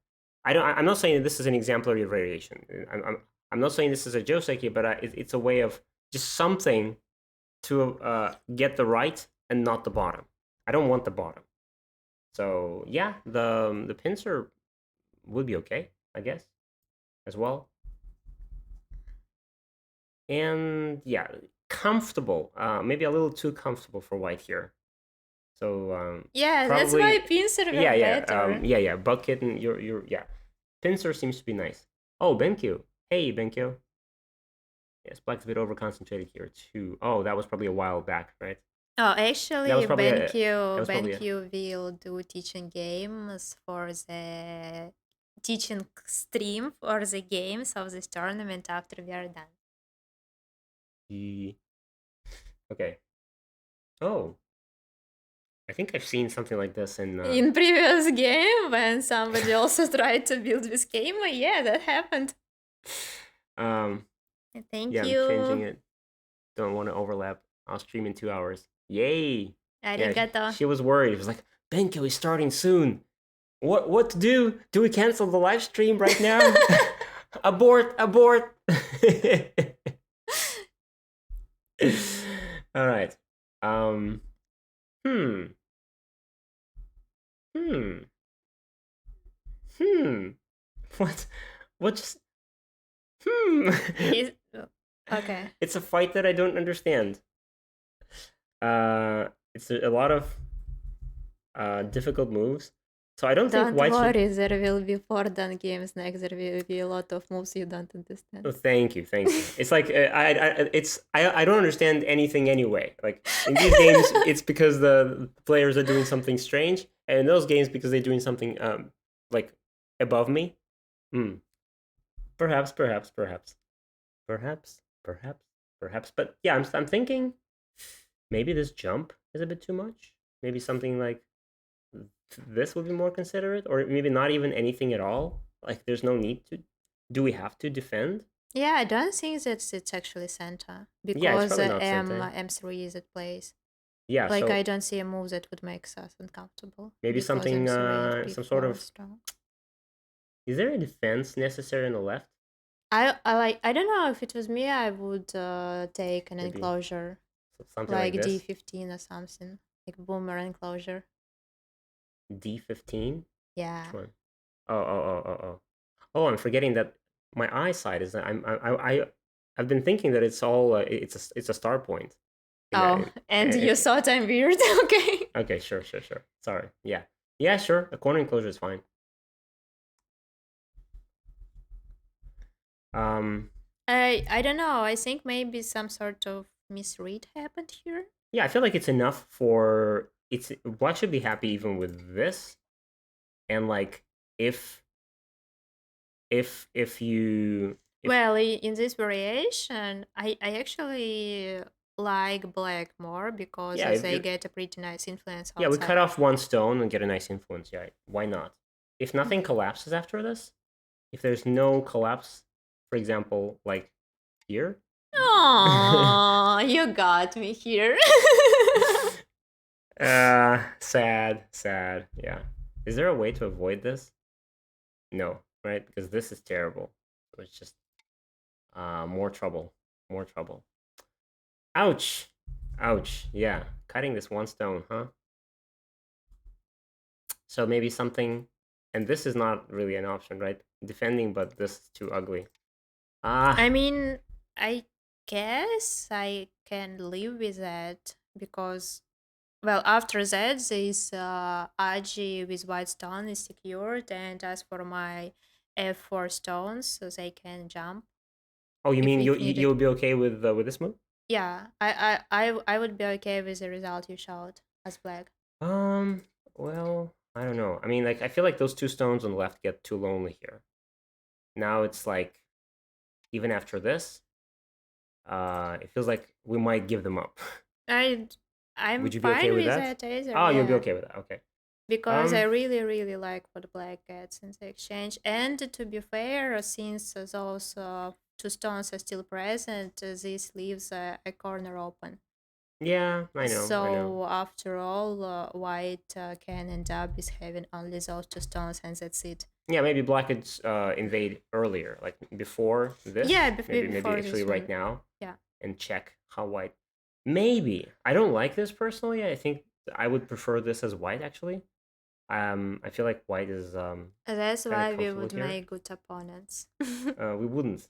I'm not saying that this is an exemplary variation. I'm not saying this is a joseki, but it's a way of just something to get the right and not the bottom. I don't want the bottom. So yeah, the pincer would be okay, I guess, as well. And yeah, comfortable. Maybe a little too comfortable for white here. So Yeah, that's probably why pincer were better. yeah. Bucket and your yeah. Pincer seems to be nice. Oh, Benkyo. Hey, Benkyo. Yes, black's a bit over concentrated here too. Oh, that was probably a while back, right? Oh, That actually, was probably BenQ will do teaching games for the teaching stream for the games of this tournament after we are done. Okay. Oh, I think I've seen something like this in. In previous game, when somebody also tried to build this game, yeah, that happened. Um. Thank Yeah, you. I'm changing it. Don't want to overlap. I'll stream in 2 hours. Yay! Arigato. She was worried. It was like, Benkyo is starting soon. What to do? Do we cancel the live stream right now? Abort! Abort! All right. Hmm. Hmm. Hmm. What? What just? Hmm. Okay. It's a fight that I don't understand. It's a lot of difficult moves. So I don't think Don't white should. worry, there will be 4 done games next. There will be a lot of moves you don't understand. Oh, thank you. It's like I don't understand anything anyway. Like in these games, it's because the players are doing something strange, and in those games because they're doing something like above me. Perhaps. But yeah, I'm thinking maybe this jump is a bit too much. Maybe something like this would be more considerate, or maybe not even anything at all. Like there's no need to. Do we have to defend? Yeah, I don't think that it's actually Santa Yeah, it's because probably not M Santa. M3 is at place. Yeah, Like so I don't see a move that would make us uncomfortable. maybe because something, M3 and some sort P4 of. is strong. Is there a defense necessary on the left? I don't know if it was me, I would take an Maybe enclosure something like like this. D15 or something, like boomer enclosure. D15. Yeah. Which one? Oh, I'm forgetting that my eyesight is. I've been thinking that it's all. It's a star point. Oh, and you thought I'm weird? Okay. Okay, sure. Sorry. Yeah, sure. A corner enclosure is fine. I don't know. I think maybe some sort of misread happened here. Yeah, I feel like it's enough for it's. Black should be happy even with this, and like if you. Well, in this variation, I actually like black more because Yeah, they get a pretty nice influence outside. Yeah, we cut off one stone and get a nice influence. Yeah, why not? If nothing collapses after this, if there's no collapse, for example, like here. Oh, you got me here. Sad. Yeah. Is there a way to avoid this? No, right? Because this is terrible. So it's just more trouble. Ouch. Yeah. Cutting this one stone, huh? So maybe something, and this is not really an option, right? Defending, but this is too ugly. I mean, I guess I can live with that because, well, after that, this Aji with white stone is secured, and as for my F4 stones, so they can jump. Oh, you mean if needed. you'll be okay with this move? Yeah, I would be okay with the result you showed as black. Well, I don't know. I mean, like I feel like those two stones on the left get too lonely here. Now it's like even after this, it feels like we might give them up. I I'm Would you be okay fine with with that? that either, Oh, you'll be yeah. okay with that. Okay. Because I Um, really like what black gets in the exchange. And to be fair, since those two stones are still present, this leaves a corner open. yeah, I know, I know. So after all, white can end up with having only those two stones, and that's it. Yeah, maybe black could invade earlier, like before this. Yeah, Maybe before actually this right one. now, Yeah. and check how white. Maybe I don't like this personally. I think I would prefer this as white actually. I feel like white is That's kind of why we comfortable would here. make good opponents. We wouldn't,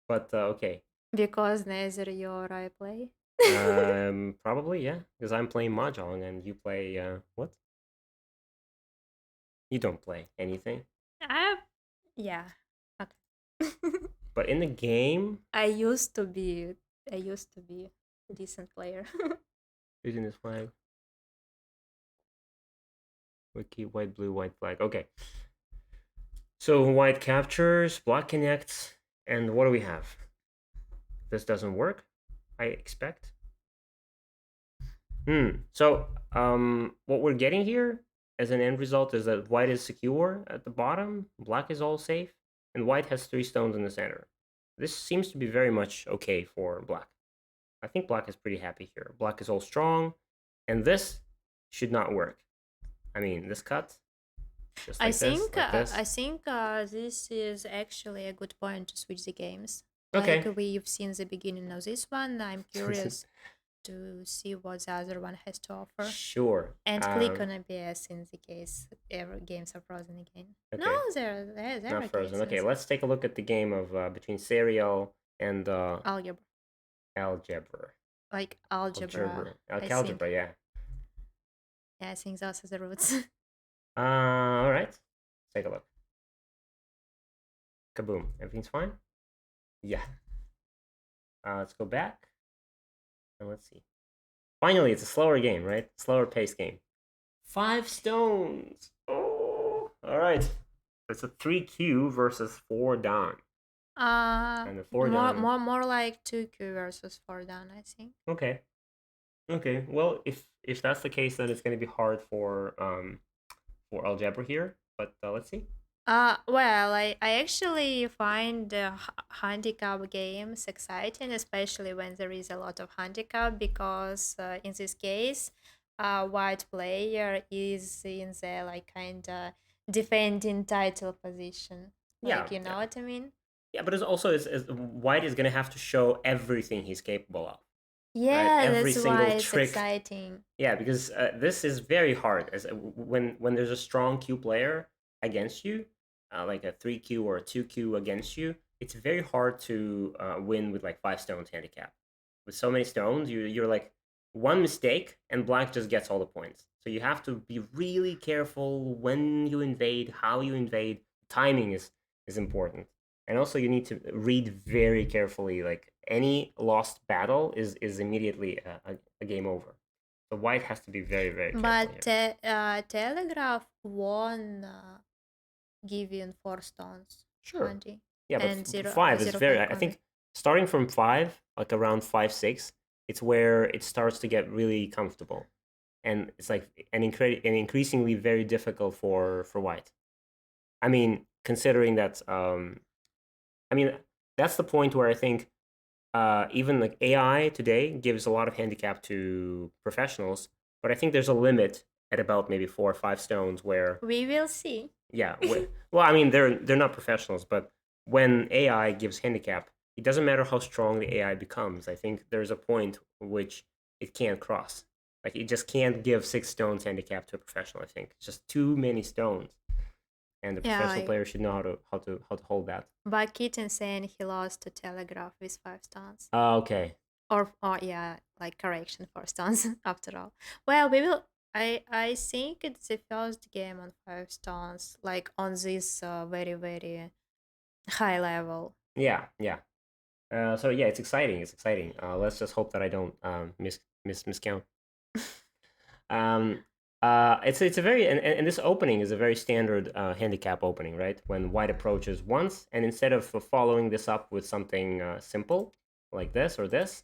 but okay. Because neither you or I play. Probably yeah, because I'm playing mahjong and you play what? You don't play anything. I, yeah. Okay. But in the game, I used to be I used to be a decent player. using this flag, Weiqi, white, blue, white flag. Okay. So white captures, black connects, and what do we have? This doesn't work, I expect. So what we're getting here as an end result is that white is secure at the bottom, black is all safe, and white has 3 stones in the center. This seems to be very much okay for black. I think black is pretty happy here. Black is all strong, and this should not work. I mean, this cut, just I like this, think like this. this is actually a good point to switch the games. Like Okay. we've seen the beginning of this one, I'm curious to see what the other one has to offer. Sure. And click on ABS in the case ever games are frozen again. No, Okay. there Not are frozen. Okay, cases. let's take a look at the game of between serial and Algebra. algebra. Like algebra, I think. Algebra, yeah. Yeah, I think those are the roots. All right. Let's take a look. Kaboom. Everything's fine? Yeah. Let's go back and let's see. Finally, it's a slower game, right? Slower pace game. 5 stones. Oh, all right. It's a 3Q versus 4 down. And the 4 down. More like 2Q versus 4 down, I think. Okay. Okay. Well, if that's the case, then it's going to be hard for algebra here. But let's see. Well, I actually find the handicap games exciting, especially when there is a lot of handicap, because in this case, white player is in the like kind of defending title position. Yeah. Like, you know Yeah. what I mean? Yeah, but it's also White is going to have to show everything he's capable of. Right? Yeah, Every that's why single it's trick. exciting. Yeah, because this is very hard. As when there's a strong Q player against you, like a 3Q or a 2Q against you, it's very hard to win with like 5 stones handicap. With so many stones, you're like one mistake and black just gets all the points. So you have to be really careful when you invade, how you invade. Timing is important, and also you need to read very carefully. Like any lost battle is immediately a game over. So white has to be very careful But here. Telegraph won giving 4 stones, Sure. Handy, Yeah, but and zero 5 is zero very. five I corner. think starting from 5, like around 5 6, it's where it starts to get really comfortable, and it's like an increasingly very difficult for white. I mean, considering that, I mean, that's the point where I think even like AI today gives a lot of handicap to professionals, but I think there's a limit at about maybe 4 or 5 stones where We will see. yeah, well, I mean they're not professionals, but when AI gives handicap, it doesn't matter how strong the AI becomes. I think there's a point which it can't cross. Like it just can't give 6 stones handicap to a professional. I think it's just too many stones, and the Yeah, professional like player should know how to hold that. by Kitten saying he lost to Telegraph with 5 stones. Okay. Or yeah, like correction, 4 stones after all. Well, we will. I think it's the first game on 5 stones, like on this very high level. Yeah, yeah. So yeah, it's exciting. It's exciting. Let's just hope that I don't miscount. Um, It's a very and this opening is a very standard handicap opening, right? When white approaches once, and instead of following this up with something simple like this or this,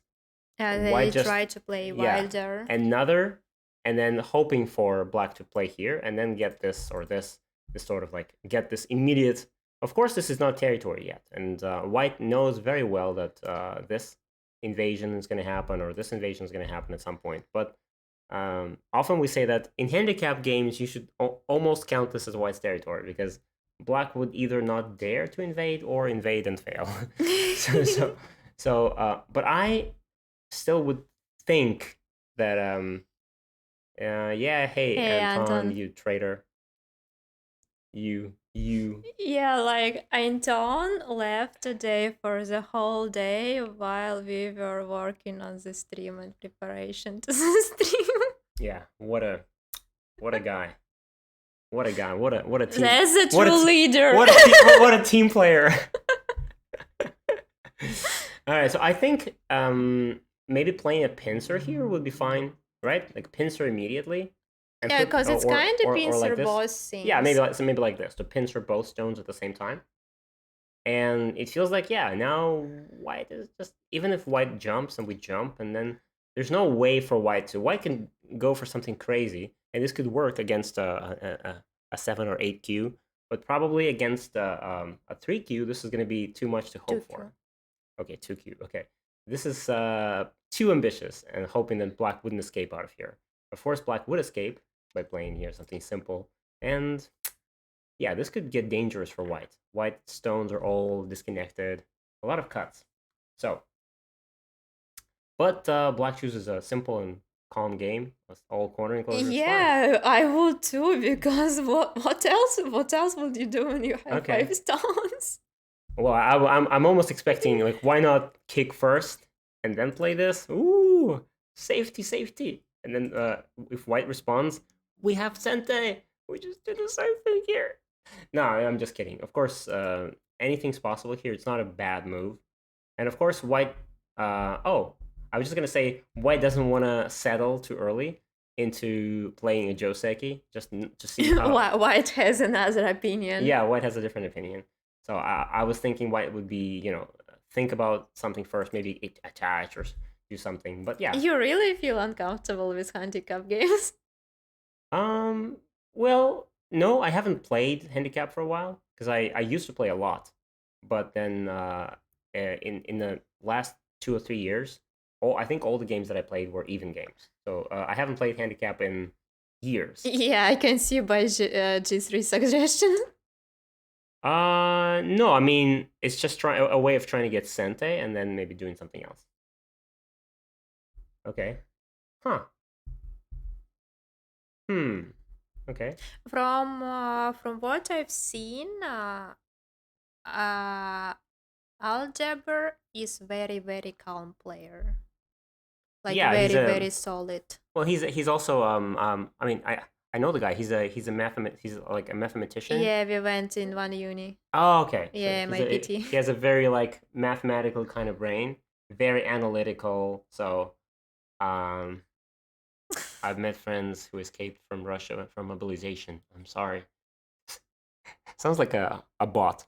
They white just try to play yeah wilder. another, and then hoping for black to play here and then get this or this sort of like get this immediate. Of course, this is not territory yet, and white knows very well that this invasion is going to happen or this invasion is going to happen at some point. But often we say that in handicap games you should almost count this as white's territory because black would either not dare to invade or invade and fail. But I still would think that yeah, hey, Hey, Anton, Anton. you traitor, you Yeah, like Anton left today for the whole day while we were working on the stream and preparation to the stream. yeah, what a guy, what a guy, what a team, That's a what true leader. what a team player. All right, so I think maybe playing a pincer here would be fine, right? Like pincer immediately. And Yeah, because it's kind of or pincer like this. both things. Yeah, maybe like this to pincer both stones at the same time. And it feels like yeah, now white is just even if white jumps and we jump and then there's no way for white to white can go for something crazy and this could work against a 7 or 8 Q, but probably against a 3Q this is going to be too much to hope for. Okay, 2Q. Okay, this is too ambitious and hoping that black wouldn't escape out of here. Of course, black would escape by playing here something simple. And yeah, this could get dangerous for white. White stones are all disconnected. A lot of cuts. So, but black chooses a simple and calm game. All cornering closures. Yeah, I would too, because what else would you do when you have Okay. 5 stones? Well, I'm almost expecting like why not kick first and then play this? Ooh, safety. And then if white responds, we have Sente. We just did the same thing here. No, I'm just kidding. Of course, anything's possible here. It's not a bad move. And of course, white. Oh, I was just gonna say white doesn't want to settle too early into playing a Joseki just to see how. White has another opinion. Yeah, white has a different opinion. So I was thinking white would be, think about something first, maybe attach or do something. But yeah. You really feel uncomfortable with handicap games? Well, no, I haven't played handicap for a while because I used to play a lot, but then in the last 2 or 3 years, I think all the games that I played were even games. So I haven't played handicap in years. Yeah, I can see by G3 suggestion. No, I mean it's just a way of trying to get Sente and then maybe doing something else. Okay. Huh. Okay. From what I've seen, Algebra is very calm player. Like Yeah, very solid. Well, he's also I mean I know the guy. He's like a mathematician. Yeah, we went in one uni. Oh, okay. Yeah, my PT. He has a very like mathematical kind of brain, very analytical. So, I've met friends who escaped from Russia from mobilization. I'm sorry. Sounds like a bot.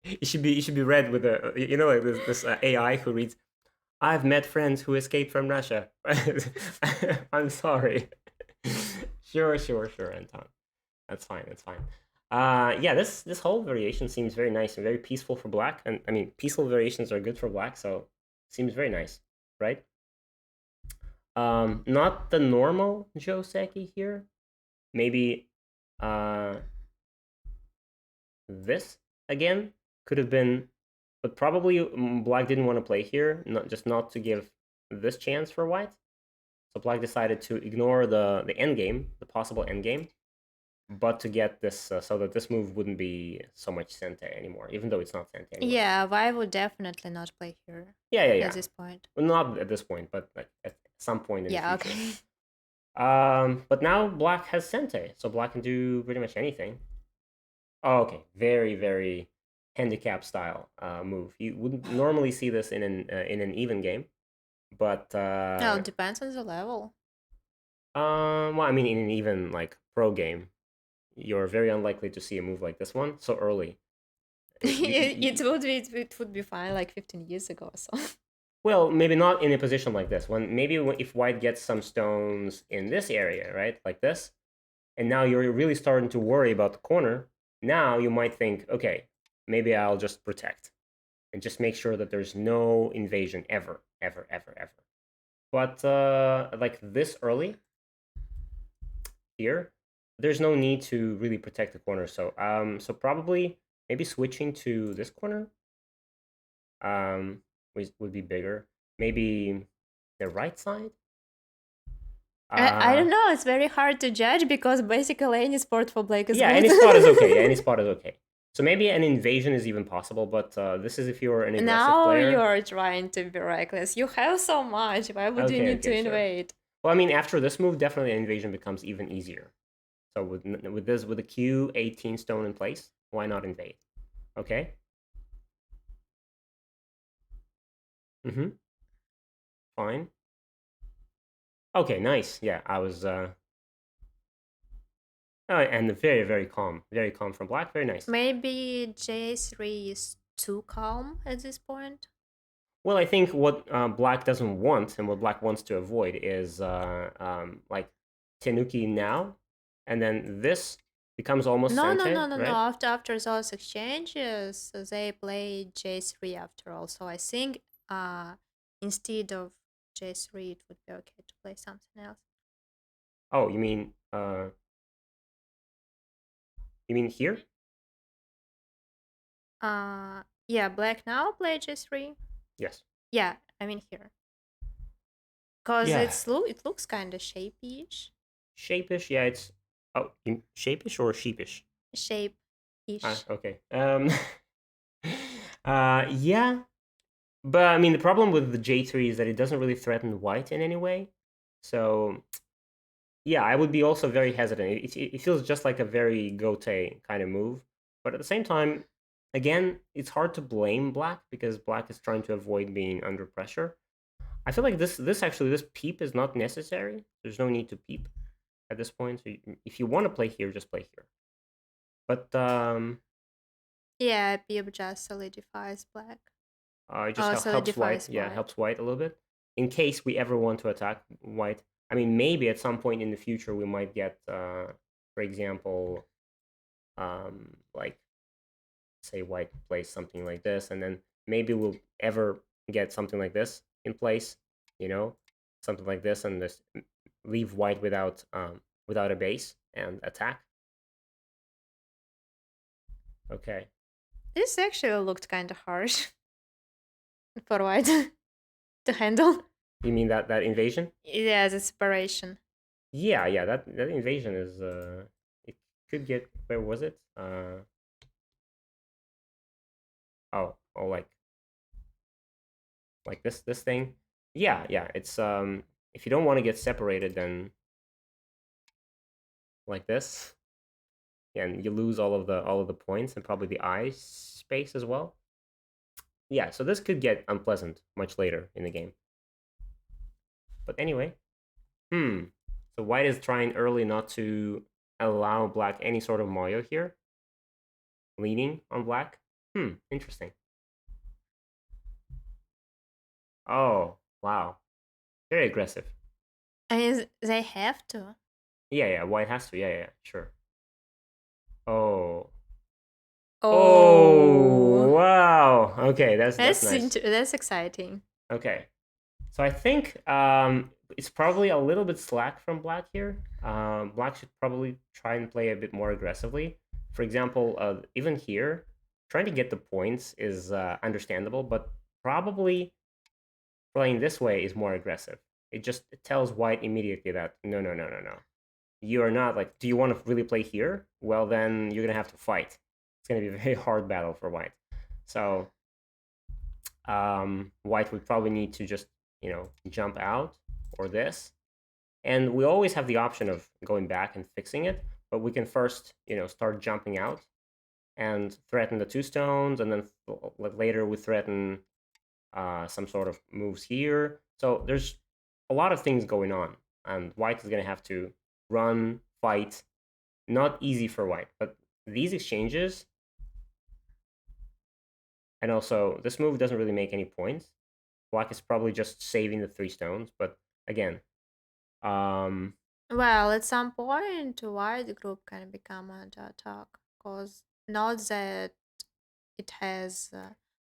It should be read with a like this AI who reads. I've met friends who escaped from Russia. I'm sorry. Sure, Anton. That's fine. Yeah, this whole variation seems very nice and very peaceful for black. And I mean, peaceful variations are good for black, so seems very nice, right? Not the normal Joseki here. Maybe this again could have been, but probably black didn't want to play here, not to give this chance for white. So black decided to ignore the end game, the possible end game, but to get this so that this move wouldn't be so much Sente anymore, even though it's not Sente anymore. Yeah, I would definitely not play here. Yeah. At this point. Well, not at this point, but like at some point in the future. Okay. But now black has Sente, so black can do pretty much anything. Oh, okay. Very handicap style move. You wouldn't normally see this in an even game, but No, it depends on the level. Well, I mean, in an even like pro game, you're very unlikely to see a move like this one so early. It would be fine like 15 years ago or so. Well, maybe not in a position like this. If white gets some stones in this area, right, like this, and now you're really starting to worry about the corner. Now you might think, okay, maybe I'll just protect and just make sure that there's no invasion ever, ever, ever, ever. But like this early here, there's no need to really protect the corner. So probably maybe switching to this corner um, would be bigger. Maybe the right side. I Uh, don't know. It's very hard to judge because basically any sport for Blake is yeah, good. any spot is okay. Yeah, any spot is okay. So maybe an invasion is even possible, but this is if you're an aggressive Now player. you're trying to be reckless. You have so much. Why would you Okay, need to okay, sure. invade? Well, I mean, after this move, definitely an invasion becomes even easier. So with this with the Q 18 stone in place, why not invade? Okay. Mm-hmm. Fine. Okay, nice. Yeah, I was and very calm from black. Very nice. Maybe J3 is too calm at this point. Well, I think what black doesn't want and what black wants to avoid is like Tenuki now, and then this becomes almost No, no, Sente, no, no, no. right? After those exchanges, they play J3 after all. So I think instead of J3, it would be okay to play something else. Oh, you mean here? Yeah, black now play J3. Yes. Yeah, I mean here. Cause Yeah. it looks kind of shapey-ish. Shapish. Yeah, it's shapish or sheepish. Shape-ish. Okay. Yeah, but I mean the problem with the J3 is that it doesn't really threaten white in any way. So yeah, I would be also very hesitant. It feels just like a very Gote kind of move, but at the same time, again, it's hard to blame black because black is trying to avoid being under pressure. I feel like this peep is not necessary. There's no need to peep at this point. So if you want to play here, just play here. But Yeah, Peep just solidifies black. it just Oh, helps white. solidifies Yeah, white. helps white a little bit in case we ever want to attack white. I mean, maybe at some point in the future we might get, for example, like say white plays something like this, and then maybe we'll ever get something like this in place. You know, something like this, and just leave white without a base and attack. Okay. This actually looked kind of harsh for white to handle. You mean that invasion? Yeah, the separation. Yeah, yeah. That invasion is it could get where was it? Oh, like this thing. Yeah, yeah. It's if you don't want to get separated, then like this, and you lose all of the points and probably the eye space as well. Yeah, so this could get unpleasant much later in the game. But anyway, so white is trying early not to allow black any sort of Mario here. Leaning on black. Interesting. Oh, wow. Very aggressive. I mean, they have to. Yeah, yeah, white has to. Yeah, yeah, sure. Oh. Oh, Oh, wow. Okay, that's nice. that's exciting. Okay. So I think it's probably a little bit slack from black here. Black should probably try and play a bit more aggressively. For example, even here, trying to get the points is understandable, but probably playing this way is more aggressive. It tells white immediately that no, no, no, no, no. You are not like, do you want to really play here? Well, then you're going to have to fight. It's going to be a very hard battle for white. So white would probably need to just, jump out or this. And we always have the option of going back and fixing it, but we can first, start jumping out and threaten the two stones, and then later we threaten some sort of moves here. So there's a lot of things going on. and white is going to have to run, fight. Not easy for white, but these exchanges, and also this move doesn't really make any points. Black is probably just saving the 3 stones, but again, Well, at some point, white group can become under attack because not that it has.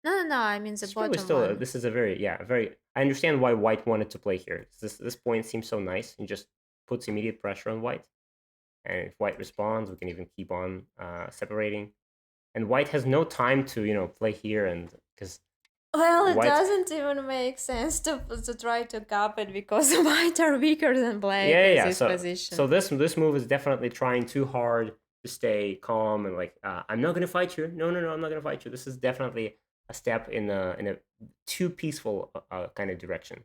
No. I mean the it's probably bottom still one. this is a very very. I understand why white wanted to play here. This point seems so nice and just puts immediate pressure on white. And if white responds, we can even keep on separating. And white has no time to play here, and because Well, it white, doesn't even make sense to try to cap it because white are weaker than black yeah, in yeah. this So position. this move is definitely trying too hard to stay calm and like I'm not gonna fight you. No, I'm not gonna fight you. This is definitely a step in a too peaceful kind of direction.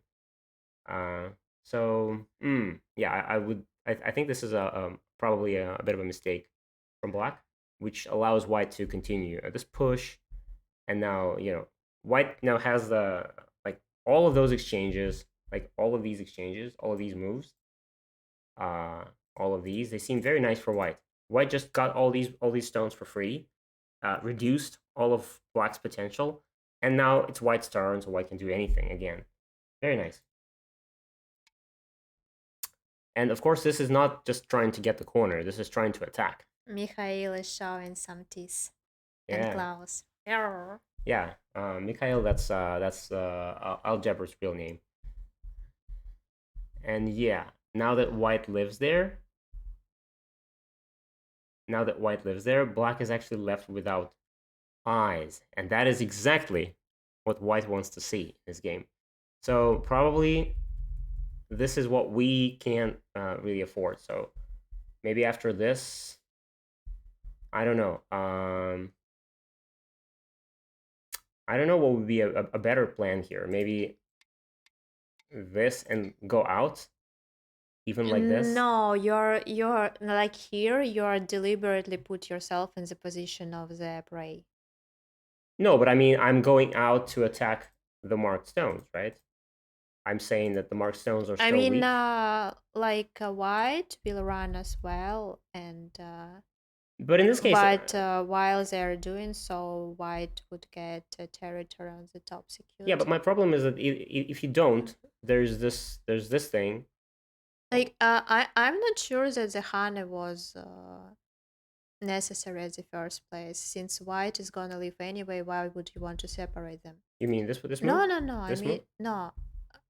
Uh, yeah, I think this is probably a bit of a mistake from black, which allows white to continue this push, and now white now has the like all of those exchanges, like all of these exchanges, all of these moves, uh, all of these they seem very nice for white. White just got all these stones for free, reduced all of black's potential, and now it's white's turn, so white can do anything again. Very nice. And of course, this is not just trying to get the corner. This is trying to attack. Mikhail is showing some teeth and Yeah, claws. Yarr. yeah. Mikhail, that's Algebra's real name. And yeah, now that white lives there, black is actually left without eyes, and that is exactly what white wants to see in this game. So probably this is what we can't really afford. So maybe after this, I don't know. I don't know what would be a better plan here. Maybe this and go out, even like this. No, you're like here. You're deliberately put yourself in the position of the prey. No, but I mean, I'm going out to attack the marked stones, right? I'm saying that the marked stones are I still mean, weak. like white will run as well, and But in this case, but while they're doing so, white would get territory on the top yeah. secured. But my problem is that if you don't, there's this thing. Like, I'm not sure that the Hane was necessary at the first place. Since white is gonna leave anyway, why would you want to separate them? You mean this move? No. I This mean, move? no.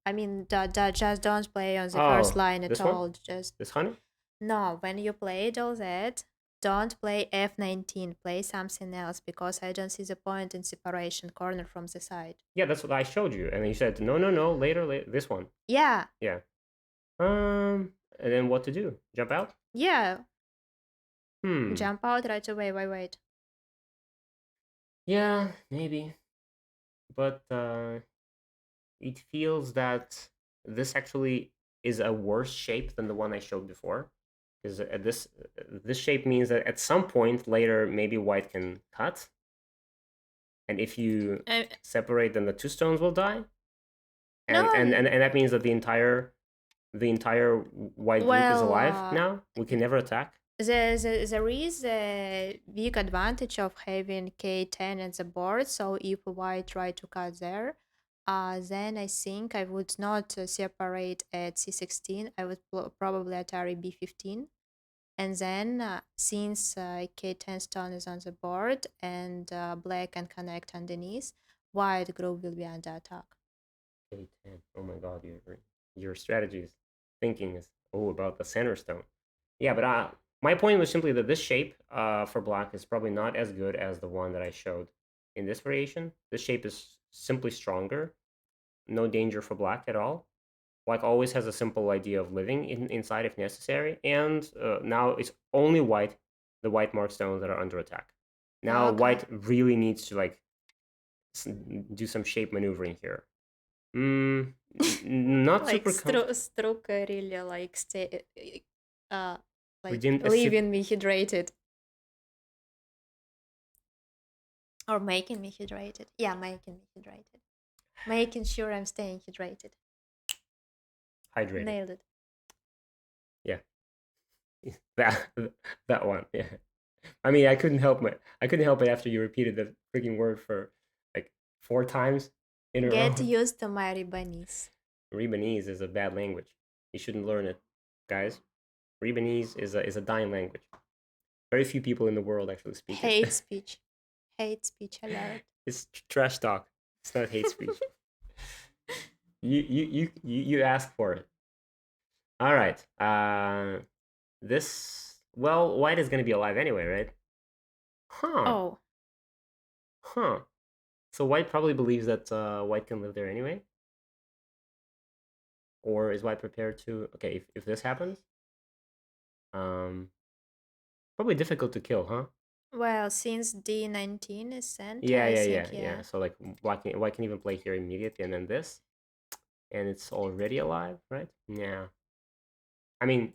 I mean, just don't play on the first Oh, line at this one? all. Just This honey? no. When you played all that, don't play F19. Play something else because I don't see the point in separation corner from the side. Yeah, that's what I showed you, and you said no, later, this one. Yeah, Yeah. And then what to do? Jump out? yeah. Hmm. Jump out right away. Wait. Yeah, maybe. But it feels that this actually is a worse shape than the one I showed before. Because this shape means that at some point later, maybe white can cut, and if you I, separate, then the 2 stones will die, and and no. and, and that means that the entire white group is Well, alive now. We can never attack. there is a big advantage of having K10 at the board. So if white try to cut there, then I think I would not separate at C16. I would probably Atari B15. And then since K10 stone is on the board and black can connect underneath, white group will be under attack. K10. Oh my god, your strategies thinking is about the center stone. Yeah, but my point was simply that this shape for black is probably not as good as the one that I showed in this variation. This shape is simply stronger. No danger for black at all. Black always has a simple idea of living inside if necessary, and now it's only white, the white marked stones that are under attack. Now Okay. white really needs to like do some shape maneuvering here. Not Like super comfortable. Struck really like stay uh like Redeemed a sip. leaving me hydrated or making me hydrated. Yeah, making me hydrated. Making sure I'm staying hydrated. Hydrated. Nailed it. that that one. Yeah. I mean, I couldn't help it after you repeated the freaking word for like 4 times in a Get row. used to my Reebaanese. Reebaanese is a bad language. You shouldn't learn it, guys. Reebaanese is a dying language. Very few people in the world actually speak it. Hate speech. Hate speech alert. It's trash talk. It's not hate speech. You ask for it. All right. This well, White is gonna be alive anyway, right? Huh. Oh, Huh. So White probably believes that White can live there anyway, or is White prepared to? Okay, if this happens, um, probably difficult to kill, huh? well, since D19 is sent, Yeah, I yeah, think, yeah, yeah. yeah. So like White can even play here immediately, and then this, and it's already alive, right? Yeah. I mean,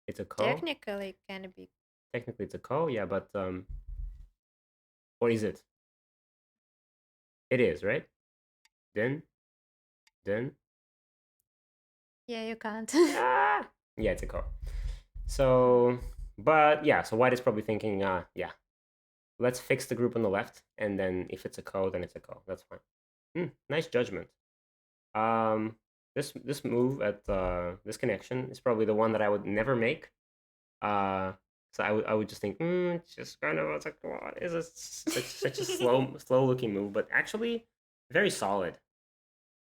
it's a ko. Technically, it can be. Technically, it's a ko. Yeah, but what is it? It is, right? Then, then, Yeah, you can't. ah, yeah, it's a ko. So, but yeah, so White is probably thinking, yeah, let's fix the group on the left, and then if it's a ko, then it's a ko. That's fine. Nice judgment. Um, this move at this connection is probably the one that I would never make. So I would just think, it's just kind of like what is this such a slow looking move, but actually very solid.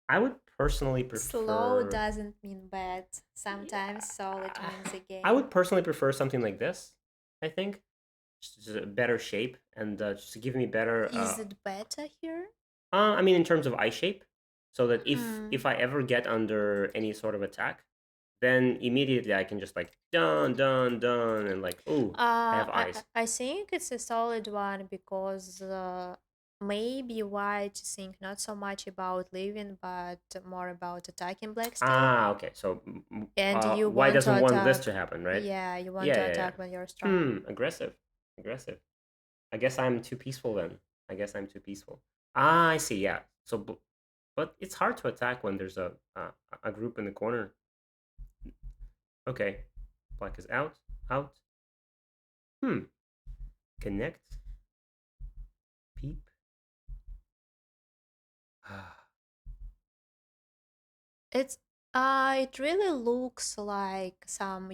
I would personally Slow prefer. doesn't mean bad. Sometimes solid Yeah, means a I would game. personally prefer something like this. I think just a better shape and just to give me better. Is it better here? I mean, in terms of eye shape, so that Hmm. if I ever get under any sort of attack, then immediately I can just like done and like I have eyes. I think it's a solid one because maybe White think not so much about living, but more about attacking black still. Okay. So And you why want doesn't to want this attack. to happen, right? Yeah, you want Yeah, to yeah, yeah. attack when you're strong. Aggressive, aggressive. I guess I'm too peaceful then. I guess I'm too peaceful. I see. Yeah. So, but it's hard to attack when there's a group in the corner. Okay, black is out, out. Connect, peep. It's it really looks like some,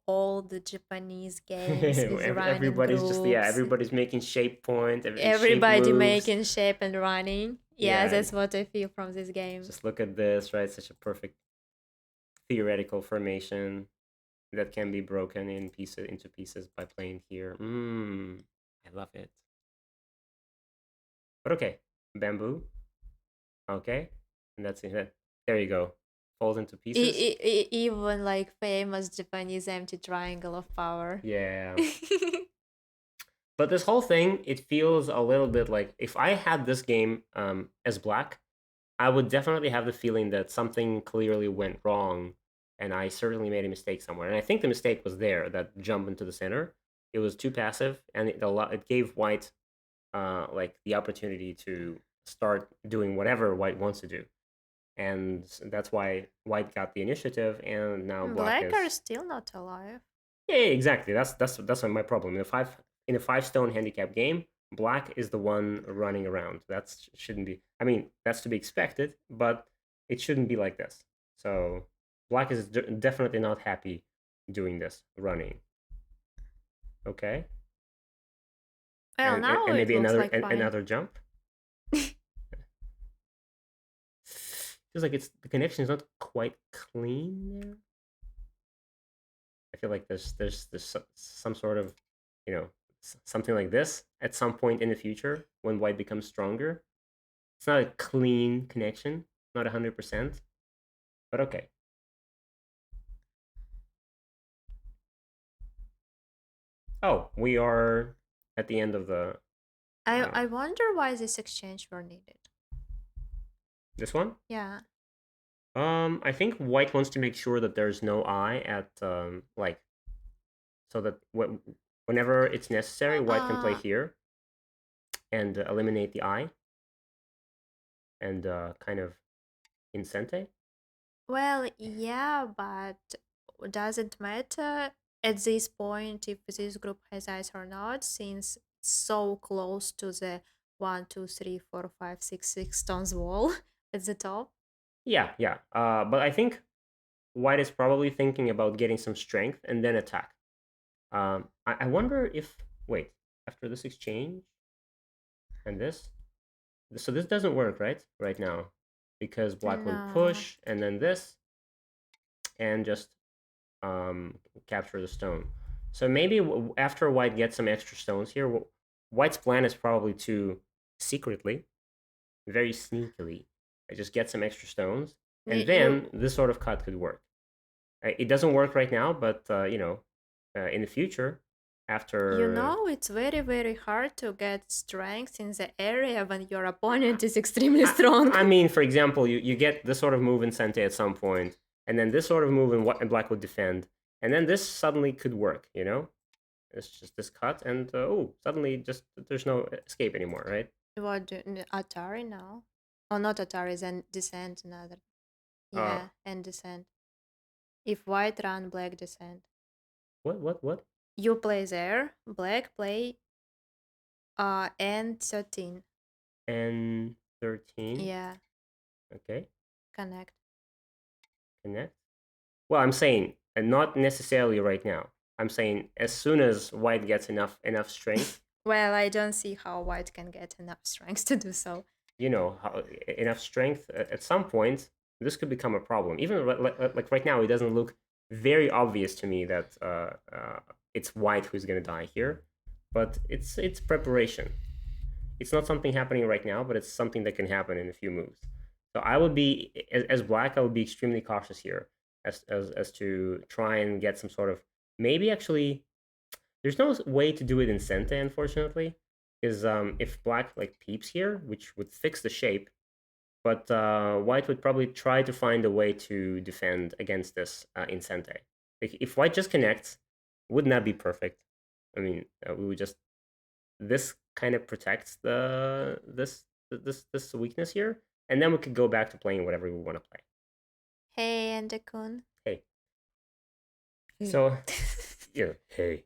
old Japanese games with running Everybody's just yeah. groups. Everybody's making shape point, shape Everybody moves. making shape and running. Yeah, Yeah, that's what I feel from these games. just look at this, right? Such a perfect theoretical formation that can be broken into pieces by playing here. I love it. But okay, bamboo. Okay, and that's it. There you go. Falls into pieces. Even like famous Japanese empty triangle of power. Yeah. But this whole thing, it feels a little bit like if I had this game as black, I would definitely have the feeling that something clearly went wrong, and I certainly made a mistake somewhere. And I think the mistake was there, that jump into the center. It was too passive, and it gave White like the opportunity to start doing whatever White wants to do, and that's why White got the initiative, and now Black Black are is still not alive. yeah, exactly. That's my problem. In a 5 stone handicap game, Black is the one running around. That shouldn't be. I mean, that's to be expected, but it shouldn't be like this. So Black is definitely not happy doing this running. Okay, Well, now and it maybe looks like fine. another jump. Feels like it's the connection is not quite clean there. I feel like there's some sort of something like this at some point in the future when White becomes stronger. It's not a clean connection, not 100%, but okay. Oh, we are at the end of the I wonder why this exchange were needed. this one. Yeah. I think White wants to make sure that there's no eye at like so that whenever it's necessary, White can play Uh, here and eliminate the eye and kind of incente. well, yeah, but doesn't matter at this point if this group has ice or not, since it's so close to the 1, 2, 3, 4, 5, 6 stones wall at the top. Yeah, yeah. But I think White is probably thinking about getting some strength and then attack. I wonder if wait, after this exchange and this, so this doesn't work, right now, because Black would No. push and then this and just capture the stone. So maybe after White gets some extra stones here, White's plan is probably to secretly, very sneakily, just get some extra stones, and You then this sort of cut could work. It doesn't work right now, but in the future, you after know it's very hard to get strength in the area when your opponent is extremely strong. I mean, for example, you get this sort of move in Sente at some point, and then this sort of move in Black would defend, and then this suddenly could work. It's just this cut, and suddenly just there's no escape anymore, right? What Atari now? Oh, not Atari, then Descent another. Uh, Yeah, and Descent. If white run, black Descent. what? You play there, black play N13. N13. Yeah, Okay, connect. connect. Well, I'm saying, and not necessarily right now. I'm saying as soon as White gets enough strength, Well, I don't see how white can get enough strength to do so. enough strength at some point, this could become a problem. Even like right now, it doesn't look very obvious to me that it's White who's going to die here, but it's preparation. It's not something happening right now, but it's something that can happen in a few moves. So I would be as Black, I would be extremely cautious here as to try and get some sort of, maybe actually there's no way to do it in Sente, unfortunately, because if Black like peeps here, which would fix the shape, but White would probably try to find a way to defend against this in Sente. Like, if White just connects, wouldn't that be perfect? I mean, we would just, this kind of protects this weakness here, and then we could go back to playing whatever we want to play. Hey, Endekun. Hey, so yeah, hey,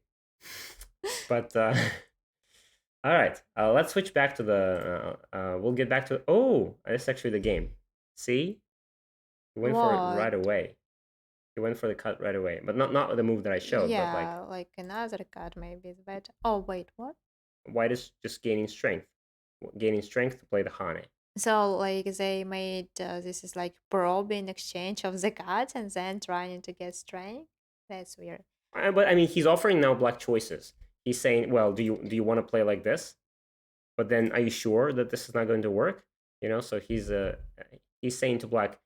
but all right, let's switch back to the. We'll get back to. Oh, that's actually the game. See, he went for it right What? away. He went for the cut right away, but not the move that I showed. But like, Yeah, like another card maybe is better. Oh, wait, what? White is just gaining strength, to play the Hane. So, like, they made this is like probe in exchange of the cards and then trying to get strength. That's weird. But I mean, he's offering now Black choices. He's saying, well, do you want to play like this? But then, are you sure that this is not going to work? So he's saying to Black,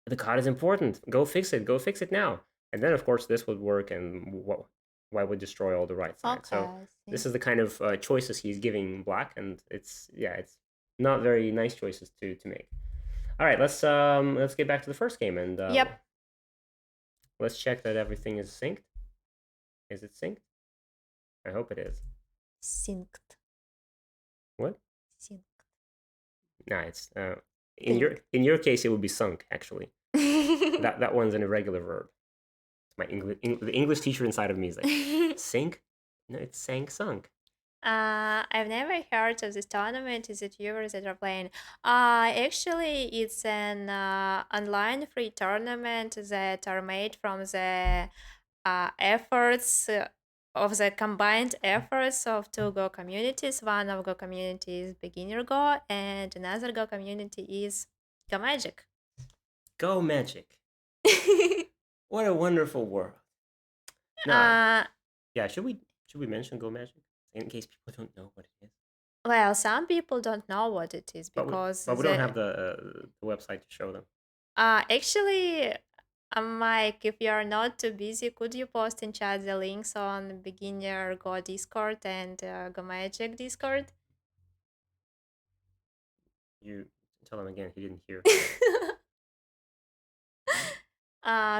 the card is important. Go fix it. Go fix it now. And then, of course, this would work, and why would destroy all the right side? Okay, So I this see. is the kind of choices he's giving Black, and it's not very nice choices to make. All right, let's get back to the first game, and Yep. let's check that everything is synced. Is it synced? I hope it is. Synced. What? Synced. Nah, it's in your case it would be sunk actually. That one's an irregular verb. My the English teacher inside of me is like, sink? No, it's sank, sunk. I've never heard of this tournament. Is it viewers that are playing? Actually, it's an online free tournament that are made from the efforts of the combined efforts of two Go communities. One of Go community is Beginner Go, and another Go community is Go Magic. Go Magic. What a wonderful world. No, yeah, should we mention Go Magic in case people don't know what it is? Well, some people don't know what it is But because we don't have the website to show them. actually, Mike, if you are not too busy, could you post in chat the links on Beginner Go Discord and Go Magic Discord? You tell him again. He didn't hear.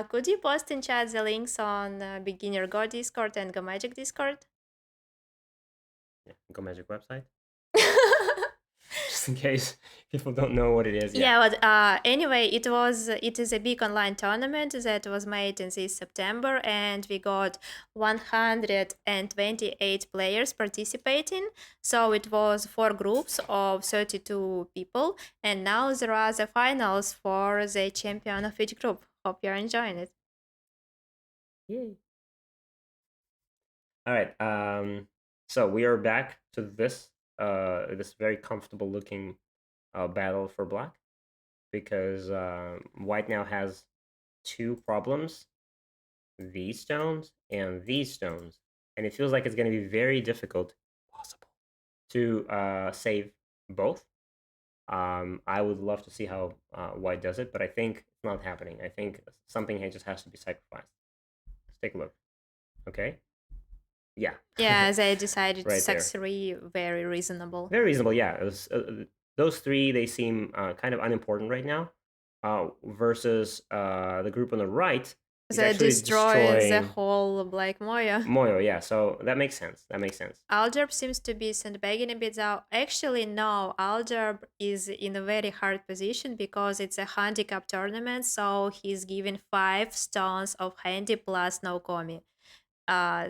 Could you post in chat the links on Beginner Go Discord and Go Magic Discord? Yeah, Go Magic website. just in case people don't know what it is. Yeah, but anyway, it is a big online tournament that was made in this September, and we got 128 players participating. So it was 4 groups of 32 people, and now there are the finals for the champion of each group. Hope you're enjoying it. Yay. All right. So we are back to this very comfortable looking battle for black, because white now has 2 problems: these stones and these stones, and it feels like it's going to be very difficult, possible, to save both. I would love to see how white does it, but I think it's not happening. I think something just has to be sacrificed. Let's take a look. Okay. Yeah. Yeah, they decided Right there. 6-3, very reasonable. Very reasonable. Yeah. It was, those 3, they seem kind of unimportant right now. Versus the group on the right is They actually destroyed the destroying whole Black Moya. Moyo. Yeah. So that makes sense. That makes sense. Aljarb seems to be sandbagging a bit out. Actually, no, Aljarb is in a very hard position because it's a handicap tournament, so he's given 5 stones of handy plus no komi.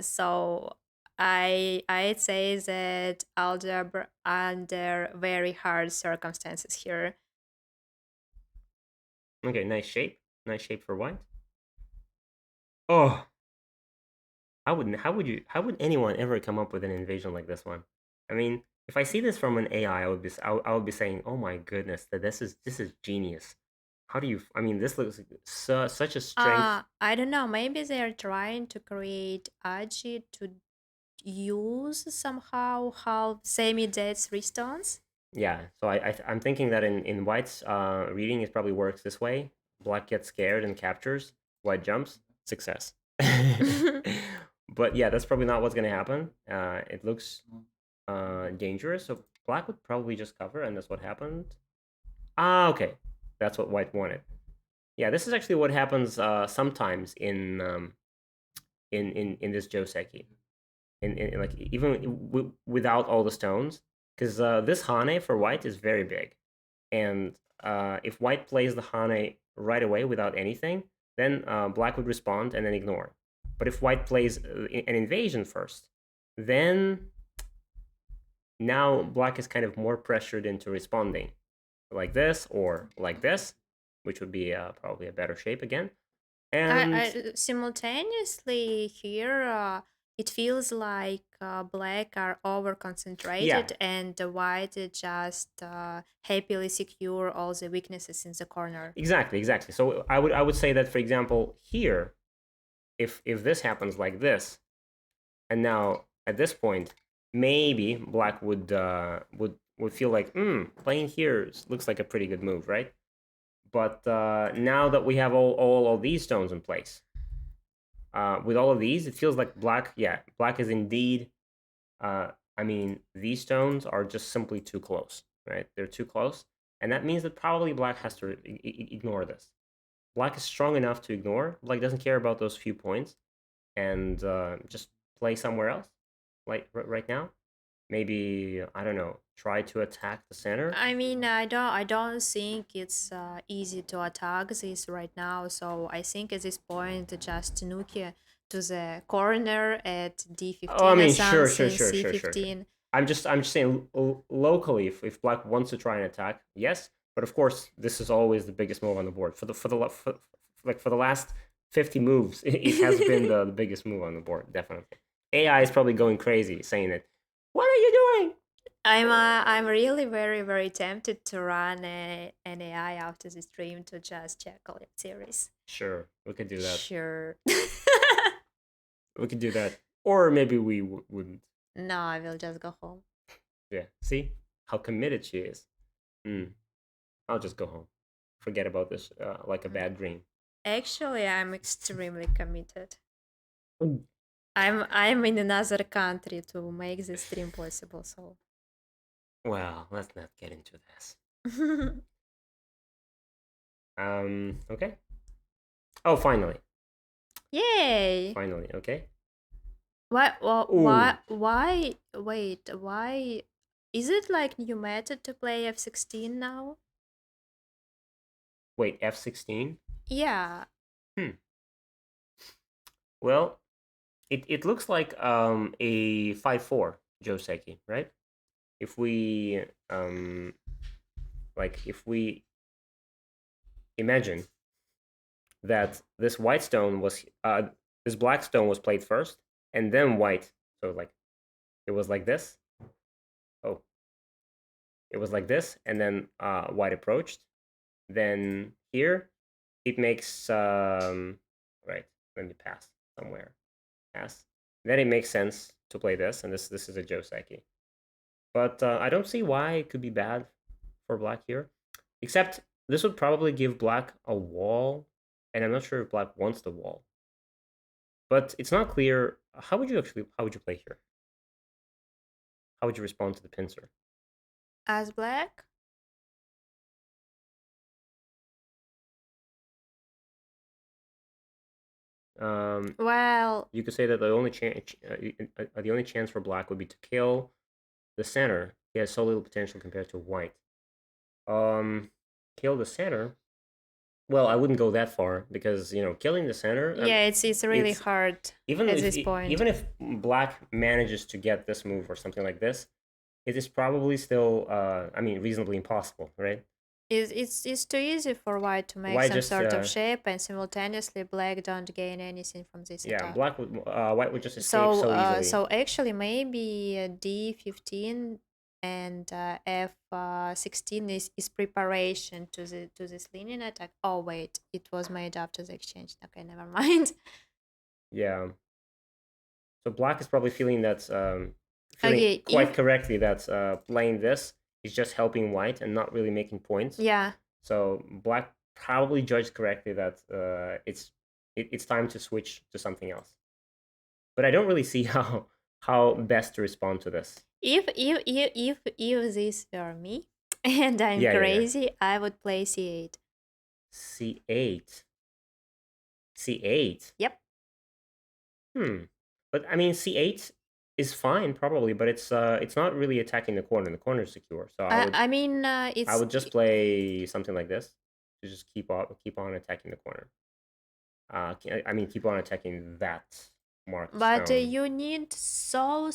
So I'd say that Aljarb under very hard circumstances here. Okay. Nice shape. Nice shape for white. Oh, how would anyone ever come up with an invasion like this one? I mean, if I see this from an AI, I would be saying, "Oh my goodness, that this is genius." How do you? I mean, this looks such a strength. I don't know. Maybe they are trying to create Aji to use somehow how semi-dead 3 stones. Yeah, so I'm thinking that in white's reading, it probably works this way: black gets scared and captures, white jumps, success. But yeah, that's probably not what's gonna happen. It looks dangerous, so black would probably just cover, and that's what happened. Ah, okay, that's what white wanted. Yeah, this is actually what happens sometimes in this Joseki. In like even without all the stones, because this Hane for white is very big, and if white plays the Hane right away without anything, then black would respond and then ignore. But if white plays an invasion first, then now black is kind of more pressured into responding, like this or like this, which would be probably a better shape again. And Simultaneously here, it feels like black are over yeah, concentrated and the white just happily secure all the weaknesses in the corner. exactly. So I would say that, for example, here, if this happens like this, and now at this point, maybe black would feel like, playing here looks like a pretty good move, right? But now that we have all these stones in place, with all of these, it feels like black. Yeah, black is indeed. I mean, these stones are just simply too close, right? They're too close, and that means that probably black has to ignore this. Black is strong enough to ignore. Black doesn't care about those few points, and just play somewhere else. Like right now, maybe, I don't know, try to attack the center. I mean, I don't think it's easy to attack this right now. So I think at this point, just Nuki to the corner at Oh, I D15 or mean, sure, something, sure. C15. I'm just saying locally, if black wants to try and attack, yes. But of course, this is always the biggest move on the board. For the last 50 moves, it has been the biggest move on the board, definitely. AI is probably going crazy saying it. What are you doing? I'm really very tempted to run an AI after the stream to just check collect series. Sure, we could do that. Sure. We could do that, or maybe we wouldn't. No, I will just go home. Yeah, see how committed she is. I'll just go home. Forget about this like a bad dream. Actually, I'm extremely committed. Mm. I'm in another country to make this stream possible. So. Well, let's not get into this. Okay. Oh, finally. Yay! Finally, okay. Why? Well, Ooh. why? Wait, why? Is it like new method to play f16 now? Wait, f16? Yeah. Hmm. Well, it looks like a 5-4 Joseki, right? If we if we imagine that this white stone was this black stone was played first and then white, so like it was like this. Oh, it was like this, and then white approached. Then here it makes right. Let me pass somewhere. Pass. Then it makes sense to play this, and this is a Joseki. But I don't see why it could be bad for black here, except this would probably give black a wall, and I'm not sure if black wants the wall. But it's not clear. How would you play here? How would you respond to the pincer? As black? Well, You could say that the only chance for black would be to kill the center. He has so little potential compared to white. Kill the center. Well, I wouldn't go that far because killing the center. yeah, it's really it's hard even at if this point. even if black manages to get this move or something like this, it is probably still reasonably impossible, right? It's too easy for white to make White some just sort of shape, and simultaneously black don't gain anything from this yeah, attack. white would just escape so easily. So actually, maybe D15 and F16 is preparation to this linear attack. Oh wait, it was made after the exchange. Okay, never mind. Yeah. So black is probably feeling that Okay, quite correctly that playing this is just helping white and not really making points. yeah. So black probably judged correctly that it's time to switch to something else. But I don't really see how best to respond to this. If this were me and I'm Yeah. crazy, I would play C8. C8. C8. Yep. But I mean, C8 is fine probably, but it's not really attacking the corner. The corner is secure, so I mean, I it's would just play something like this to just keep on attacking the corner. Keep on attacking that marked but stone. you need so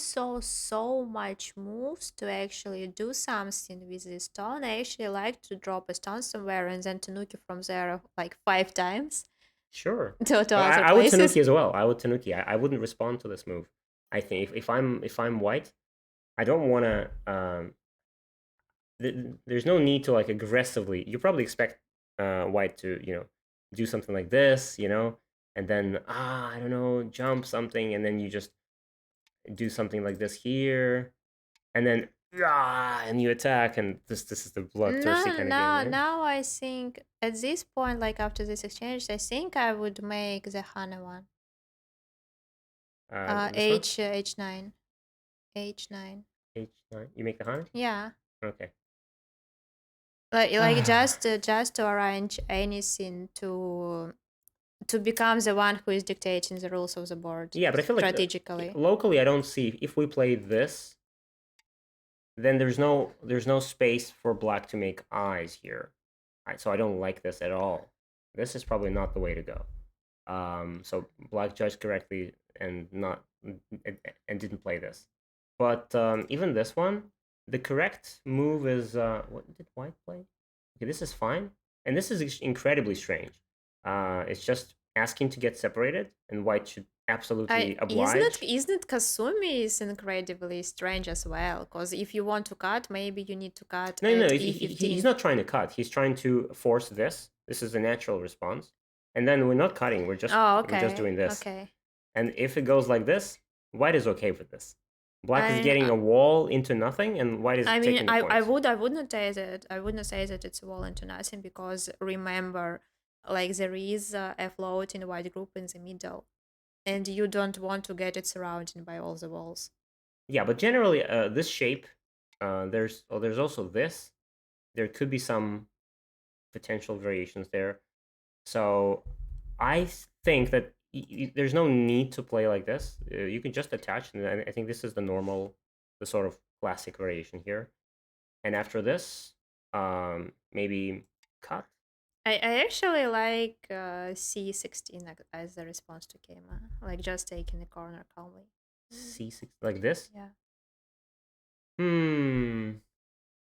much moves to actually do something with this stone. I actually like to drop a stone somewhere and then tanuki from there like 5 times Sure. to But other I would places. tanuki as well. I would tanuki. I wouldn't respond to this move. I think if I'm white, I don't want to. There's no need to like aggressively. You probably expect white to do something like this, and then I don't know, jump something, and then you just do something like this here, and then and you attack, and this is the bloodthirsty kind of game, right? Now I think at this point, like after this exchange, I think I would make the Hana one. This one? H9. H9. H9. You make the Hana? Yeah. Okay. Like just to arrange anything to become the one who is dictating the rules of the board. Yeah, but I feel like strategically. Locally, I don't see if we play this, then there's no space for black to make eyes here. So I don't like this at all. This is probably not the way to go. So black judged correctly and not and didn't play this. But even this one, the correct move is what did white play? Okay, this is fine, and this is incredibly strange. It's just asking to get separated, and white should absolutely oblige. Isn't Kasumi is incredibly strange as well? Because if you want to cut, maybe you need to cut No, at he's E15. not trying to cut. He's trying to force this. This is a natural response, and then we're not cutting. We're just Oh, okay. we're just doing this. Okay. And if it goes like this, white is okay with this. Black is getting a wall into nothing, and white is taking the points. I wouldn't say that. I wouldn't say that it's a wall into nothing, because remember, like there is a float in the white group in the middle, and you don't want to get it surrounded by all the walls. Yeah, but generally, this shape, there's also this. There could be some potential variations there. So I think that there's no need to play like this. You can just attach, and I think this is the sort of classic variation here. And after this, maybe cut. I actually like C16 as a response to Keima. Like just taking the corner calmly. C6 like this. Yeah.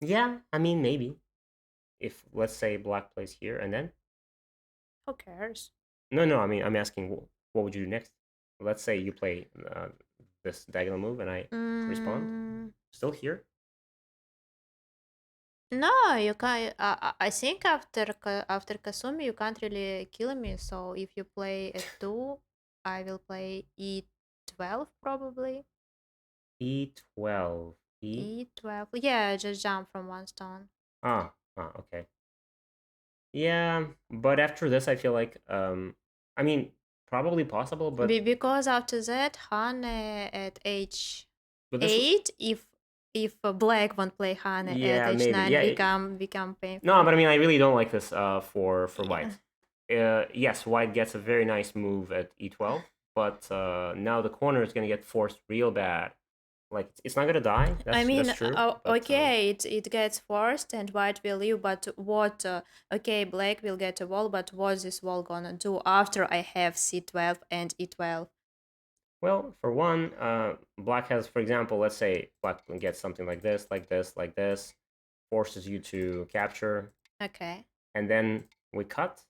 Yeah, I mean maybe. If let's say black plays here and then Who cares? no, I mean I'm asking what would you do next? Let's say you play this diagonal move and I respond. Mm, Still here? no, you can't. I think after Kasumi, you can't really kill me. So if you play at 2, I will play E12 probably. E12. E12. Yeah, just jump from one stone. Okay. Yeah, but after this I feel like I mean probably possible, but Because after that, Hane at H8, this if black won't play Hane at yeah, maybe. H9, Yeah, become painful. no, but I mean I really don't like this for Yeah. white. Yes, white gets a very nice move at E12, but now the corner is going to get forced real bad. Like it's not going to die. I mean, That's true. But, okay, it gets forced and white will leave, but what? Okay, black will get a wall, but what's this wall gonna do after I have C12 and E12? well, for one, black has, for example, let's say black gets something like this, like this, like this, forces you to capture, Okay. and then we cut,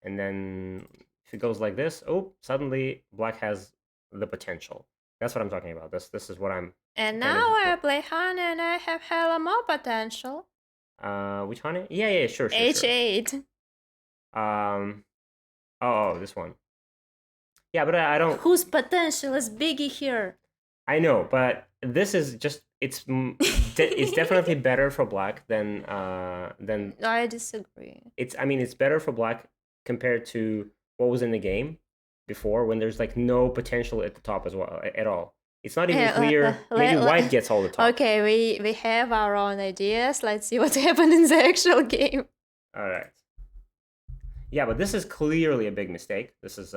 and then if it goes like this, oh, suddenly black has the potential. That's what I'm talking about. This is what I'm. And kind of- now I play Hane and I have hella more potential. Which one? Yeah, sure. H8. Oh, this one. Yeah, but I don't. Whose potential is biggie here? I know, but this is just it's definitely better for black than I disagree. I mean it's better for black compared to what was in the game before when there's like no potential at the top as well at all. It's not even clear. Maybe white gets all the top. Okay, we have our own ideas. Let's see what happened in the actual game. All right. Yeah, but this is clearly a big mistake. This is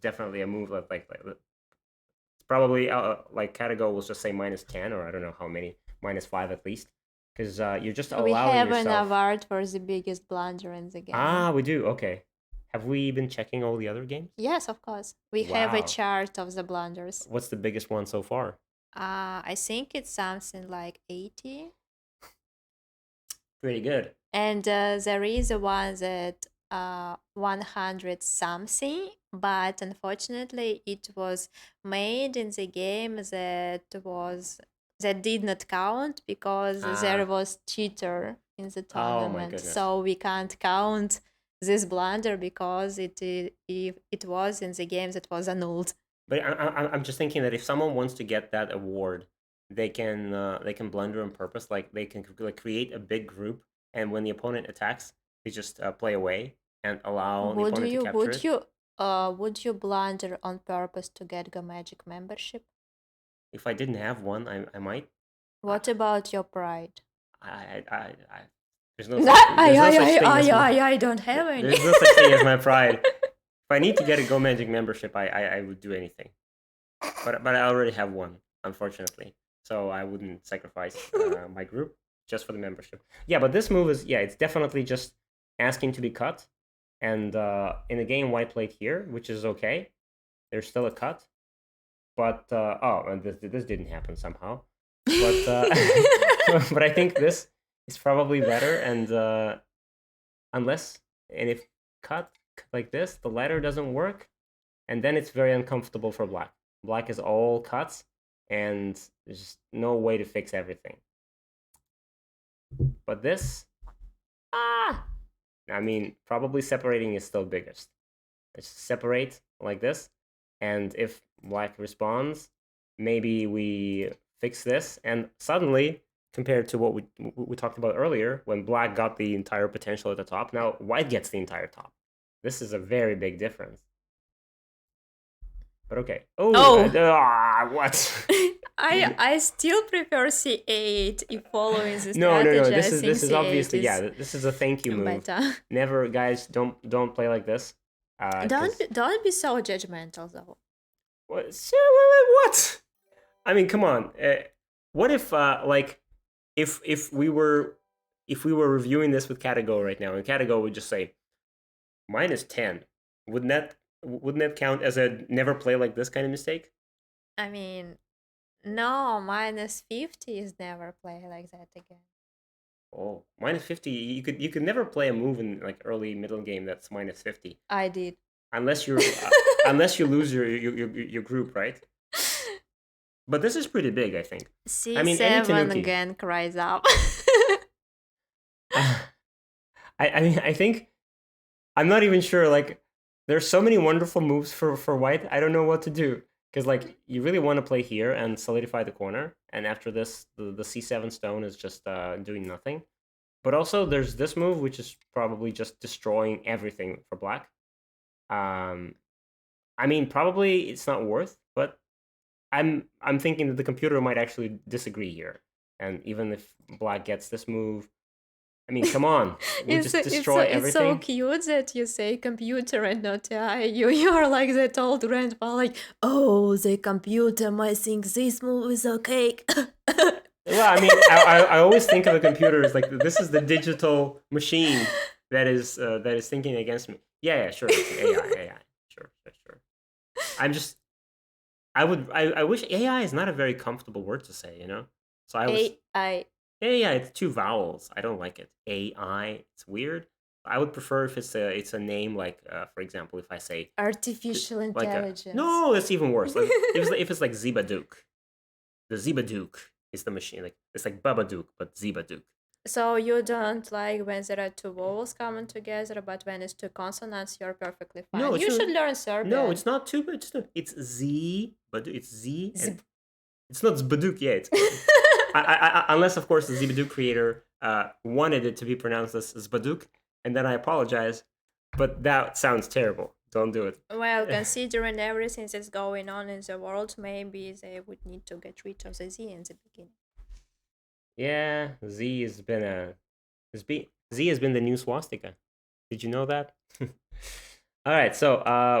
definitely a move like it's probably like Katago will just say -10 or I don't know how many, -5 at least, because you're just allowing We have yourself. an award for the biggest blunder in the game. Ah, we do. Okay. Have we been checking all the other games? Yes, of course. We have a Wow. chart of the blunders. What's the biggest one so far? I think it's something like 80. Pretty good. And there is a one that 100 something, but unfortunately it was made in the game that did not count because there was cheater in the Oh my tournament. goodness. So we can't count this blunder because if it was in the game that was annulled. But I'm just thinking that if someone wants to get that award, they can blunder on purpose. Like they can create a big group, and when the opponent attacks, they just play away and allow the opponent to capture it. Would you blunder on purpose to get Go Magic membership? If I didn't have one, I might. What about your pride? I there's no such thing as I don't have any. there's no such thing as my pride. If I need to get a Go Magic membership, I would do anything. But I already have one, unfortunately. So I wouldn't sacrifice my group just for the membership. Yeah, but this move is it's definitely just asking to be cut. And in the game, white played here, which is okay. There's still a cut. But and this didn't happen somehow. But but I think this is probably better. And if cut like this, the ladder doesn't work, and then it's very uncomfortable for black. Black is all cuts, and there's just no way to fix everything. But this, I mean, probably separating is still biggest. Let's separate like this, and if black responds, maybe we fix this, and suddenly, compared to what we talked about earlier, when black got the entire potential at the top, now white gets the entire top. This is a very big difference. But okay. What? I still prefer C8 if following the strategy. No. This I is think obviously C8 this is a thank you move. better. Never, guys, don't play like this. Don't be so judgmental though. What? What? I mean, come on. What if like if we were reviewing this with Catago right now, and Catago would just say -10, wouldn't that count as a never play like this kind of mistake? I mean, no, -50 is never play like that again. Oh, -50. You could never play a move in like early middle game that's -50 I did. unless unless you lose your group, right? But this is pretty big, I think. I mean, any C7 Tanuki. again cries up. I mean, I think I'm not even sure. Like, there's so many wonderful moves for white. I don't know what to do because like you really want to play here and solidify the corner, and after this, the C7 stone is just doing nothing. But also, there's this move which is probably just destroying everything for black. Um, I mean, probably it's not worth, but I'm thinking that the computer might actually disagree here, and even if black gets this move, I mean, come on, we It's just so, it's so destroy it's so everything. cute that you say computer and not AI. You're like that old grandpa, like, oh, the computer might think this move is okay. Well, I mean, I always think of a computer as like this is the digital machine that is thinking against me. Yeah, sure, it's AI, sure, sure, sure. I'm just I wish AI is not a very comfortable word to say, you know. So I was AI. yeah, it's two vowels. I don't like it. AI, it's weird. I would prefer if it's a name like, for example, if I say Artificial like a intelligence. no, that's even worse. Like if it's like Zibaduk, the Zibaduk is the machine. Like it's like Babadook, but Zibaduk. So you don't like when there are two vowels coming together, but when it's two consonants, you're perfectly No, fine. it's You not. should learn No, Serbian. it's not too. It's Z, but it's Z, and Zib. it's not Zbaduk. Yeah, it's unless of course the Zbaduk creator wanted it to be pronounced as Zbaduk, and then I apologize, but that sounds terrible. Don't do it. Well, considering everything that's going on in the world, maybe they would need to get rid of the Z in the beginning. Yeah, Z has been the new swastika. Did you know that? All right, so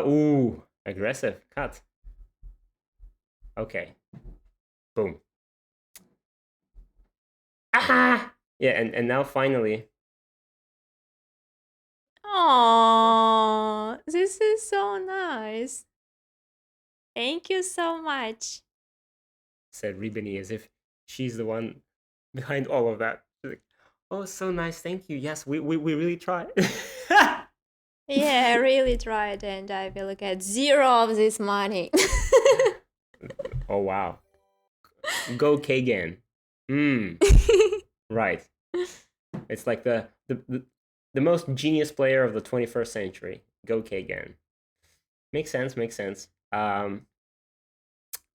ooh, aggressive cut. Okay, boom. Ah! Yeah, and now finally Oh, this is so nice. Thank you so much. said Reebaanee as if she's the one behind all of that. She's like, oh, so nice, thank you. Yes, we really tried. Yeah, I really tried, and I will get zero of this money. Oh wow. Go Kagan. Hmm. Right. It's like the most genius player of the 21st century. Go Kagan. Makes sense, makes sense.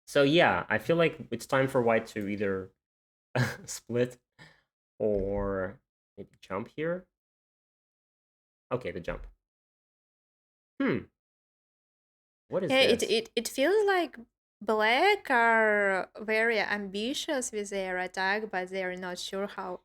So yeah, I feel like it's time for white to either split or maybe jump here. Okay, the jump. Hmm. What is Yeah, it, this? it, it feels like black are very ambitious with their attack, but they're not sure how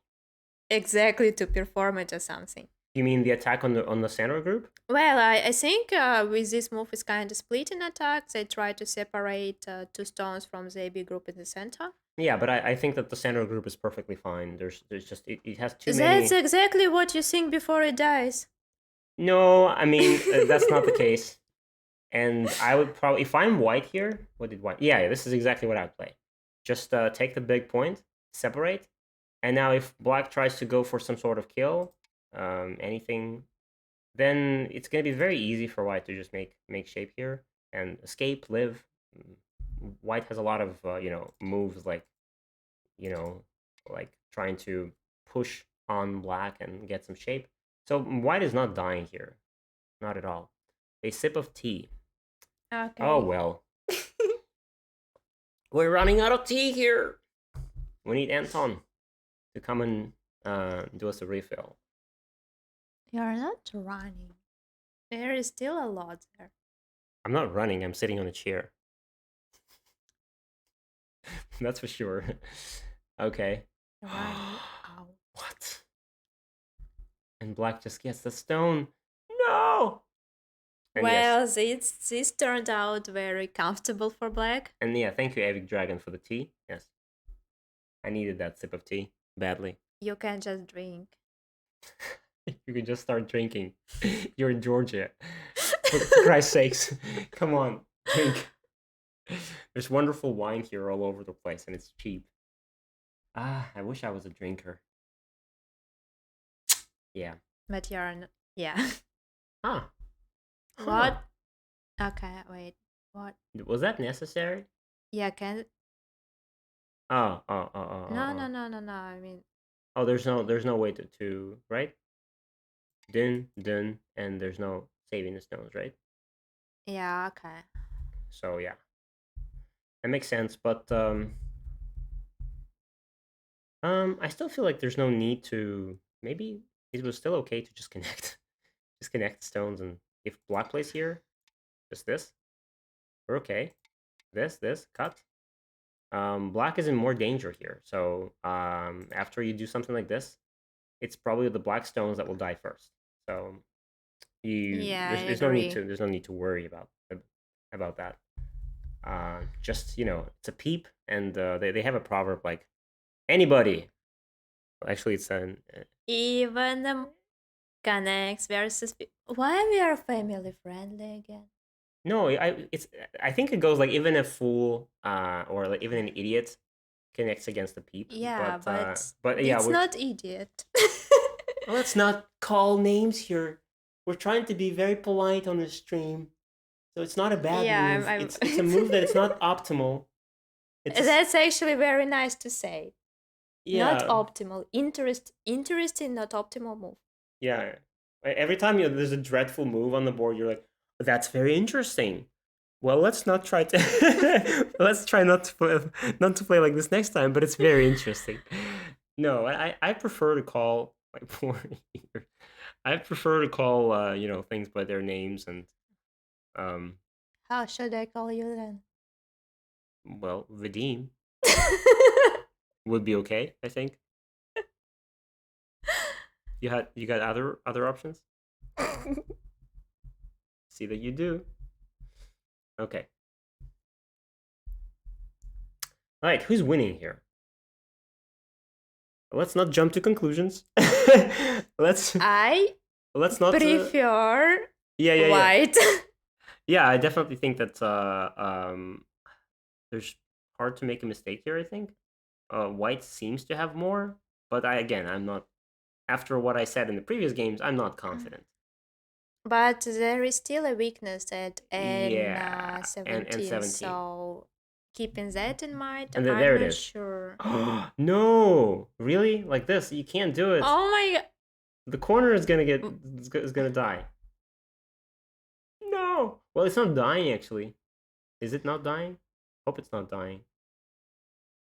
exactly to perform it or something. You mean the attack on the center group? Well, I think with this move is kind of splitting attack. They try to separate two stones from the AB group in the center. Yeah, but I think that the center group is perfectly fine. There's just it has too That's many. exactly what you think before it dies. No, I mean that's not the case. And I would probably, if I'm white here, what did white? Yeah, this is exactly what I would play. Just take the big point, separate, and now if black tries to go for some sort of kill, anything, then it's gonna be very easy for white to just make shape here and escape, live. White has a lot of moves like you know like trying to push on black and get some shape. So white is not dying here, not at all. A sip of tea. Oh Okay. well. We're running out of tea here. We need Anton to come and do us a refill. You're not running. There is still a lot there. I'm not running, I'm sitting on a chair. That's for sure. Okay. Running out. What? And black just gets the stone. No! And yes. Well, this turned out very comfortable for black. And yeah, thank you, Epic Dragon, for the tea. Yes. I needed that sip of tea badly. You can just drink. You could just start drinking. You're in Georgia. For Christ's sakes, come on, drink. There's wonderful wine here all over the place, and it's cheap. Ah, I wish I was a drinker. Yeah. But you're not. Yeah. Huh. What? Okay, wait. What? Was that necessary? Yeah, can. Oh. No. I mean, Oh, there's no way to right? Dun, and there's no saving the stones, right? yeah, okay. So yeah, that makes sense. But I still feel like there's no need to. Maybe it was still okay to just just connect stones, and if black plays here, just this, we're okay. This cut. Black is in more danger here. So after you do something like this, it's probably the black stones that will die first. So Yeah, I there's agree. no need to worry about that. Just it's a peep, and they have a proverb like anybody. Actually, it's an Even connects versus. Why we are family friendly again? no. I think it goes like even a fool or like even an idiot connects against a peep. Yeah, But yeah, it's not idiot. let's not call names here. We're trying to be very polite on the stream. So it's not a bad Yeah, move. I'm. It's a move that it's not optimal. That's actually very nice to say. Not Yeah, optimal. Interesting, not optimal move. yeah. Every time there's a dreadful move on the board, you're like, that's very interesting. Well, let's not try to let's try not to play like this next time, but it's very interesting. No, I prefer to call my poor ear. I prefer to call things by their names and um How should I call you then? well, Vadim would be okay, I think. You got other options? See that you do. Okay. All right, who's winning here? Let's not jump to conclusions. let's I let's not prefer yeah. white. Yeah, I definitely think that there's hard to make a mistake here, I think. White seems to have more, but I'm not after what I said in the previous games, I'm not confident. But there is still a weakness at Yeah, and 17, 17. so keeping that in mind, And I'm there it not is. sure. No, really? Like this? You can't do it. Oh my god. The corner is gonna die. No. Well, it's not dying actually. Is it not dying? Hope it's not dying.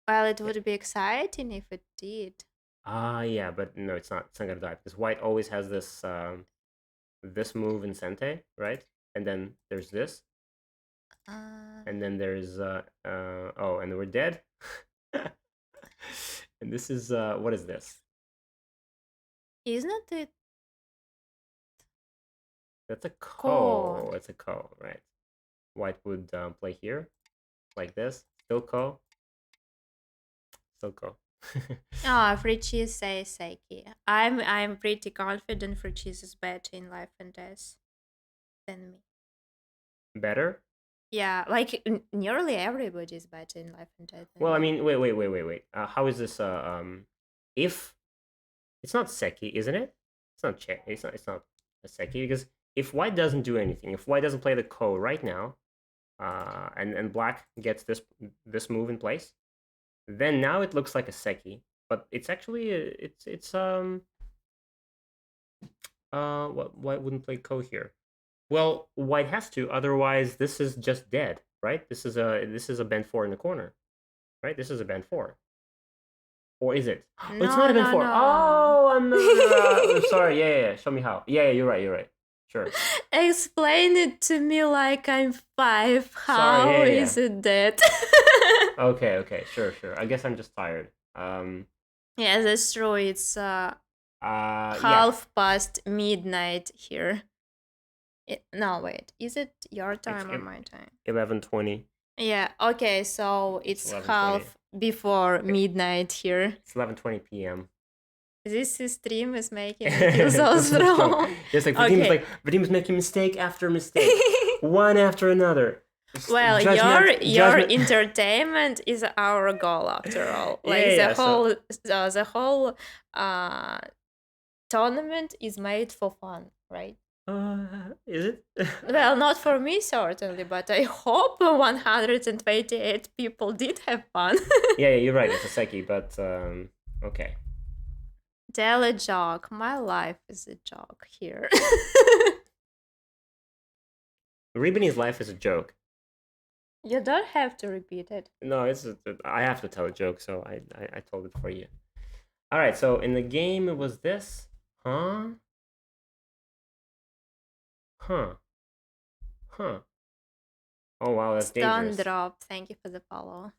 Well, it would be exciting if it did. Yeah, but no, it's not. It's not gonna die because white always has this move in Sente, right? And then there's this, and then there's oh, and we're dead. And this is what is this? Isn't it? That's a ko. Ko. It's a ko, right? White would play here, like this. Still ko. Still ko. Oh, free cheese says Seiki. I'm pretty confident free cheese is better in life and death than me. Better? Yeah, like nearly everybody is better in life and death. Well, I mean, wait. How is this? If it's not Seki, isn't it? It's not check. It's not a Seki because if white doesn't do anything, if white doesn't play the ko right now, and black gets this move in place, then now it looks like a Seki, but it's actually it's what white wouldn't play ko here? Well, white has to, otherwise this is just dead, right? This is a bend 4 in the corner, right? This is a bend 4. Or is it? Oh, it's not a bend 4. No. Oh, I'm sorry. Yeah. Show me how. Yeah, you're right. Sure. Explain it to me like I'm 5. How Sorry, yeah. is it that? Okay. Sure. I guess I'm just tired. Yeah, that's true. It's yeah. half past midnight here. No, wait. Is it your time or my time? 11:20. Yeah. Okay. So it's 11:20. half before midnight here. It's 11:20 p.m. This stream is making me feel so So strong. strong. It's like Okay. Vadim's making mistake after mistake, one after another. Well, Judgment- your judgment- entertainment is our goal after all. Like Yeah, the whole tournament is made for fun, right? Is it? Well, not for me certainly, but I hope 128 people did have fun. Yeah, you're right. It's a Seki, but okay. Tell a joke. My life is a joke here. Reebanee's life is a joke. You don't have to repeat it. No, I have to tell a joke, so I told it for you. All right, so in the game it was this, huh? Oh wow, that's Stun dangerous. drop. Thank you for the follow.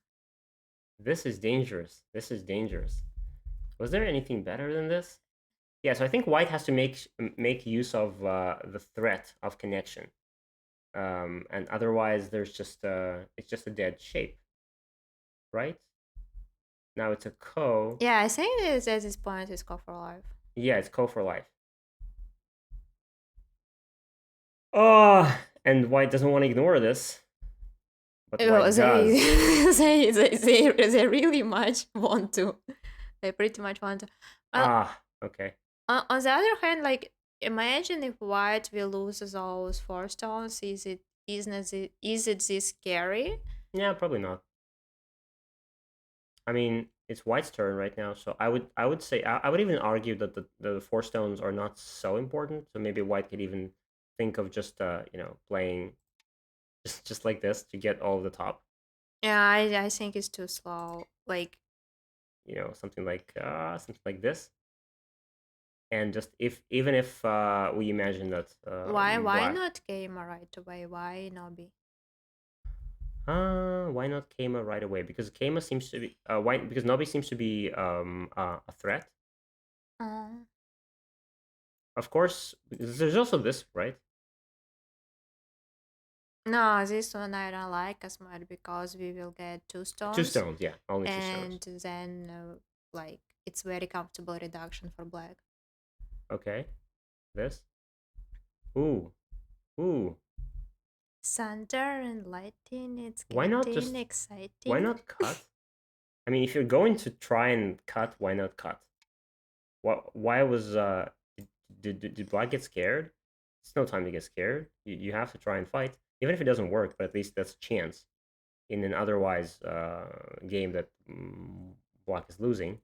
This is dangerous. This is dangerous. Was there anything better than this? Yeah, so I think white has to make use of the threat of connection, and otherwise there's just it's just a dead shape, right? Now it's a ko. Yeah, I think at this point it's go for life. Yeah, it's ko for life. Oh, and white doesn't want to ignore this. But white does. They really much want to. They pretty much want to. Okay. On the other hand, like imagine if white will lose those 4 stones. Is it this scary? Yeah, probably not. I mean, it's white's turn right now, so I would say I would even argue that the 4 stones are not so important. So maybe white could even think of just playing just like this to get all the top. Yeah, I think it's too slow. Like something like this. And just even if we imagine that why not Kama right away? Why Nobi? Why not Kama right away? Because Kama seems to be why because Nobi seems to be a threat. Of course, there's also this, right? No, this one I don't like as much because we will get 2 stones. 2 stones, yeah, only 2 stones. And then like it's very comfortable reduction for black. Okay, this. Ooh. Thunder and lightning, it's Why not getting exciting. Why not cut? I mean, if you're going to try and cut, why not cut? Why was did black get scared? It's no time to get scared. You have to try and fight, even if it doesn't work. But at least that's a chance in an otherwise game that black is losing.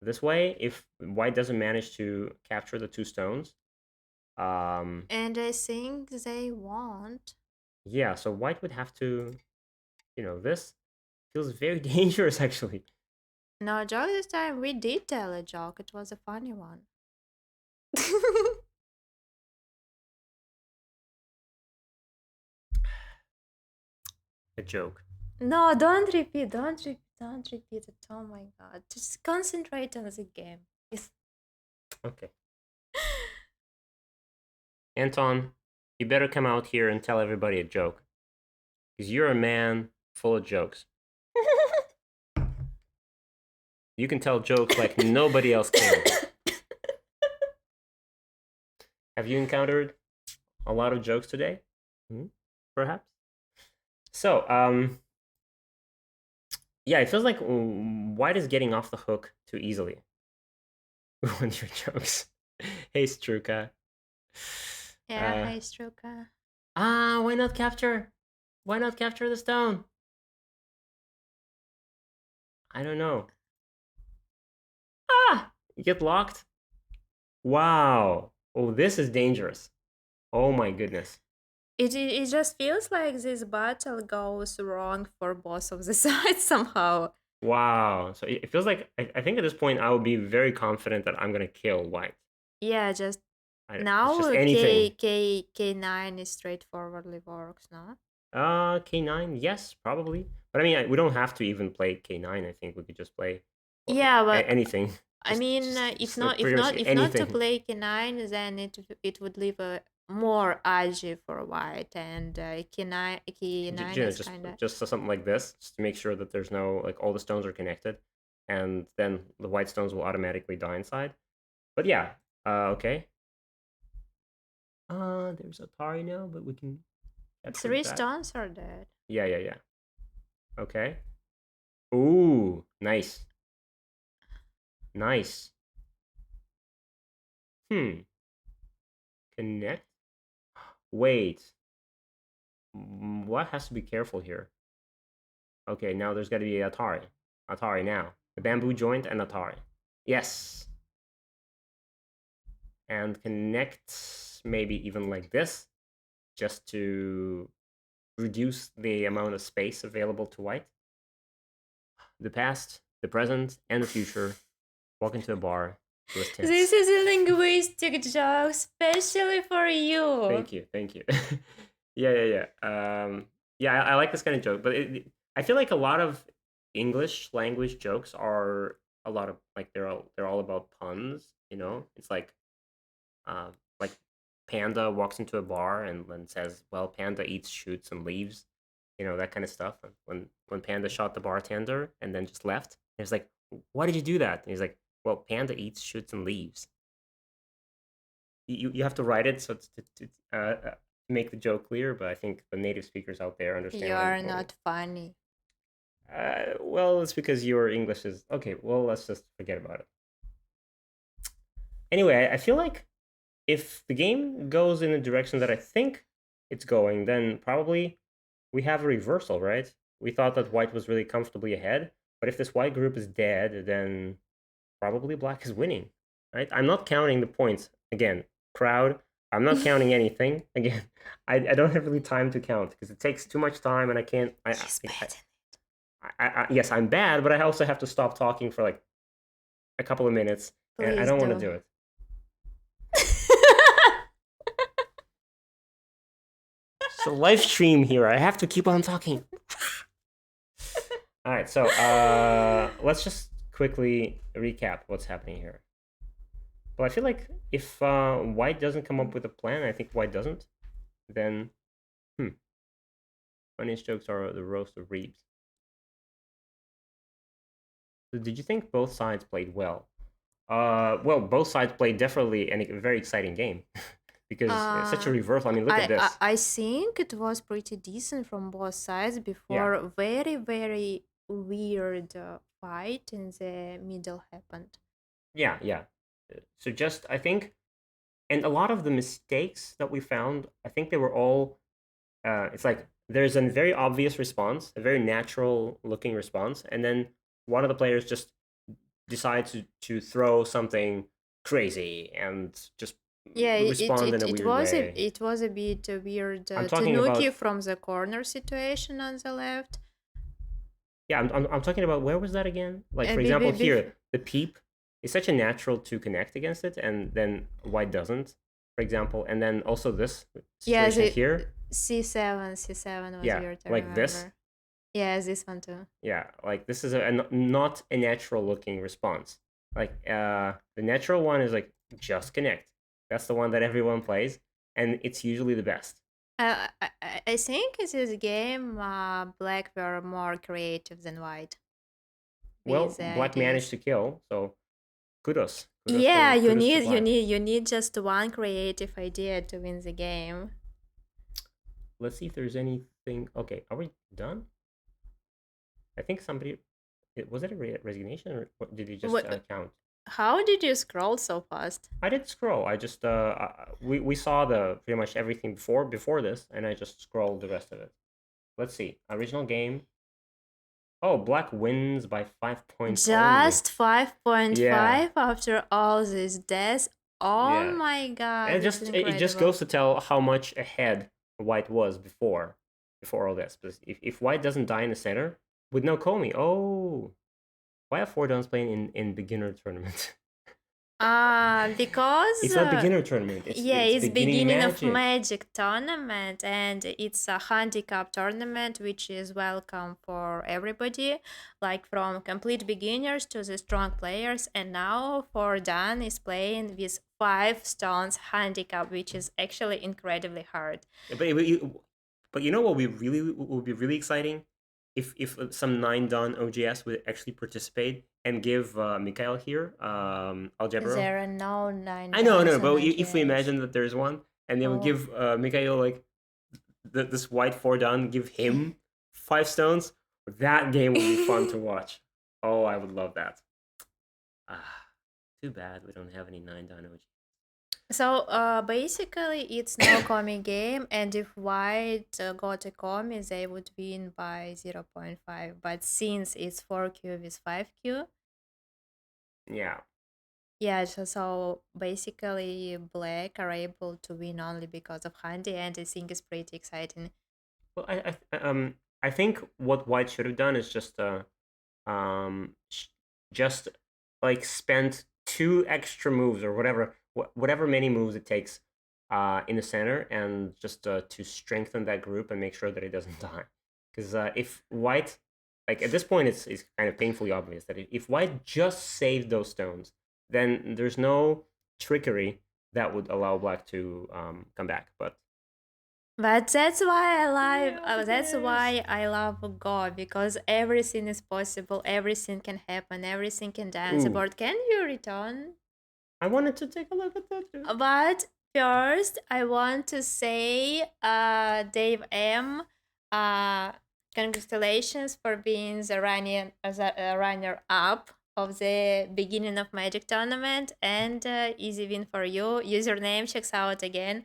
This way, if white doesn't manage to capture the 2 stones, and I think they won't. Yeah, so white would have to, this feels very dangerous actually. No joke this time. We did tell a joke. It was a funny one. A joke. No, don't repeat it. Oh my god. Just concentrate on the game. Okay. Anton, you better come out here and tell everybody a joke. Because you're a man full of jokes. You can tell jokes like nobody else can. Have you encountered a lot of jokes today? Perhaps? So, yeah, it feels like white is getting off the hook too easily with your jokes. Hey, Struka. Yeah, hey, Struka. Why not capture? Why not capture the stone? I don't know. You get locked? Wow. Oh, this is dangerous. Oh my goodness. It just feels like this battle goes wrong for both of the sides somehow. Wow. So it feels like I think at this point I would be very confident that I'm gonna kill white. Yeah, just now just anything. K9 is straightforwardly works, no? K9, yes, probably. But I mean, we don't have to even play K9. I think we could just play. Yeah, but anything. I mean, if not to play K9, then it would leave a more ag for white, and K9 is Just kind of. something like this, just to make sure that there's no like all the stones are connected, and then the white stones will automatically die inside. But yeah, okay. There's Atari now, but we can capture 3 that. stones are dead. Yeah. Okay. Ooh, nice. Nice. Connect. Wait. What has to be careful here? Okay, now there's got to be Atari. Atari now. The bamboo joint and Atari. Yes. And connect maybe even like this, just to reduce the amount of space available to white. The past, the present, and the future walk into a bar. It was tense. This is a linguistic joke, especially for you. Thank you. Yeah. Yeah, I like this kind of joke, but I feel like a lot of English language jokes are a lot of like they're all about puns. It's uh, like Panda walks into a bar and then says, "Well, Panda eats, shoots, and leaves," that kind of stuff. When Panda shot the bartender and then just left, and he's like, "Why did you do that?" And he's like, "Well, Panda eats, shoots, and leaves." You have to write it so to make the joke clear, but I think the native speakers out there understand. You are not funny. Well, it's because your English is okay. Well, let's just forget about it. Anyway, I feel like if the game goes in the direction that I think it's going, then probably we have a reversal, right? We thought that white was really comfortably ahead, but if this white group is dead, then probably black is winning, right? I'm not counting the points. Again, crowd, I'm not counting anything. Again, I don't have really time to count because it takes too much time and I can't. He's bad. Yes, I'm bad, but I also have to stop talking for like a couple of minutes, and I Please don't want to do. do it. It's a live stream here. I have to keep on talking. All right, so let's just quickly recap what's happening here. Well, I feel like if white doesn't come up with a plan, I think white doesn't, then funniest jokes are the roast of Reebs. So did you think both sides played well? Well, both sides played definitely a very exciting game because it's such a reversal. I mean, look at this. I think it was pretty decent from both sides before very, very weird fight in the middle happened. Yeah. So just I think, and a lot of the mistakes that we found, I think they were all. It's like there's a very obvious response, a very natural looking response, and then one of the players just decides to throw something crazy and just Yeah, respond in a weird way. it was a bit weird. I'm talking Tanuki about from the corner situation on the left. yeah. I'm talking about where was that again? Like for Be- be- example, be- here the peep is such a natural to connect against it, and then white doesn't, for example, and then also this Yeah, situation the here. C7 was Yeah, weird. I like this. remember. Yeah, this one too. Yeah, like this is not a natural looking response. Like the natural one is like just connect. That's the one that everyone plays, and it's usually the best. I think in this game, black were more creative than white. Well, With the black managed ideas. to kill, so kudos. Yeah, Kudos to black. you need just one creative idea to win the game. Let's see if there's anything. Okay, are we done? I think somebody. Was it a resignation or did you just What? count? How did you scroll so fast? I did scroll. I just we saw the pretty much everything before this, and I just scrolled the rest of it. Let's see. Original game. Oh, black wins by 5 points only. Just 5.5 Yeah. after all these deaths. Oh Yeah. my god! And This is it just incredible. goes to tell how much ahead white was before all this. Because if white doesn't die in the center with no Komi, oh, why have 4 downs playing in beginner tournament? Because It's not beginner tournament. yeah, It's it's beginning beginning of magic. Magic tournament, and it's a handicap tournament, which is welcome for everybody, like from complete beginners to the strong players. And now for Dan is playing with 5 stones handicap, which is actually incredibly hard. But you know what would be really exciting if some 9 Dan OGS would actually participate and give Mikhail here algebra. There are no nine I know, dans but on if we OGS. imagine that there's one, and they would Oh. give Mikhail like this white 4 Dan, give him 5 stones, that game would be fun to watch. Oh, I would love that. Ah, too bad we don't have any 9 Dan OGS. So basically, it's no commie game, and if white got a commie, they would win by 0.5. But since it's 4Q with 5Q, Yeah. yeah, so basically, black are able to win only because of Handy, and I think it's pretty exciting. Well, I think what White should have done is sh- just like spend 2 extra moves or whatever many moves it takes in the center, and just to strengthen that group and make sure that it doesn't die. Because if White, like at this point, it's kind of painfully obvious that if White just saved those stones, then there's no trickery that would allow Black to come back. But But that's why I love. yeah, I That's guess. why I love Go, because everything is possible. Everything can happen. Everything can dance Ooh, about. Can you return? I wanted to take a look at that too. But first, I want to say, Dave M, uh, congratulations for being the runner up of the beginning of Magic tournament, and easy win for you. Username checks out again.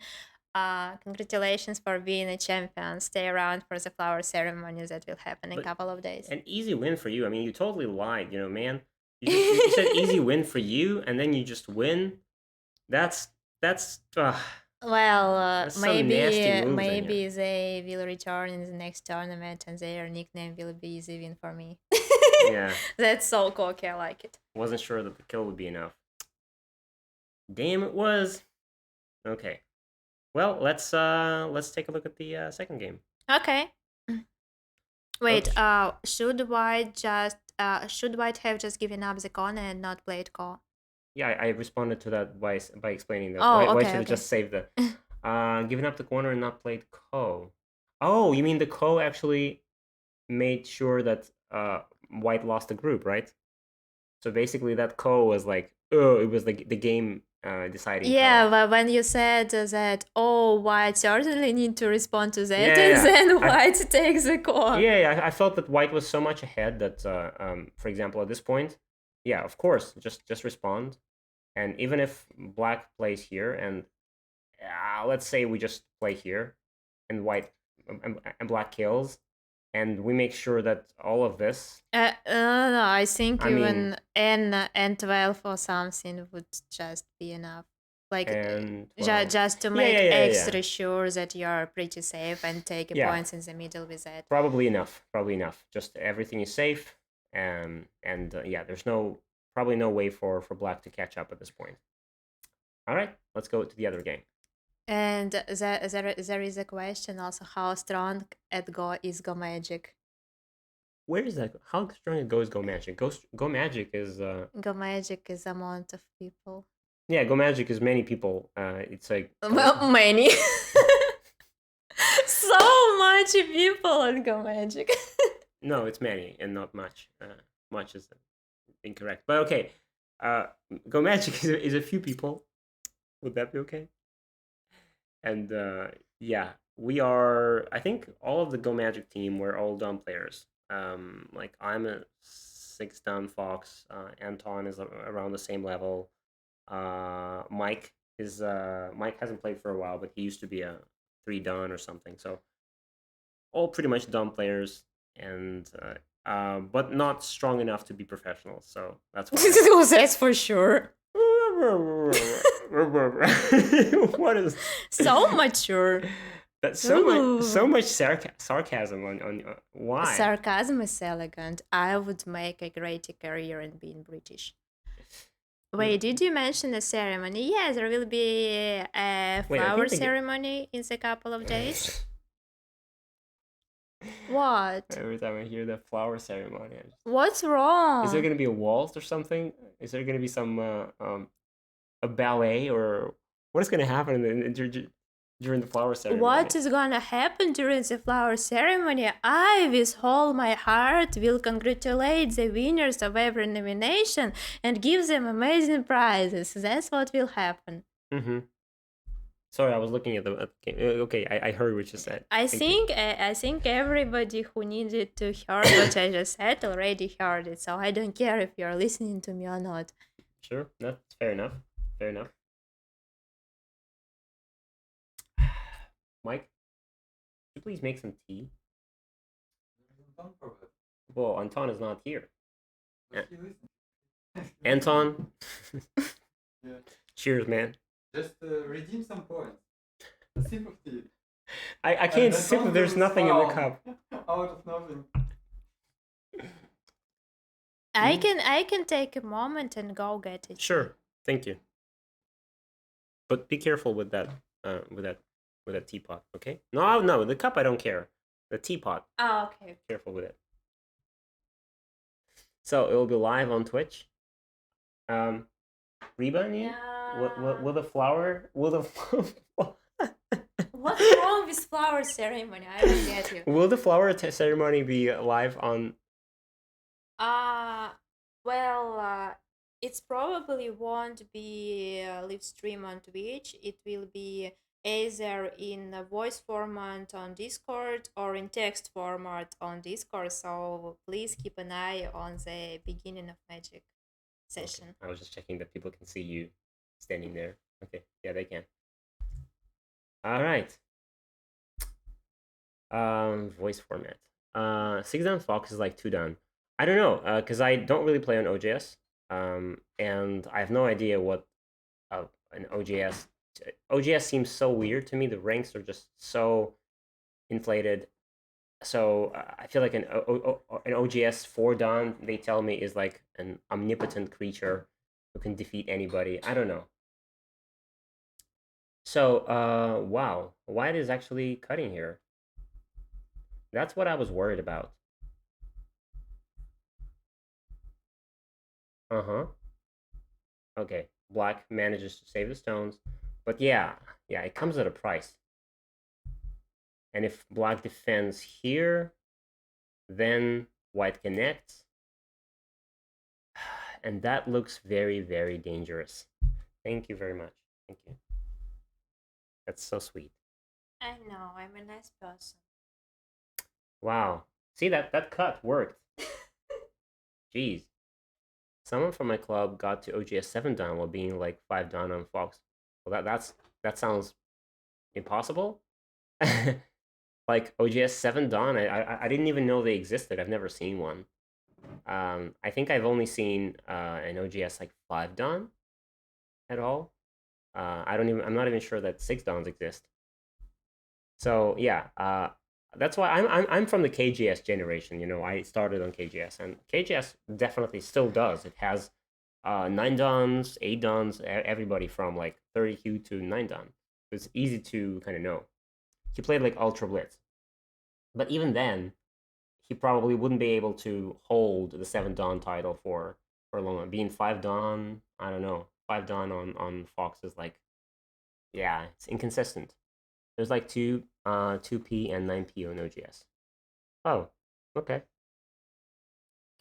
Congratulations for being a champion. Stay around for the flower ceremony that will happen in a But couple of days. an easy win for you. I mean, you totally lied, man. You said easy win for you, and then you just win. That's that's Well, that's some nasty moves in here. maybe they will return in the next tournament, and their nickname will be Easy Win for me. Yeah, That's so cocky. I like it. wasn't sure that the kill would be enough. Damn, it was. Okay. Well, let's take a look at the second game. Okay. Wait. Oops. Should White have just given up the con and not played co? Yeah, I responded to that by explaining that. Why Oh, should okay, have okay. just saved the given up the corner and not played Ko. Oh, you mean the Ko actually made sure that White lost the group, right? So basically, that Ko was like, oh, it was the game deciding Yeah, Ko. but when you said that, oh, White certainly need to respond to that, Yeah, and yeah. then White takes the call. Yeah. I felt that White was so much ahead that, for example, at this point, yeah, of course, just respond, and even if Black plays here, and let's say we just play here, and White and Black kills, and we make sure that all of this, No, I think I mean, even N12 or something would just be enough. Like, and 12, just to yeah, make yeah. extra sure that you're pretty safe and take a Yeah. points in the middle with that. Probably enough. Just everything is safe, and yeah, there's probably no way for Black to catch up at this point. All right, let's go to the other game. And there is a question also: how strong at Go is Go Magic? Where is that? How strong it goes? Go Magic. Go Magic is Go Magic is amount of people. yeah. Go Magic is many people. It's like Well, many. So much people on Go Magic. no, it's many and not much. Much is incorrect, but okay. Go Magic is a few people. Would that be okay? And yeah, we are. I think all of the Go Magic team were all dumb players. Like I'm a 6 Dan Fox. Anton is around the same level. Mike hasn't played for a while, but he used to be a 3 Dan or something. So all pretty much dumb players, and but not strong enough to be professionals. So that's why. That's for sure. What is So mature. that? Ooh. So much sarcasm on why? Sarcasm is elegant. I would make a great career in being British. Wait, did you mention a ceremony? Yeah, there will be a Wait, I flower think they get. ceremony in a couple of days. What? Every time I hear the flower ceremony, What's is there wrong? gonna be a waltz or something? Is there gonna be some a ballet or what is gonna happen during the flower What ceremony? is gonna happen during the flower ceremony? I, with all my heart, will congratulate the winners of every nomination and give them amazing prizes. That's what will happen. Mm-hmm. Sorry, I was looking at the game. Okay, I heard what you said. Thank you. I think everybody who needed to hear what I just said already heard it. So I don't care if you're listening to me or not. Sure, that's fair enough. Fair enough. Mike, could you please make some tea? Don't forget. Well, Anton is not here. But he listens. Anton, Yeah. cheers, man. Just redeem some points. A sip of tea. I can't And sip if Anton there's will nothing in the spawn cup. Out of nothing. I can take a moment and go get it. Sure, thank you. But be careful with that, with that teapot, okay? No, the cup I don't care. The teapot, Oh, okay. careful with it. So it will be live on Twitch. Reebaanee, will the flower What's wrong with flower ceremony? I don't get you. will the flower ceremony be live on? Well, it's probably won't be a live stream on Twitch. It will be either in a voice format on Discord or in text format on Discord. So please keep an eye on the beginning of Magic Okay, session. I was just checking that people can see you standing there. Okay, yeah, they can. All right. Voice format. Six down Fox is like two down. I don't know, because I don't really play on OJS. And I have no idea what an OJS. OJS seems so weird to me. The ranks are just so inflated. So I feel like an OGS 4 Dawn, they tell me, is like an omnipotent creature who can defeat anybody. I don't know. So, wow, White is actually cutting here. That's what I was worried about. Uh-huh. Okay, Black manages to save the stones. But yeah, it comes at a price. And if Black defends here, then White connects. And that looks very, very dangerous. Thank you very much. Thank you. That's so sweet. I know, I'm a nice person. Wow. See, that cut worked. Jeez. Someone from my club got to OGS 7 down while being like 5 down on Fox. Well, that sounds impossible. Like OGS 7 Dawn, I didn't even know they existed. I've never seen one. I think I've only seen an OGS like 5 Dawn at all. I'm not even sure that 6 Dawns exist. So yeah, that's why I'm from the KGS generation. You know, I started on KGS, and KGS definitely still does. It has 9 Dons, 8 Dons, everybody from like 30Q to 9 Don. It's easy to kind of know. He played like Ultra Blitz, but even then, he probably wouldn't be able to hold the 7 Don title for a long time. Being 5 Don, I don't know. 5 Don on Fox is like, yeah, it's inconsistent. There's like 2P and 9P on OGS. Oh, okay.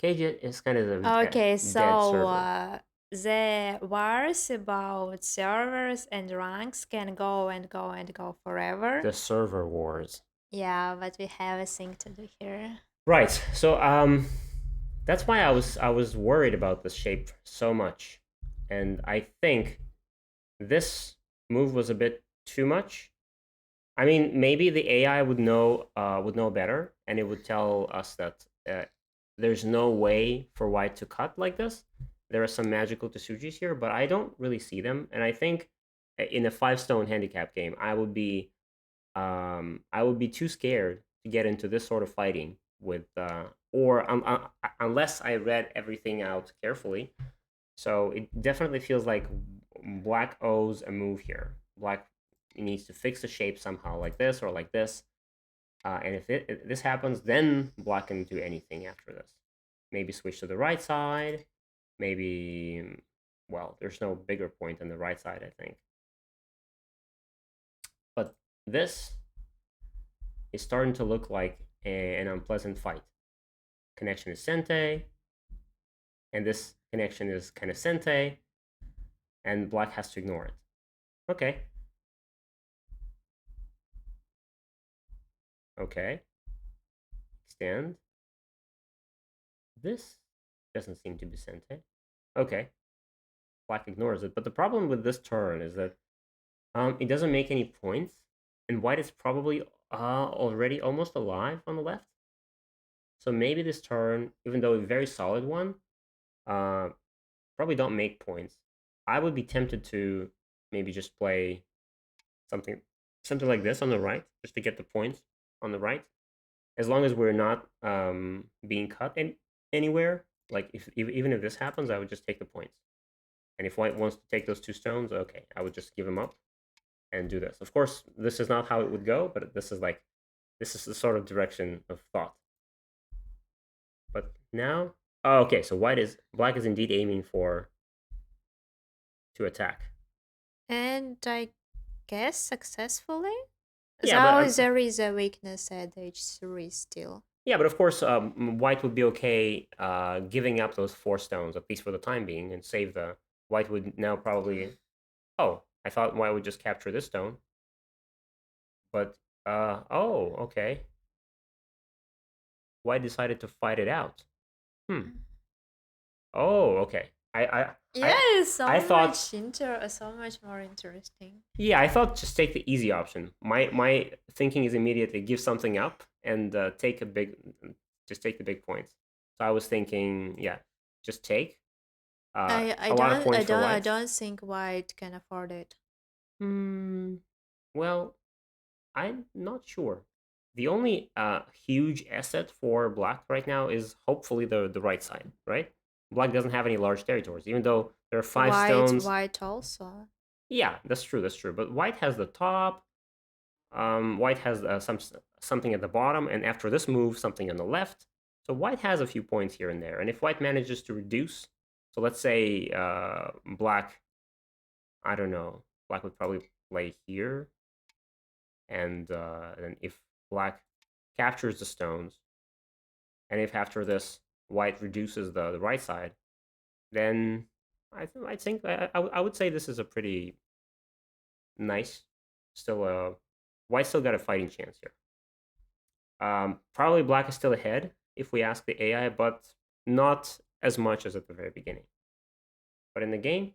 KGS is kind of a Okay, dead so server. the wars about servers and ranks can go and go and go forever. The server wars. Yeah, but we have a thing to do here. Right. So that's why I was worried about the shape so much. And I think this move was a bit too much. I mean, maybe the AI would know better, and it would tell us that there's no way for White to cut like this. There are some magical Tsujis here, but I don't really see them. And I think in a 5-stone handicap game, I would be too scared to get into this sort of fighting with, or unless I read everything out carefully. So it definitely feels like black owes a move here. Black needs to fix the shape somehow, like this or like this. And if this happens, then black can do anything after this. Maybe switch to the right side. Maybe, well, there's no bigger point than the right side, I think. But this is starting to look like an unpleasant fight. Connection is Sente, and this connection is kind of Sente, and black has to ignore it. Okay. Okay. Extend. This doesn't seem to be Sente. Okay. Black ignores it, but the problem with this turn is that it doesn't make any points, and white is probably already almost alive on the left. So maybe this turn, even though a very solid one, probably don't make points. I would be tempted to maybe just play something like this on the right, just to get the points on the right. As long as we're not being cut anywhere, like even if this happens, I would just take the points. And if white wants to take those 2 stones, okay, I would just give them up and do this. Of course, this is not how it would go, but this is the sort of direction of thought. But now, oh, okay, so black is indeed aiming to attack. And I guess successfully? Yeah, So there is a weakness at h3 still. Yeah, but of course, white would be okay giving up those 4 stones, at least for the time being, and save the... White would now probably... Oh, I thought white would just capture this stone. But, oh, okay. White decided to fight it out. Oh, okay. I thought... so much more interesting. Yeah, I thought just take the easy option. My thinking is immediately give something up and just take the big points. So I was thinking, yeah, just take a lot of points for white. I don't think white can afford it. Well, I'm not sure. The only huge asset for black right now is hopefully the right side, right? Black doesn't have any large territories, even though there are 5 stones. White also. Yeah, that's true. That's true. But white has the top. White has something at the bottom, and after this move, something on the left. So white has a few points here and there. And if white manages to reduce, so let's say black, I don't know, black would probably play here. And then if black captures the stones, and if after this white reduces the right side, then I think I would say this is a pretty nice, still white still got a fighting chance here. Probably black is still ahead if we ask the AI, but not as much as at the very beginning. But in the game,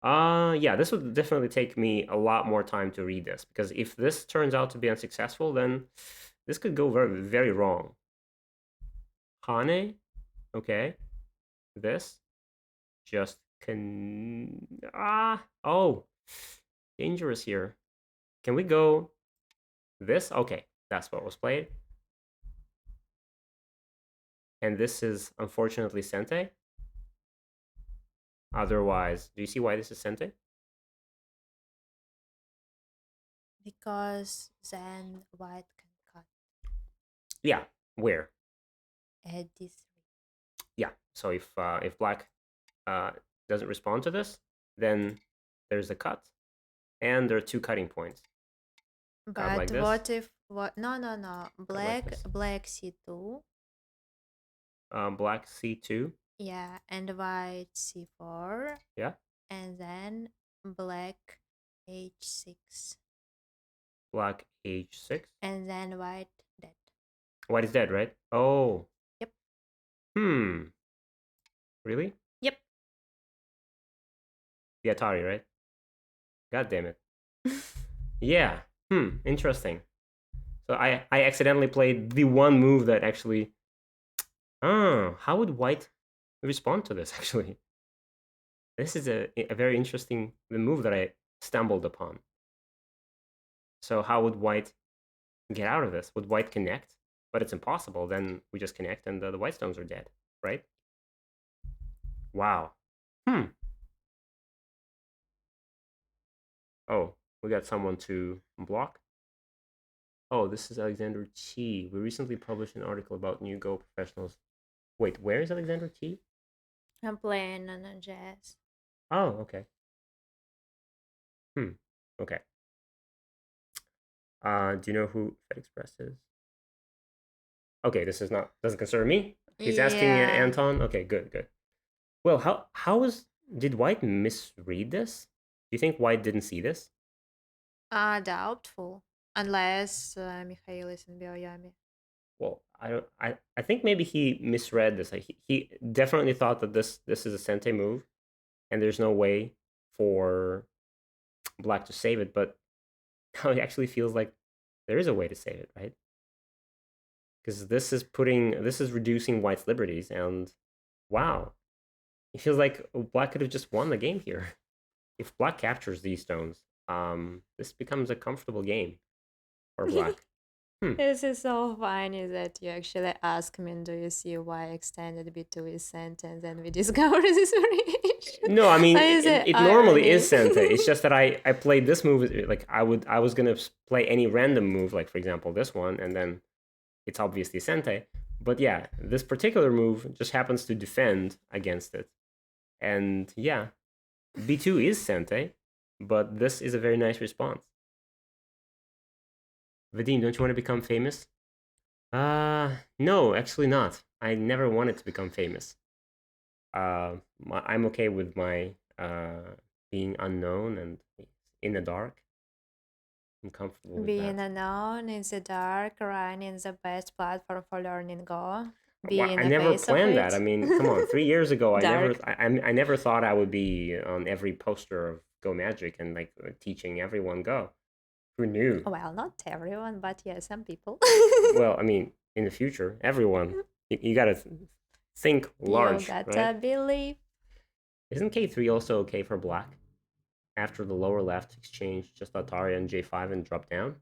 yeah, this would definitely take me a lot more time to read this, because if this turns out to be unsuccessful, then this could go very, very wrong. Hane, okay. This just oh, dangerous here. Can we go this? Okay, that's what was played. And this is unfortunately Sente. Otherwise, do you see why this is Sente? Because then white can cut. Yeah, where? At this. Yeah, so if black doesn't respond to this, then there's a cut, and there are 2 cutting points. But like what if no black c2. Black c2. Yeah, and white c4. Yeah. And then black h6. Black h6. And then white dead. White is dead, right? Oh. Yep. Really? Yep. The Atari, right? God damn it. Yeah. Interesting. So I accidentally played the one move that actually... how would white respond to this, actually? This is a very interesting move that I stumbled upon. So how would white get out of this? Would white connect? But it's impossible. Then we just connect and the white stones are dead, right? Wow. Oh, we got someone to block. Oh, this is Alexander T. We recently published an article about new Go professionals. Wait, where is Alexander T? I'm playing on a jazz. Oh, okay. Okay. Do you know who Fed Express is? Okay, this is not doesn't concern me. He's asking Yeah. Anton. Okay, good. Well, how was did White misread this? Do you think White didn't see this? Doubtful. Unless Mikhail is in Bioyami. Well, I don't. I think maybe he misread this. Like he definitely thought that this is a Sente move, and there's no way for Black to save it. But now it actually feels like there is a way to save it, right? Because this is reducing White's liberties, and wow, it feels like Black could have just won the game here. If Black captures these stones, this becomes a comfortable game for Black. This is so funny that you actually ask me, do you see why extended B2 is sent, and then we discover this variation. No, I mean Why is it irony? normally is Sente. It's just that I played this move like I was gonna play any random move, like for example this one, and then it's obviously Sente. But yeah, this particular move just happens to defend against it, and yeah, B2 is Sente, but this is a very nice response. Vadim, don't you want to become famous? No, actually not. I never wanted to become famous. I'm okay with my being unknown and in the dark. I'm comfortable with Being that. unknown in the dark, running the best platform for learning Go. Well, Being I the never face of planned that. it. I mean, come on, 3 years ago, Dark. I never thought I would be on every poster of Go Magic and like teaching everyone Go. Who knew? Well, not everyone, but yeah, some people. Well, I mean, in the future, everyone. You gotta think You large, gotta right? believe. Isn't K3 also okay for Black? After the lower left, exchange just Atari and J5 and drop down.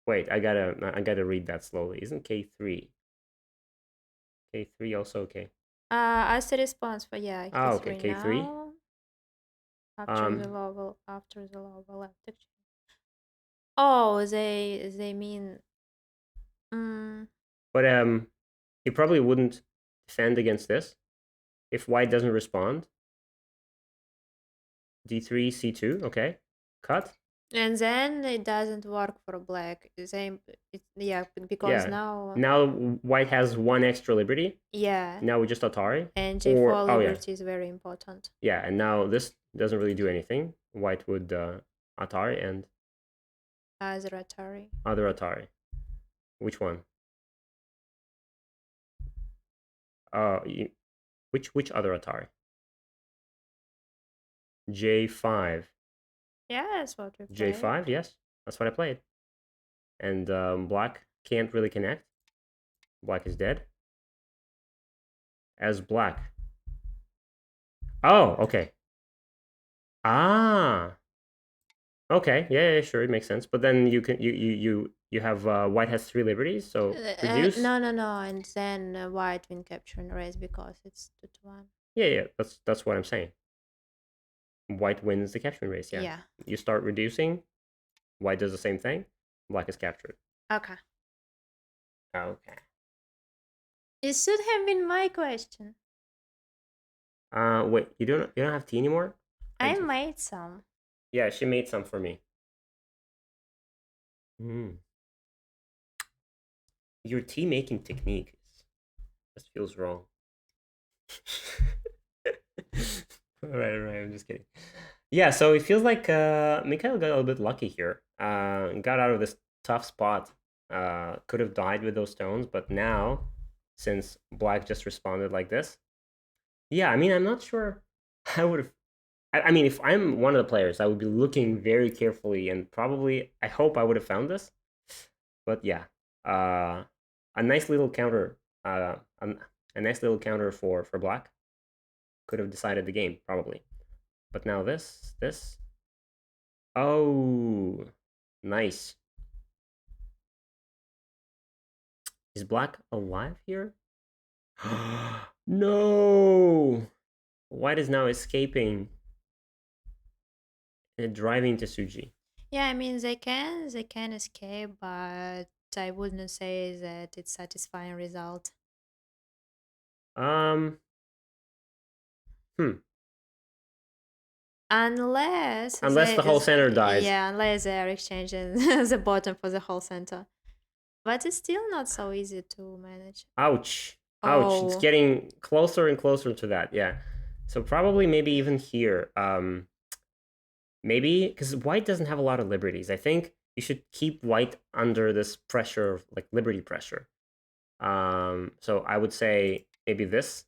Wait, I gotta read that slowly. Isn't K3 also okay? As a response for yeah, Oh, okay, K3 K3. now. After the lower left exchange. Oh, they mean But he probably wouldn't defend against this if White doesn't respond. D3, C2. Okay, cut. and then it doesn't work for black. Yeah, because Yeah. now Now White has one extra liberty. yeah, Now we just Atari. and Or J4 oh yeah, liberty is very important. yeah. And now this doesn't really do anything. White would Atari and As Atari. other Atari. Which one? Uh, which other Atari? J5. Yeah, that's what we play. J5. Yes, that's what I played. And Black can't really connect. Black is dead. As Black. Oh, okay. Ah. Okay. Yeah, sure. It makes sense. But then you can you have White has 3 liberties, so reduce. No, and then white win capture and raise because it's 2-1. Yeah. That's what I'm saying. White wins the capturing race. Yeah. Yeah. You start reducing. White does the same thing. Black is captured. Okay. Okay. It should have been my question. Wait. You don't have tea anymore? I made some. Yeah, she made some for me. Your tea making technique just feels wrong. Right. I'm just kidding. Yeah, so it feels like Mikhail got a little bit lucky here. Got out of this tough spot. Could have died with those stones, but now, since Black just responded like this, yeah, I mean, I'm not sure I would have. I mean, if I'm one of the players, I would be looking very carefully and probably, I hope I would have found this. But yeah, a nice little counter, a nice little counter for Black could have decided the game probably. But now this, oh, nice. Is Black alive here? No. white is now escaping and driving to Suji. Yeah, I mean they can escape, but I wouldn't say that it's satisfying result. Hmm. Unless Unless the whole center dies. yeah, unless they are exchanging the bottom for the whole center. But it's still not so easy to manage. Ouch. Ouch. It's Oh, getting closer and closer to that. Yeah. So probably maybe even here. Maybe because white doesn't have a lot of liberties. I think you should keep white under this pressure of like liberty pressure. So I would say maybe this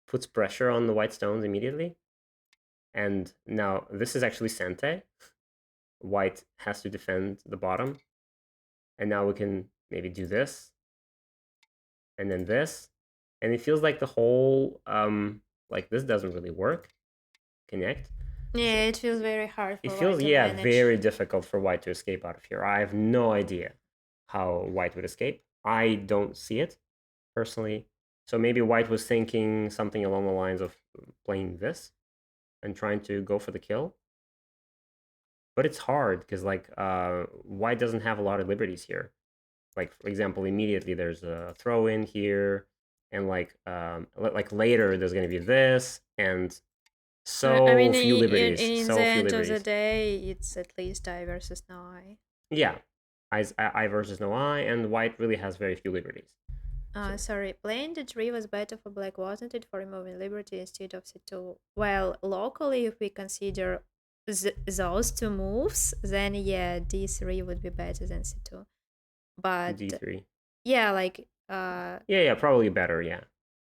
puts pressure on the white stones immediately. And now this is actually Sente. White has to defend the bottom. And now we can maybe do this. And then this. And it feels like the whole, like this doesn't really work. Connect. yeah, it feels very hard It for feels, white to yeah, manage. very difficult for white to escape out of here. I have no idea how white would escape. I don't see it, personally. So maybe white was thinking something along the lines of playing this and trying to go for the kill. But it's hard because like white doesn't have a lot of liberties here. Like for example, immediately there's a throw in here, and like later there's gonna be this, and I mean, so few liberties, in the so few end of the liberties. day, it's at least I versus no I. Yeah, I versus no I, and white really has very few liberties. So Sorry, playing the tree was better for black, wasn't it, for removing liberty instead of c2? Well, locally, if we consider those two moves, then yeah, d3 would be better than c2. But d3. yeah, like Yeah, probably better. Yeah,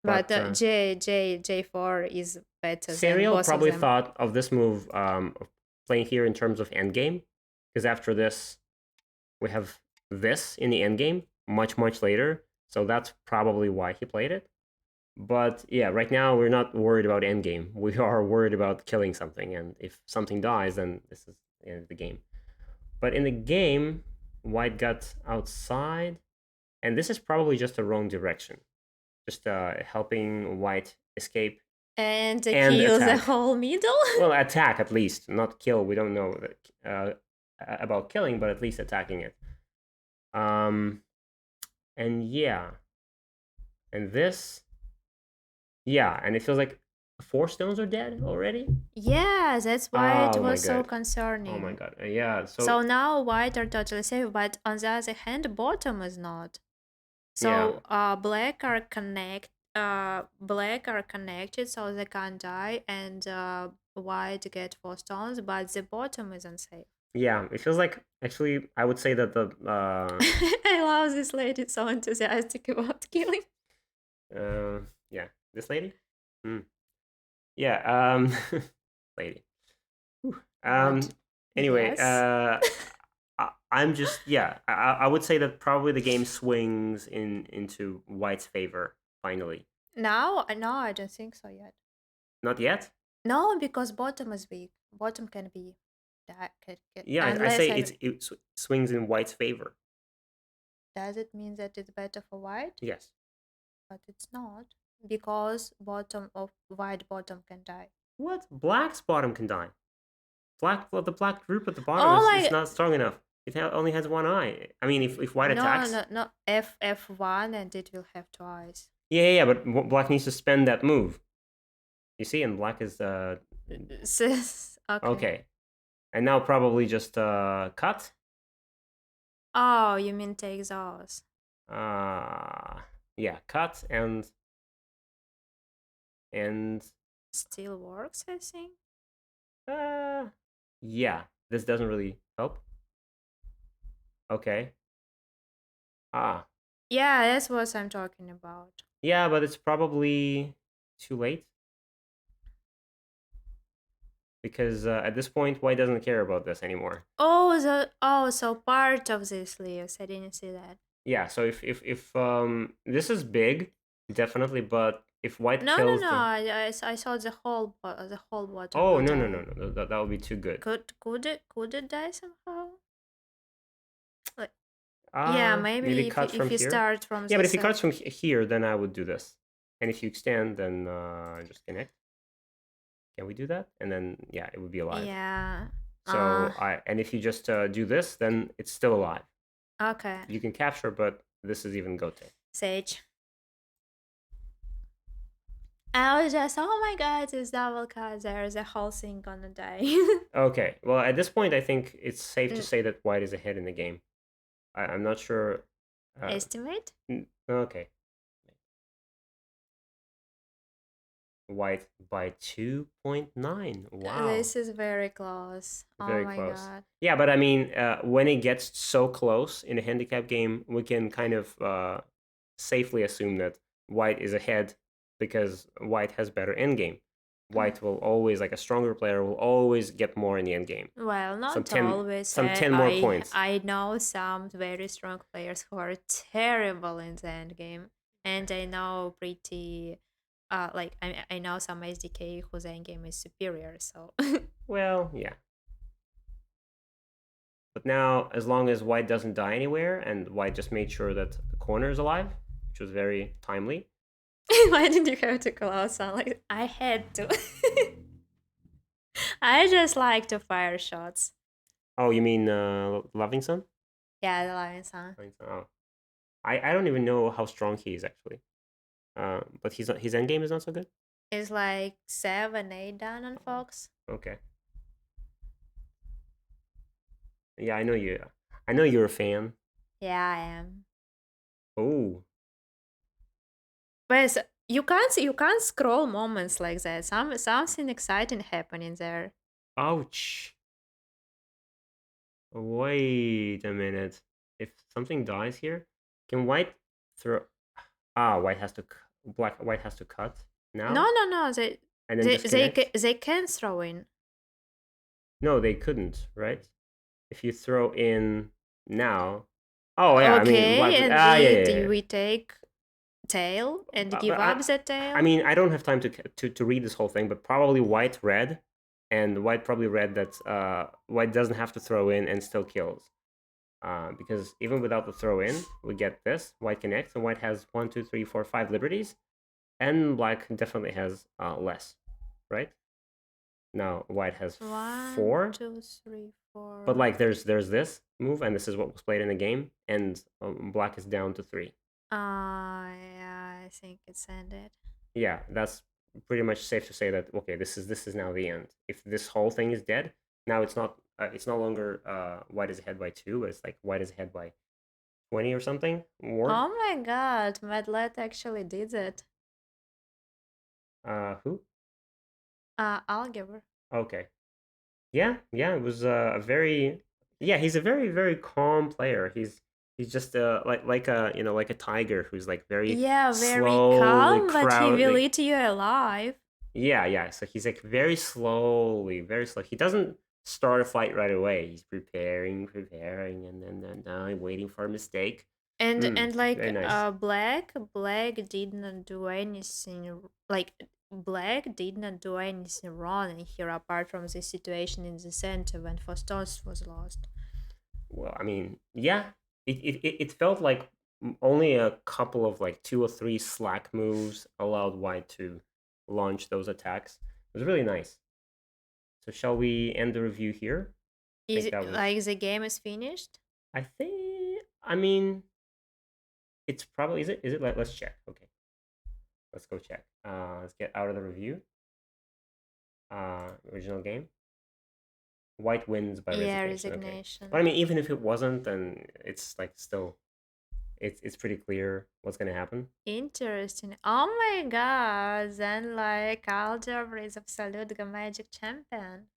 but but j4 is better than Serial both of probably them. thought of this move of playing here in terms of endgame, because after this we have this in the endgame much later, so that's probably why he played it. But yeah, right now we're not worried about endgame. We are worried about killing something, and if something dies, then this is the end of the game. But in the game, white got outside, and this is probably just the wrong direction. Just helping white escape And and kill the attack. whole middle? Well, attack at least, not kill. We don't know about killing, but at least attacking it. And yeah, and this, yeah, and it feels like 4 stones are dead already. Yeah, that's why it Oh my was so god. concerning. Oh my god. Yeah. So now white are totally safe, but on the other hand, bottom is not. Yeah. So black are connected, so they can't die, and white get 4 stones, but the bottom is unsafe. Yeah. It feels like actually I would say that the I love this lady, so enthusiastic about killing. yeah, this lady. Yeah. Lady. Whew. What? Anyway, Yes. I'm just yeah. I would say that probably the game swings into white's favor finally. Now, no, I don't think so yet. Not yet. No, because bottom is weak. Bottom can be that Yeah, I unless say I. it swings in white's favor. Does it mean that it's better for white? Yes. But it's not, because bottom of white bottom can die. What? Black's bottom can die. The black group at the bottom Oh is my! not strong enough. It only has one eye. I mean, if white No, attacks. no. F1 and it will have 2 eyes. Yeah, but black needs to spend that move. You see, and black is Okay. okay. And now probably just cut. Oh, you mean take those? Yeah, cut and Still works, I think. yeah, this doesn't really help. Okay. Yeah, that's what I'm talking about. Yeah, but it's probably too late because at this point, white doesn't care about this anymore. So part of this leaves. I didn't see that. Yeah, so if this is big, definitely, but if white No, kills I saw the whole bottom. oh Will no die. that would be too good. Could it die somehow? Like, yeah, Maybe maybe cut from if you here. start from Yeah, but the if he cuts side. from here, then I would do this, and if you extend, then just connect. Can we do that? And then yeah, it would be alive. Yeah. So and if you just do this, then it's still alive. Okay. You can capture, but this is even gote. Sage. I was just, oh my god, it's double cut. There's a whole thing gonna die. Okay, well at this point I think it's safe to say that white is ahead in the game. I'm not sure. Estimate? Okay. White by 2.9. Wow. This is very close. Very oh my close. god. Yeah, but I mean, when it gets so close in a handicap game, we can kind of safely assume that white is ahead because white has better endgame. White will always, like a stronger player, will always get more in the endgame. Well, not 10 always. some 10 more points. I know some very strong players who are terrible in the end game, and I know pretty, like I know some SDK whose end game is superior. So Well, yeah. But now, as long as white doesn't die anywhere, and white just made sure that the corner is alive, which was very timely. why did you have to call out sound like I had to? I just like to fire shots. Oh, you mean Lovingson? Yeah, the lion sound. Oh. I don't even know how strong he is actually. But his endgame is not so good. It's like 7, 8 down on Fox. Okay. Yeah, I know you. I know you're a fan. Yeah, I am. Oh. But you can't scroll moments like that. Something exciting happening there. Ouch. Wait a minute. If something dies here, can white throw? Ah, white has to white has to cut now. No. And then They can throw in. No, they couldn't, right? If you throw in now. Oh yeah, Okay, I mean, and we take tail and give but up the tail. I mean, I don't have time to read this whole thing, but probably white red, and white probably read that white doesn't have to throw in and still kills. Because even without the throw in, we get this. White connects, and white has 1, 2, 3, 4, 5 liberties, and black definitely has less, right? Now white has 4. 1, 2, 3, 4. But like there's this move, and this is what was played in the game, and black is down to 3. Yeah, I think it's ended. Yeah, that's pretty much safe to say that okay, this is now the end. If this whole thing is dead, now it's no longer white is ahead by 2, but it's like white is ahead by 20 or something more. Oh my god, Madlet actually did it. Who? Algebra. Okay. Yeah, it was a very he's a very very calm player. He's just like a like a tiger who's like very Very slowly calm, but he will eat you alive. Yeah. So he's like very very slow. He doesn't start a fight right away. He's preparing, and then now I'm waiting for a mistake. And like very nice. black did not do anything like black did not do anything wrong here apart from the situation in the center when Fostos was lost. Well, I mean, yeah, it felt like only a couple of like 2 or 3 slack moves allowed white to launch those attacks. It was really nice. So shall we end the review here? Is it like the game is finished? I think. I mean, it's probably is it? Let's check. Okay, let's go check. Let's get out of the review. Original game. White wins by resignation. Okay. But I mean, even if it wasn't, then it's like still, it's pretty clear what's gonna happen. Interesting. Oh my god! Then like Algebra is absolute Magic champion.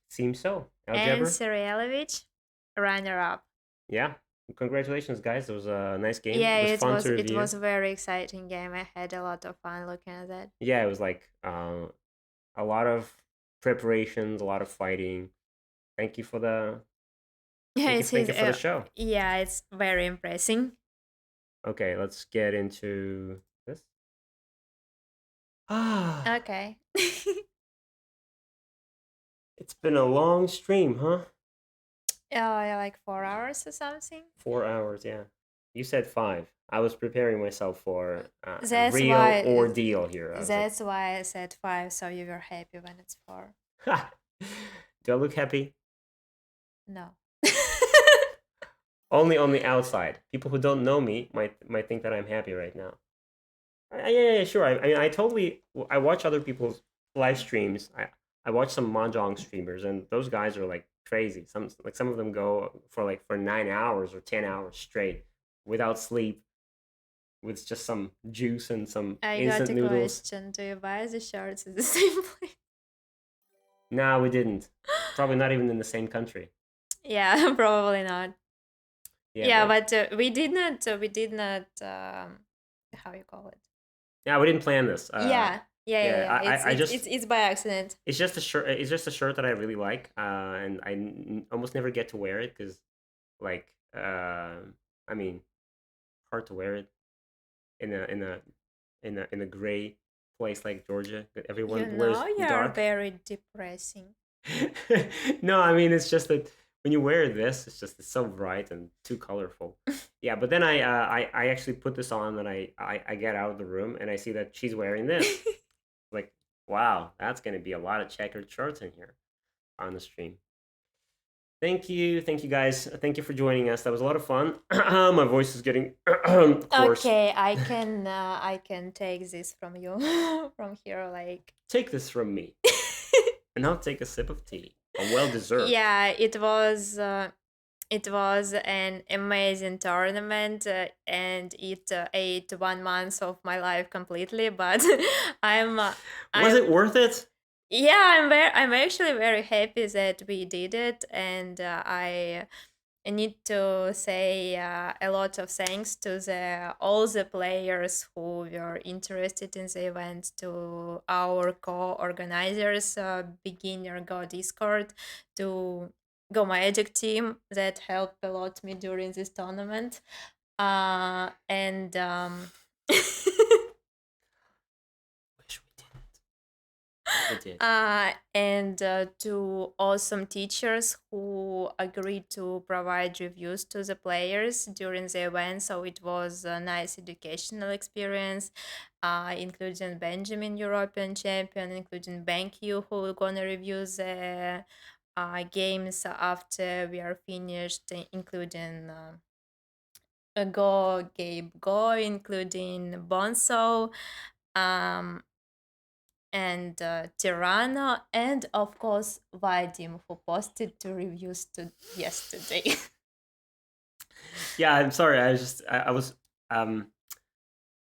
Seems so. Algebra. And Cyrilovich, runner up. Yeah. Congratulations, guys! It was a nice game. Yeah, it was fun to review. It was a very exciting game. I had a lot of fun looking at that. Yeah, it was like a lot of preparations, a lot of fighting. Thank you for the thank you for the show. Yeah, it's very impressive. Okay, let's get into this. Okay. It's been a long stream, huh? Yeah, like 4 hours or something. 4 hours, yeah. You said 5. I was preparing myself for a That's real why ordeal here. I was like, that's why I said 5, so you were happy when it's 4. ha! Do I look happy? No. Only on the outside. People who don't know me might think that I'm happy right now. Yeah, sure. I mean, I watch other people's live streams. I watch some mahjong streamers, and those guys are like crazy. Some of them go for 9 hours or 10 hours straight without sleep, with just some juice and some I got instant a noodles. question. Do you buy the shirts at the same place? Nah, we didn't. Probably not even in the same country. Yeah, probably not. Yeah, Yeah, but but we did not how you call it? yeah, we didn't plan this. Yeah. It's I it's just it's it's by accident. it's just a shirt. It's just a shirt that I really like, and almost never get to wear it because, like, I mean, hard to wear it in a gray place like Georgia that You everyone wears know you're dark. very depressing. No, I mean it's just that when you wear this, it's so bright and too colorful. Yeah, but then I actually put this on and I get out of the room and I see that she's wearing this. Like, wow, that's gonna be a lot of checkered shirts in here on the stream. Thank you guys. Thank you for joining us. That was a lot of fun. My voice is getting coarse. Okay, I can take this from you from here like Take this from me, and now take a sip of tea. A well deserved. yeah, it was an amazing tournament, and it ate 1 month of my life completely. But I'm Was I'm it worth it? yeah, I'm actually very happy that we did it, and I need to say a lot of thanks to all the players who were interested in the event, to our co-organizers, Beginner Go Discord, to Go Magic team that helped a lot me during this tournament, and Wish we didn't. We did. and to awesome teachers who agreed to provide reviews to the players during the event. So it was a nice educational experience, including Benjamin, European champion, including BankU, who will gonna review the games after we are finished, including Go, Gabe Go, including Bonso. Um, and Tirana, and of course Vadim, who posted 2 reviews to yesterday. Yeah, I'm sorry. I was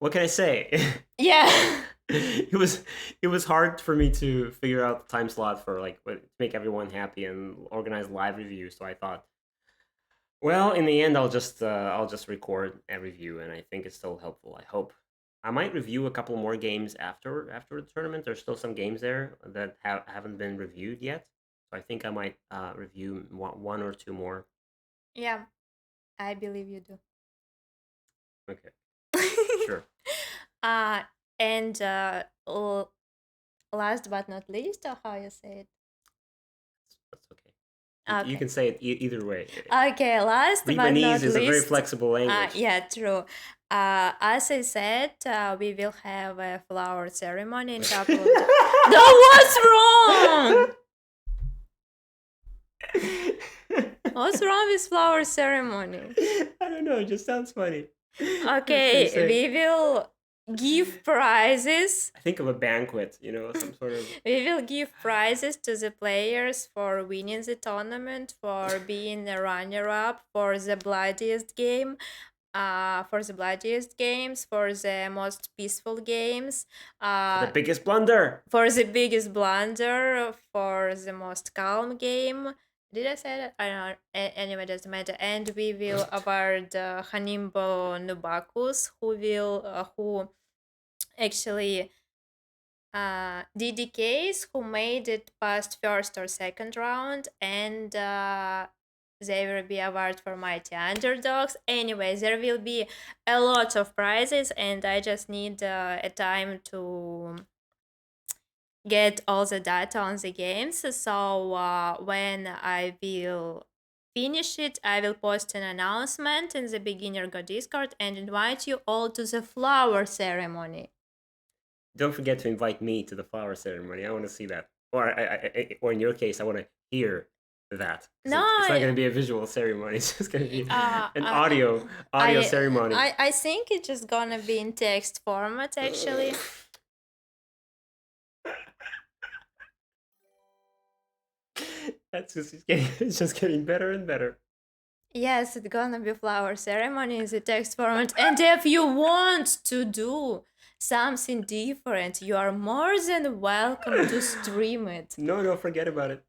what can I say? Yeah. It was hard for me to figure out the time slot for to make everyone happy and organize live reviews. So I thought, well, in the end, I'll just record a review, and I think it's still helpful. I hope I might review a couple more games after the tournament. There's still some games there that haven't been reviewed yet, so I think I might review one or two more. Yeah, I believe you do. Okay, sure. uh and last but not least, or how you say it? That's okay. You Okay. can say it either way. Okay, last but Reebaanese not is a very least, flexible language. yeah, true. As I said, we will have a flower ceremony in couple of days. No, what's wrong? What's wrong with flower ceremony? I don't know. It just sounds funny. Okay, we will give prizes. I think of a banquet, some sort of. We will give prizes to the players for winning the tournament, for being a runner-up, for the bloodiest game, for the bloodiest games, for the most peaceful games, The biggest blunder. for the biggest blunder, for the most calm game. Did I say that? I don't know. Anyway, doesn't matter. And we will award Hanimbo Nubakus, who actually DDKs who made it past first or second round, and they will be awarded for mighty underdogs. Anyway, there will be a lot of prizes, and I just need a time to get all the data on the games. So when I will finish it, I will post an announcement in the Beginner Go Discord and invite you all to the flower ceremony. Don't forget to invite me to the flower ceremony. I want to see that. Or in your case, I want to hear that. 'Cause No, it's not going to be a visual ceremony. It's just going to be an audio I, ceremony. I think it's just gonna be in text format actually. It's just getting better and better. Yes, it's gonna be flower ceremony in the text format. And if you want to do something different, you are more than welcome to stream it. No, forget about it.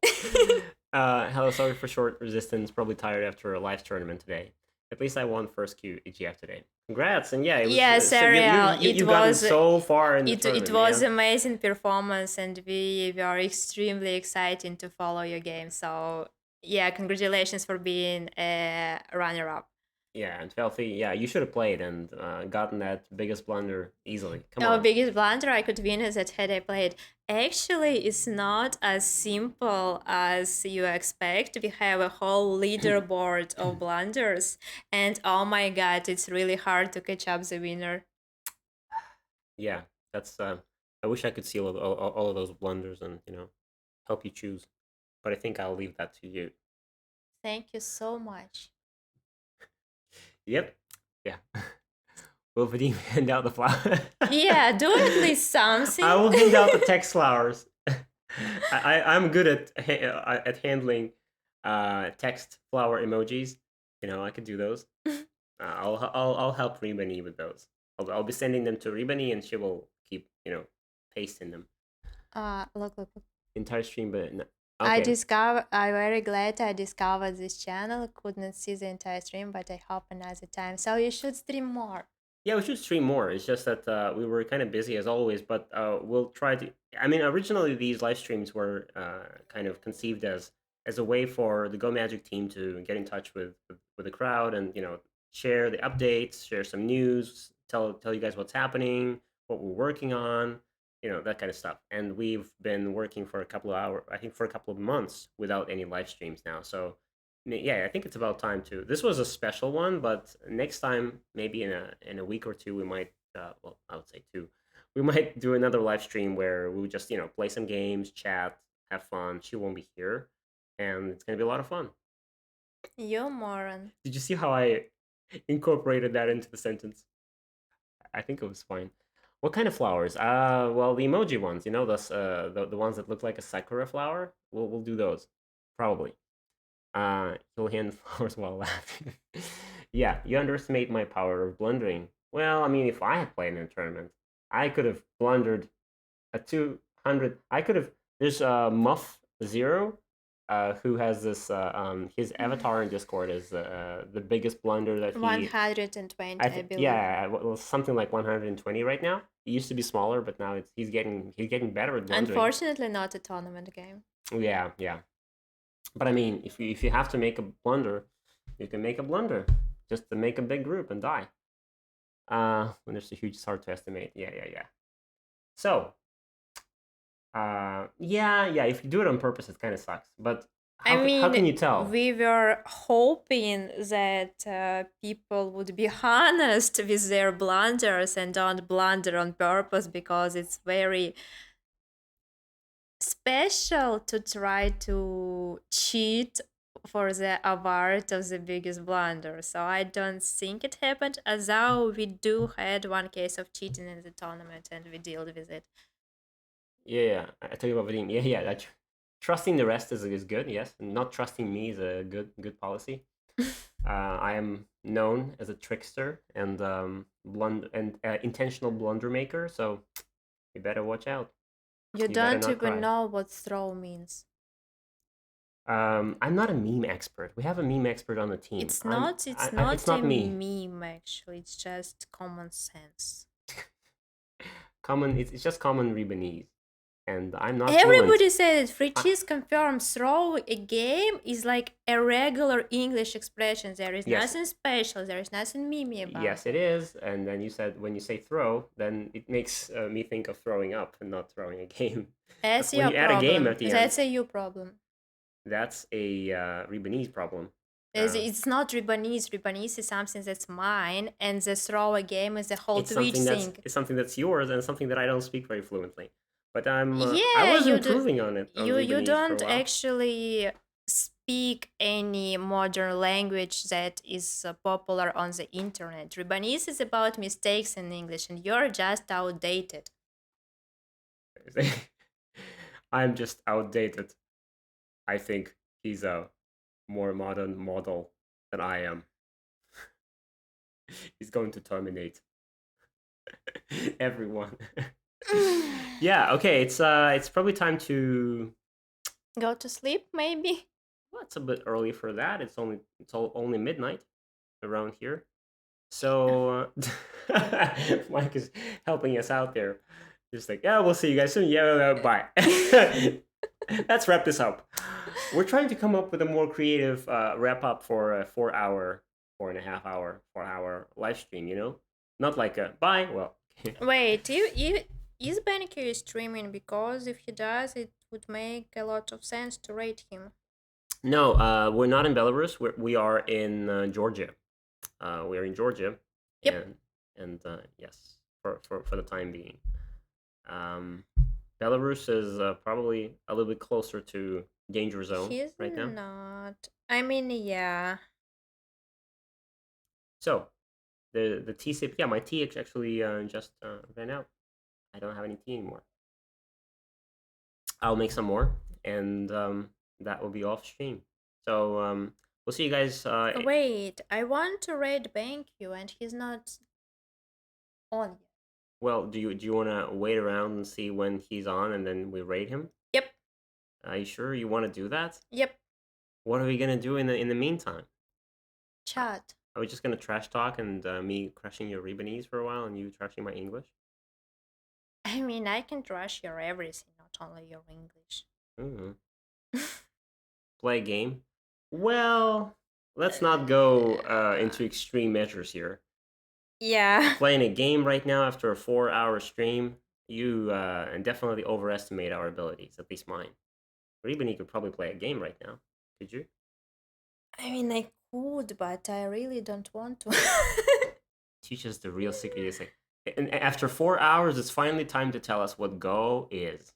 Hello, sorry for short resistance. Probably tired after a live tournament today. At least I won first EGF today. Congrats! And yeah, it was, Yeah, Serial. you gotten so far in the tournament. It was yeah? amazing performance, and we are extremely excited to follow your game. So yeah, congratulations for being a runner-up. Yeah, and Felfie, yeah, you should have played and gotten that biggest blunder easily. Come Our on. biggest blunder I could win is that had I played. Actually, it's not as simple as you expect. We have a whole leaderboard of blunders, and oh my god, it's really hard to catch up the winner. Yeah, that's. I wish I could see all of those blunders and help you choose, but I think I'll leave that to you. Thank you so much. Yep. Yeah. Will Vadim hand out the flower? Yeah, do at least something. I will hand out the text flowers. I'm good at handling text flower emojis. I could do those. I'll help Reebaanee with those. I'll be sending them to Reebaanee, and she will keep pasting them. Look. Entire stream, but no. Okay. I'm very glad I discovered this channel. Couldn't see the entire stream, but I hope another time. So you should stream more. Yeah, we should stream more. It's just that we were kind of busy as always, but we'll try to. I mean, originally these live streams were kind of conceived as a way for the Go Magic team to get in touch with the crowd and share the updates, share some news, tell you guys what's happening, what we're working on, that kind of stuff. And we've been working for a couple of hours, I think for a couple of months without any live streams now. So yeah, I think it's about time to. This was a special one, but next time, maybe in a week or two, we might. Well, I would say two. We might do another live stream where we would just play some games, chat, have fun. She won't be here, and it's gonna be a lot of fun. You moron. Did you see how I incorporated that into the sentence? I think it was fine. What kind of flowers? Well, the emoji ones. The ones that look like a sakura flower. We'll do those, probably. He'll hand flowers while laughing. Yeah, you underestimate my power of blundering. Well, I mean, if I had played in a tournament, I could have blundered a 200. I could have. There's Muff Zero, who has this. His avatar in Discord is the biggest blunder that he. 120, I believe. Yeah, well, something like 120 right now. It used to be smaller, but now he's getting better at blundering. Unfortunately, not a tournament game. Yeah. But I mean, if you have to make a blunder, you can make a blunder. Just to make a big group and die. When there's a huge, it's hard to estimate. Yeah. So, yeah. If you do it on purpose, it kind of sucks. But how can you tell? We were hoping that people would be honest with their blunders and don't blunder on purpose, because it's very special to try to cheat for the award of the biggest blunder. So I don't think it happened, although we do had one case of cheating in the tournament and we dealt with it. Yeah. I tell you about Vadim. Yeah. Trusting the rest is good, yes. And not trusting me is a good policy. I am known as a trickster and intentional blunder maker, so you better watch out. You don't even know what throw means. I'm not a meme expert. We have a meme expert on the team. It's not a meme, actually. It's just common sense. It's just common Reebaanese. And I'm not. Everybody said free cheese confirms throw a game is like a regular English expression. There is nothing special. There is nothing meme about. Yes, it is. And then you said when you say throw, then it makes me think of throwing up and not throwing a game. That's your problem. Add a game at the end. That's a you problem. That's a Reebaanese problem. It's not Reebaanee. Reebaanee is something that's mine, and the thrower game is the whole Twitch thing. It's something that's yours and something that I don't speak very fluently. But I Yeah, was you do. improving on it on You Reebaanese for a don't while. actually speak any modern language that is popular on the internet. Reebaanese is about mistakes in English, and you're just outdated. I'm just outdated. I think he's a more modern model than I am. He's going to terminate everyone. Yeah, okay, it's probably time to Go to sleep, maybe. well, it's a bit early for that. Only midnight around here. So Mike is helping us out there. Just like, yeah, we'll see you guys soon. Yeah, bye. Let's wrap this up. We're trying to come up with a more creative wrap up for a 4 hour, 4.5 hour, 4 hour live stream. Not like a bye. Well, Wait, is Banneker streaming? Because if he does, it would make a lot of sense to rate him. no, we're not in Belarus. We are in Georgia. We're in Georgia, Yep. and yes, for the time being. Um, Belarus is probably a little bit closer to danger zone He's right now. not. I mean, yeah. So the tea sip, yeah, my tea actually just ran out. I don't have any tea anymore. I'll make some more, and that will be off stream. So we'll see you guys. Wait, I want to raid BenQ and he's not on yet. Well, do you want to wait around and see when he's on, and then we raid him? Yep. Are you sure you want to do that? Yep. What are we gonna do in the meantime? Chat. Are we just gonna trash talk and me crushing your Reebaanese for a while and you trashing my English? I mean, I can trash your everything, not only your English. Mm-hmm. Play a game? Well, let's not go into extreme measures here. Yeah. Playing a game right now after a 4 hour stream, you definitely overestimate our abilities, at least mine. Reebaanee could probably play a game right now. Could you? I mean, I could, but I really don't want to. Teach us the real secret. It's like, and after 4 hours, it's finally time to tell us what Go is.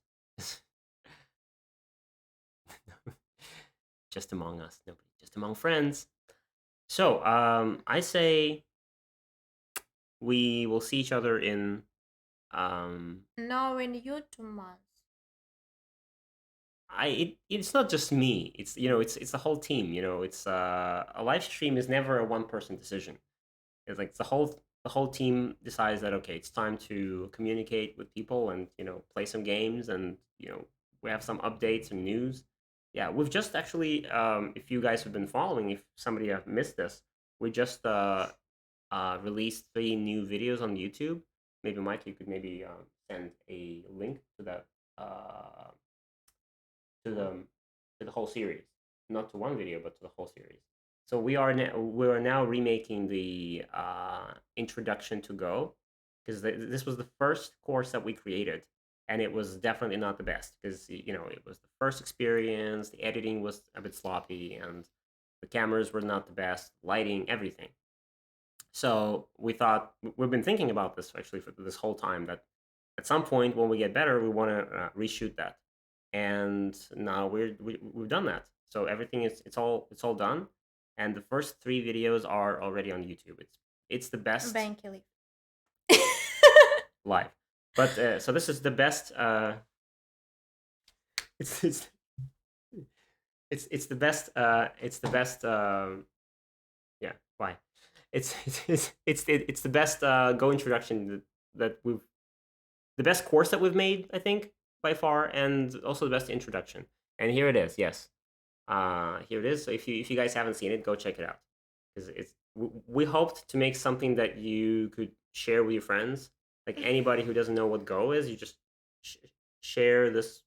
Just among us, nobody, just among friends. So, I say we will see each other in. No, in you 2 months. It's not just me. It's the whole team. It's a live stream is never a one person decision. It's like the whole team decides that okay, it's time to communicate with people and play some games and we have some updates and news. Yeah, we've just actually if you guys have been following, if somebody have missed this, we just released 3 new videos on YouTube. Maybe Mike, you could maybe send a link to that to the to the whole series, not to one video, but to the whole series. So we are now remaking the introduction to Go because this was the first course that we created, and it was definitely not the best because it was the first experience. The editing was a bit sloppy, and the cameras were not the best, lighting, everything. So we thought we've been thinking about this actually for this whole time that at some point when we get better, we want to reshoot that, and now we've done that. So everything is it's all done, and the first 3 videos are already on YouTube. It's the best Bankily. live, but so this is the best. It's it's the best. It's the best. Yeah, why? It's the best Go introduction that we've the best course that we've made, I think, by far, and also the best introduction. And here it is. Yes, here it is. So if you guys haven't seen it, go check it out because we hoped to make something that you could share with your friends. Like anybody who doesn't know what Go is, you just sh- share these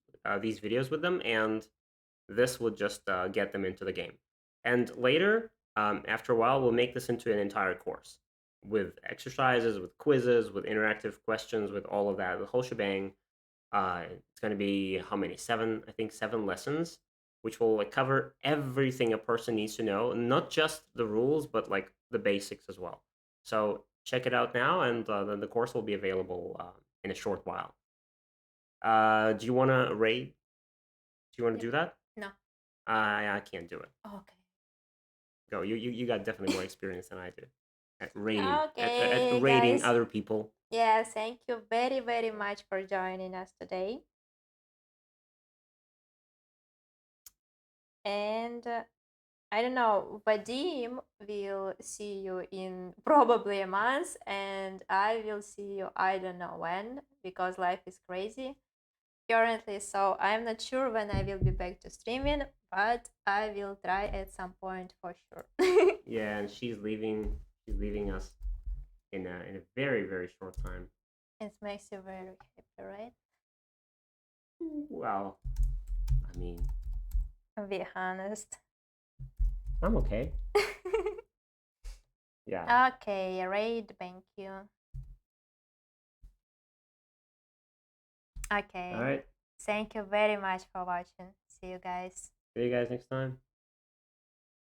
videos with them, and this will just get them into the game. And later, after a while, we'll make this into an entire course with exercises, with quizzes, with interactive questions, with all of that, the whole shebang. It's going to be how many? 7, I think 7 lessons. which will like cover everything a person needs to know, not just the rules, but like the basics as well. So check it out now, and then the course will be available in a short while. Do you want to raid? Do you want to Yeah. do that? No. I can't do it. Okay. Go. You got definitely more experience than I do at raiding at Okay, raiding guys. other people. Yeah, thank you very, very much for joining us today. And I don't know, Vadim will see you in probably a month, and I will see you I don't know when, because life is crazy currently. So I'm not sure when I will be back to streaming, but I will try at some point for sure. Yeah, and she's leaving. She's leaving us in a very very short time. It makes you very happy, right? Well, I mean, Be honest. I'm okay. Yeah. Okay, Raid, thank you. Okay. All right. Thank you very much for watching. See you guys. See you guys next time.